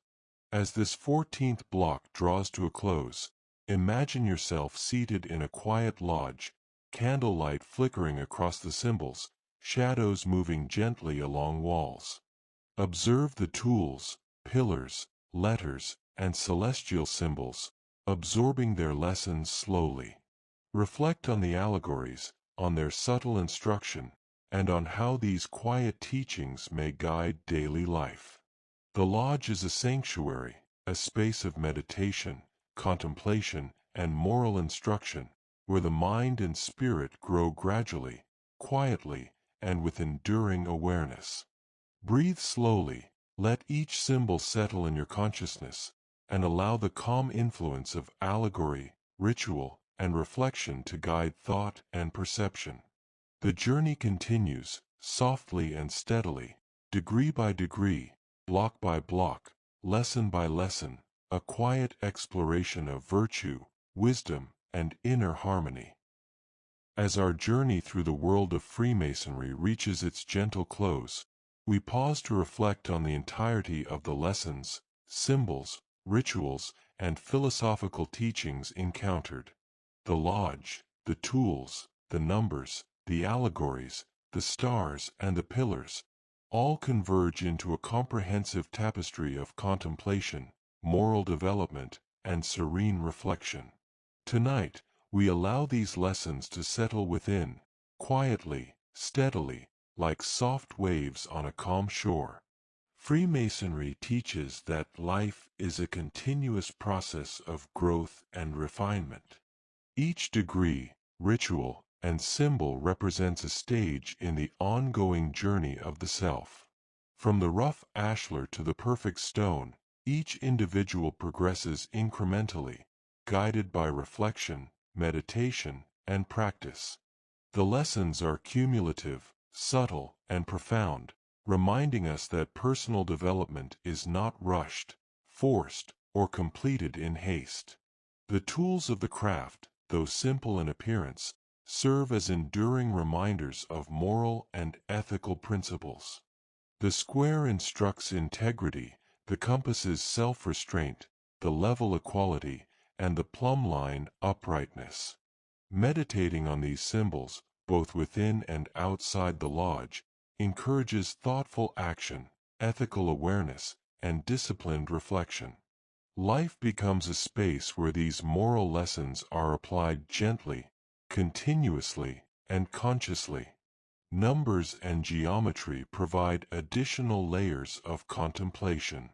A: As this 14th block draws to a close, imagine yourself seated in a quiet lodge, candlelight flickering across the symbols, shadows moving gently along walls. Observe the tools, pillars, letters, and celestial symbols, absorbing their lessons slowly. Reflect on the allegories, on their subtle instruction, and on how these quiet teachings may guide daily life. The lodge is a sanctuary, a space of meditation, contemplation, and moral instruction, where the mind and spirit grow gradually, quietly, and with enduring awareness. Breathe slowly, let each symbol settle in your consciousness, and allow the calm influence of allegory, ritual, and reflection to guide thought and perception. The journey continues, softly and steadily, degree by degree, block by block, lesson by lesson, a quiet exploration of virtue, wisdom, and inner harmony. As our journey through the world of Freemasonry reaches its gentle close, we pause to reflect on the entirety of the lessons, symbols, rituals, and philosophical teachings encountered. The lodge, the tools, the numbers, the allegories, the stars, and the pillars, all converge into a comprehensive tapestry of contemplation, moral development, and serene reflection. Tonight, we allow these lessons to settle within, quietly, steadily, like soft waves on a calm shore. Freemasonry teaches that life is a continuous process of growth and refinement. Each degree, ritual, and symbol represents a stage in the ongoing journey of the self. From the rough ashlar to the perfect stone, each individual progresses incrementally, guided by reflection, meditation, and practice. The lessons are cumulative, subtle, and profound, reminding us that personal development is not rushed, forced, or completed in haste. The tools of the craft, though simple in appearance, serve as enduring reminders of moral and ethical principles. The square instructs integrity, the compass is self-restraint, the level equality, and the plumb line uprightness. Meditating on these symbols, both within and outside the lodge, encourages thoughtful action, ethical awareness, and disciplined reflection. Life becomes a space where these moral lessons are applied gently, continuously, and consciously. Numbers and geometry provide additional layers of contemplation.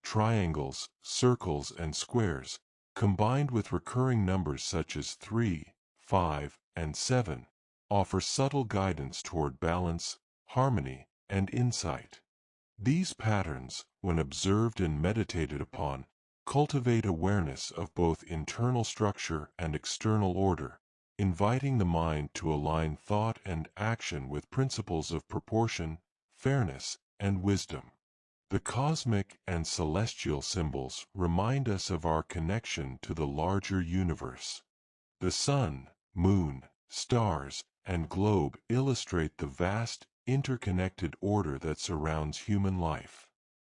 A: Triangles, circles, and squares, combined with recurring numbers such as 3, 5, and 7, offer subtle guidance toward balance, harmony, and insight. These patterns, when observed and meditated upon, cultivate awareness of both internal structure and external order, inviting the mind to align thought and action with principles of proportion, fairness, and wisdom. The cosmic and celestial symbols remind us of our connection to the larger universe. The sun, moon, stars, and globe illustrate the vast, interconnected order that surrounds human life.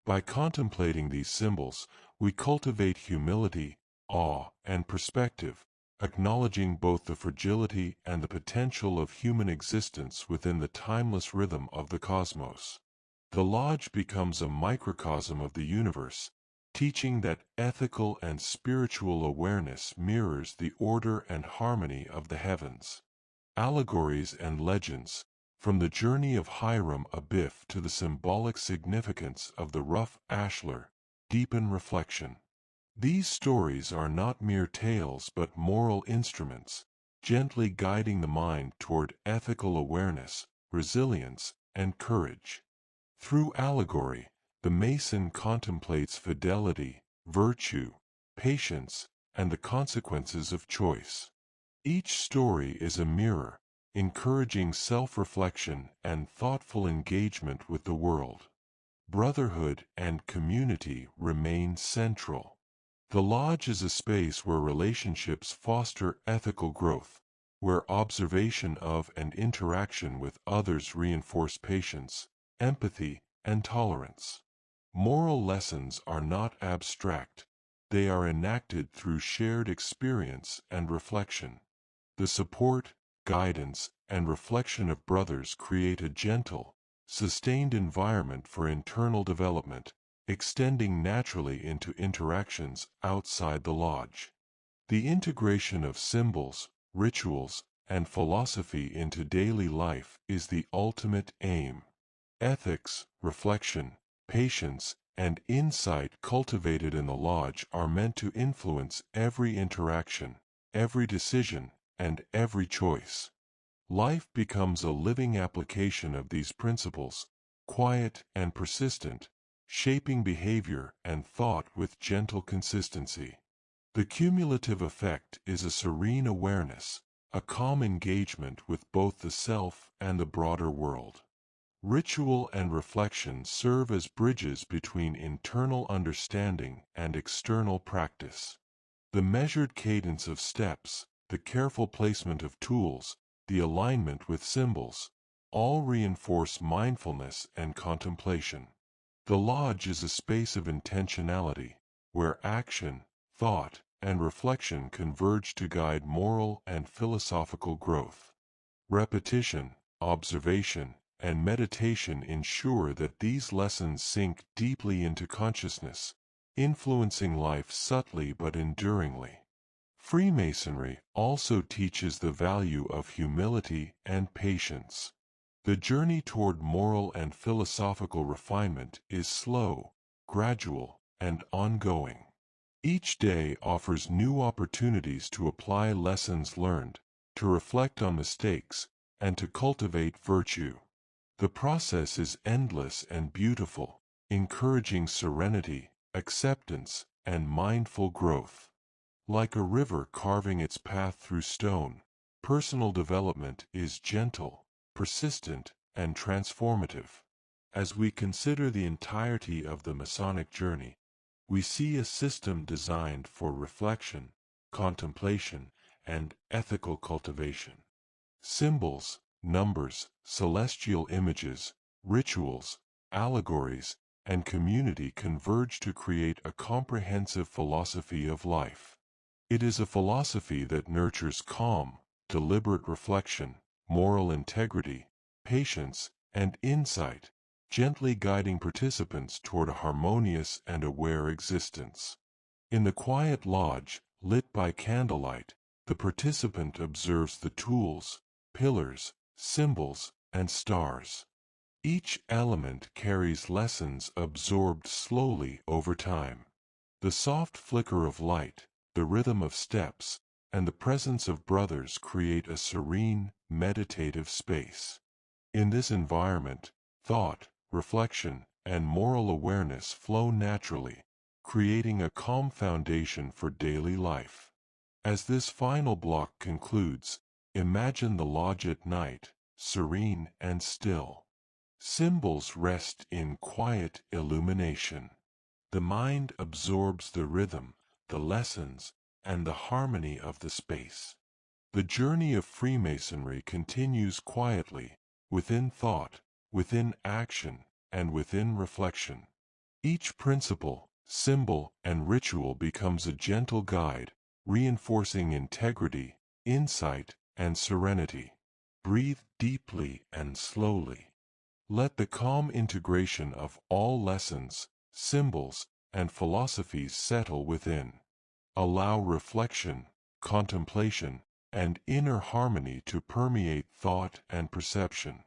A: By contemplating these symbols, we cultivate humility, awe, and perspective, acknowledging both the fragility and the potential of human existence within the timeless rhythm of the cosmos. The lodge becomes a microcosm of the universe, teaching that ethical and spiritual awareness mirrors the order and harmony of the heavens. Allegories and legends, from the journey of Hiram Abiff to the symbolic significance of the rough ashlar, deepen reflection. These stories are not mere tales but moral instruments, gently guiding the mind toward ethical awareness, resilience, and courage. Through allegory, the Mason contemplates fidelity, virtue, patience, and the consequences of choice. Each story is a mirror, encouraging self-reflection and thoughtful engagement with the world. Brotherhood and community remain central. The lodge is a space where relationships foster ethical growth, where observation of and interaction with others reinforce patience, empathy, and tolerance. Moral lessons are not abstract. They are enacted through shared experience and reflection. The support, guidance, and reflection of brothers create a gentle, sustained environment for internal development, extending naturally into interactions outside the lodge. The integration of symbols, rituals, and philosophy into daily life is the ultimate aim. Ethics, reflection, patience, and insight cultivated in the lodge are meant to influence every interaction, every decision, and every choice. Life becomes a living application of these principles, quiet and persistent, shaping behavior and thought with gentle consistency. The cumulative effect is a serene awareness, a calm engagement with both the self and the broader world. Ritual and reflection serve as bridges between internal understanding and external practice. The measured cadence of steps, the careful placement of tools, the alignment with symbols, all reinforce mindfulness and contemplation. The lodge is a space of intentionality, where action, thought, and reflection converge to guide moral and philosophical growth. Repetition, observation, and meditation ensure that these lessons sink deeply into consciousness, influencing life subtly but enduringly. Freemasonry also teaches the value of humility and patience. The journey toward moral and philosophical refinement is slow, gradual, and ongoing. Each day offers new opportunities to apply lessons learned, to reflect on mistakes, and to cultivate virtue. The process is endless and beautiful, encouraging serenity, acceptance, and mindful growth. Like a river carving its path through stone, personal development is gentle, persistent, and transformative. As we consider the entirety of the Masonic journey, we see a system designed for reflection, contemplation, and ethical cultivation. Symbols, numbers, celestial images, rituals, allegories, and community converge to create a comprehensive philosophy of life. It is a philosophy that nurtures calm, deliberate reflection, moral integrity, patience, and insight, gently guiding participants toward a harmonious and aware existence. In the quiet lodge, lit by candlelight, the participant observes the tools, pillars, symbols, and stars. Each element carries lessons absorbed slowly over time. The soft flicker of light, the rhythm of steps, and the presence of brothers create a serene, meditative space. In this environment, thought, reflection, and moral awareness flow naturally, creating a calm foundation for daily life. As this final block concludes, imagine the lodge at night, serene and still. Symbols rest in quiet illumination. The mind absorbs the rhythm, the lessons, and the harmony of the space. The journey of Freemasonry continues quietly, within thought, within action, and within reflection. Each principle, symbol, and ritual becomes a gentle guide, reinforcing integrity, insight, and serenity. Breathe deeply and slowly. Let the calm integration of all lessons, symbols, and philosophies settle within. Allow reflection, contemplation, and inner harmony to permeate thought and perception.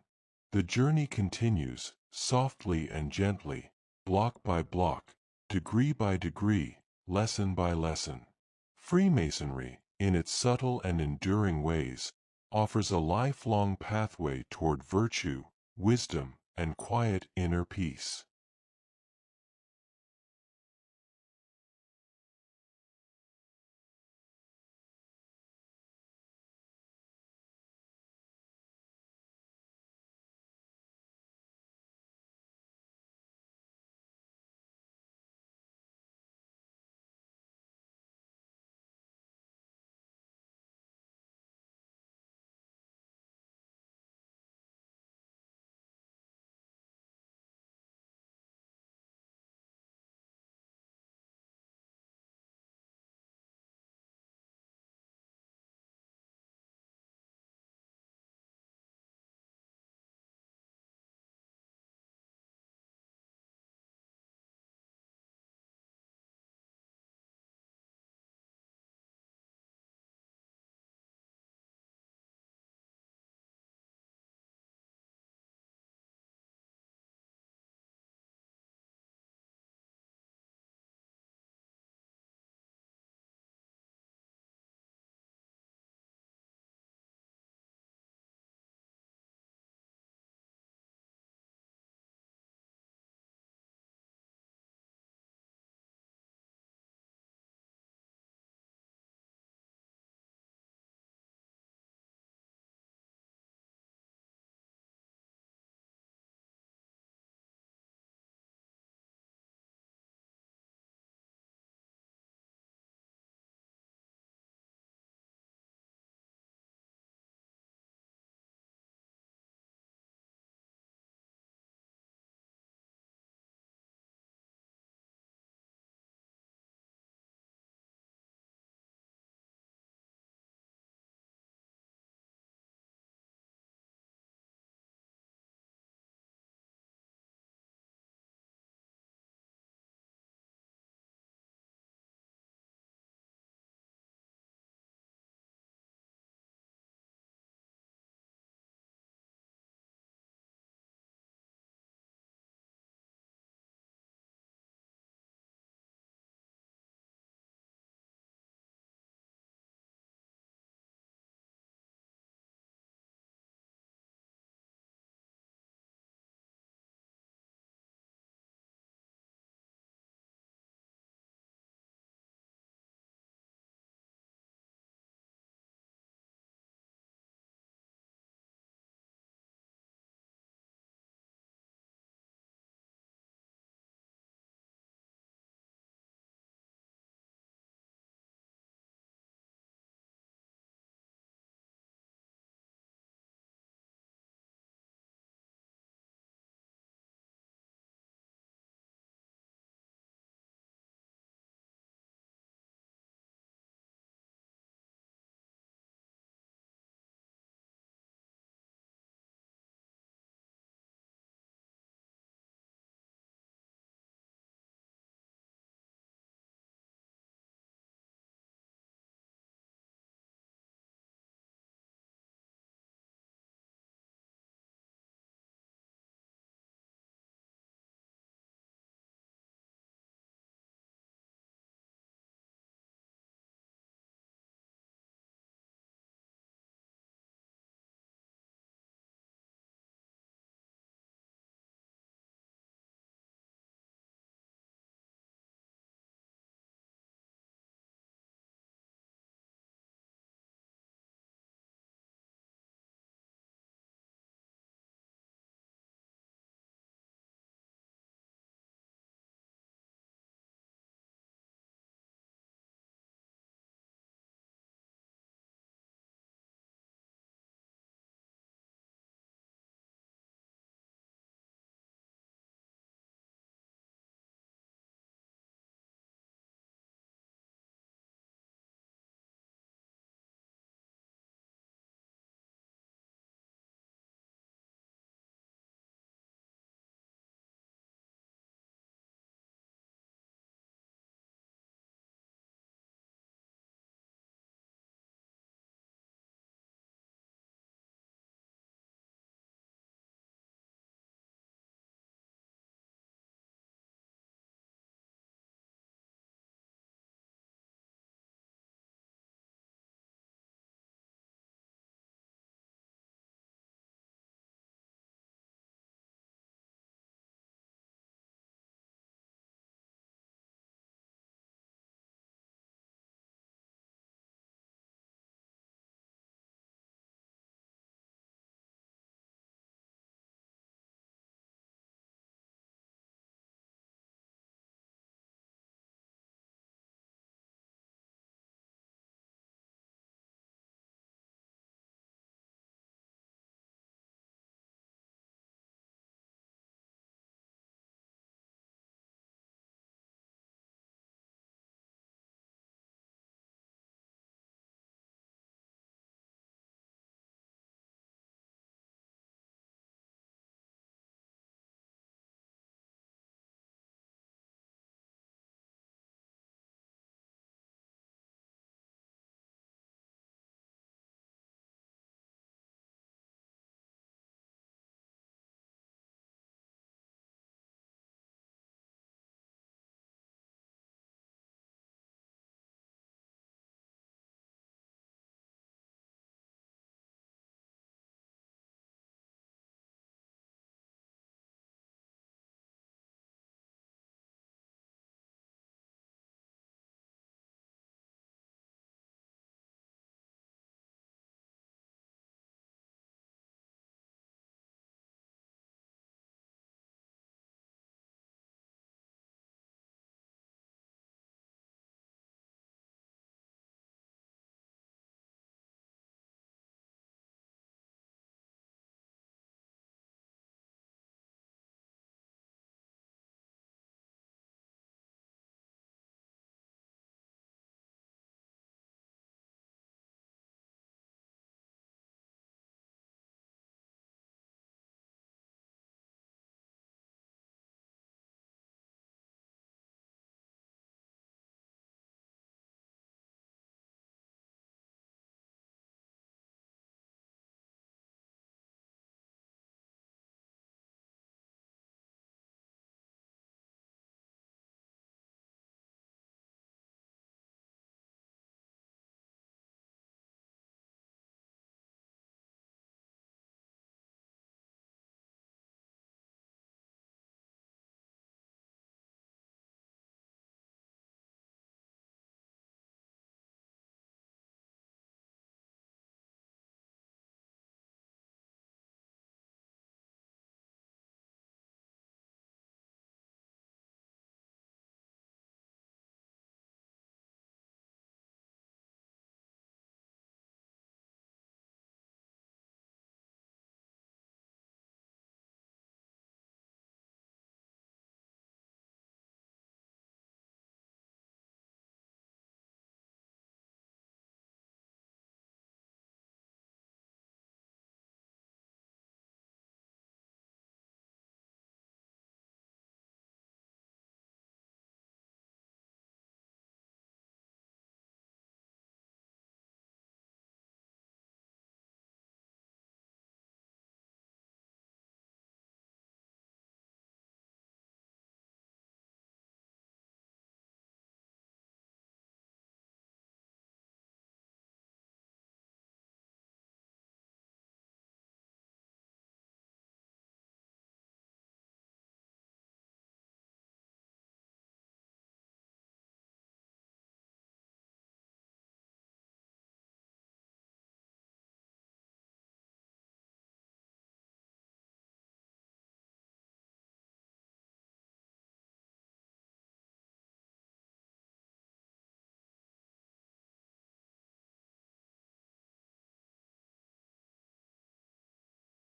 A: The journey continues, softly and gently, block by block, degree by degree, lesson by lesson. Freemasonry, in its subtle and enduring ways, offers a lifelong pathway toward virtue, wisdom, and quiet inner peace.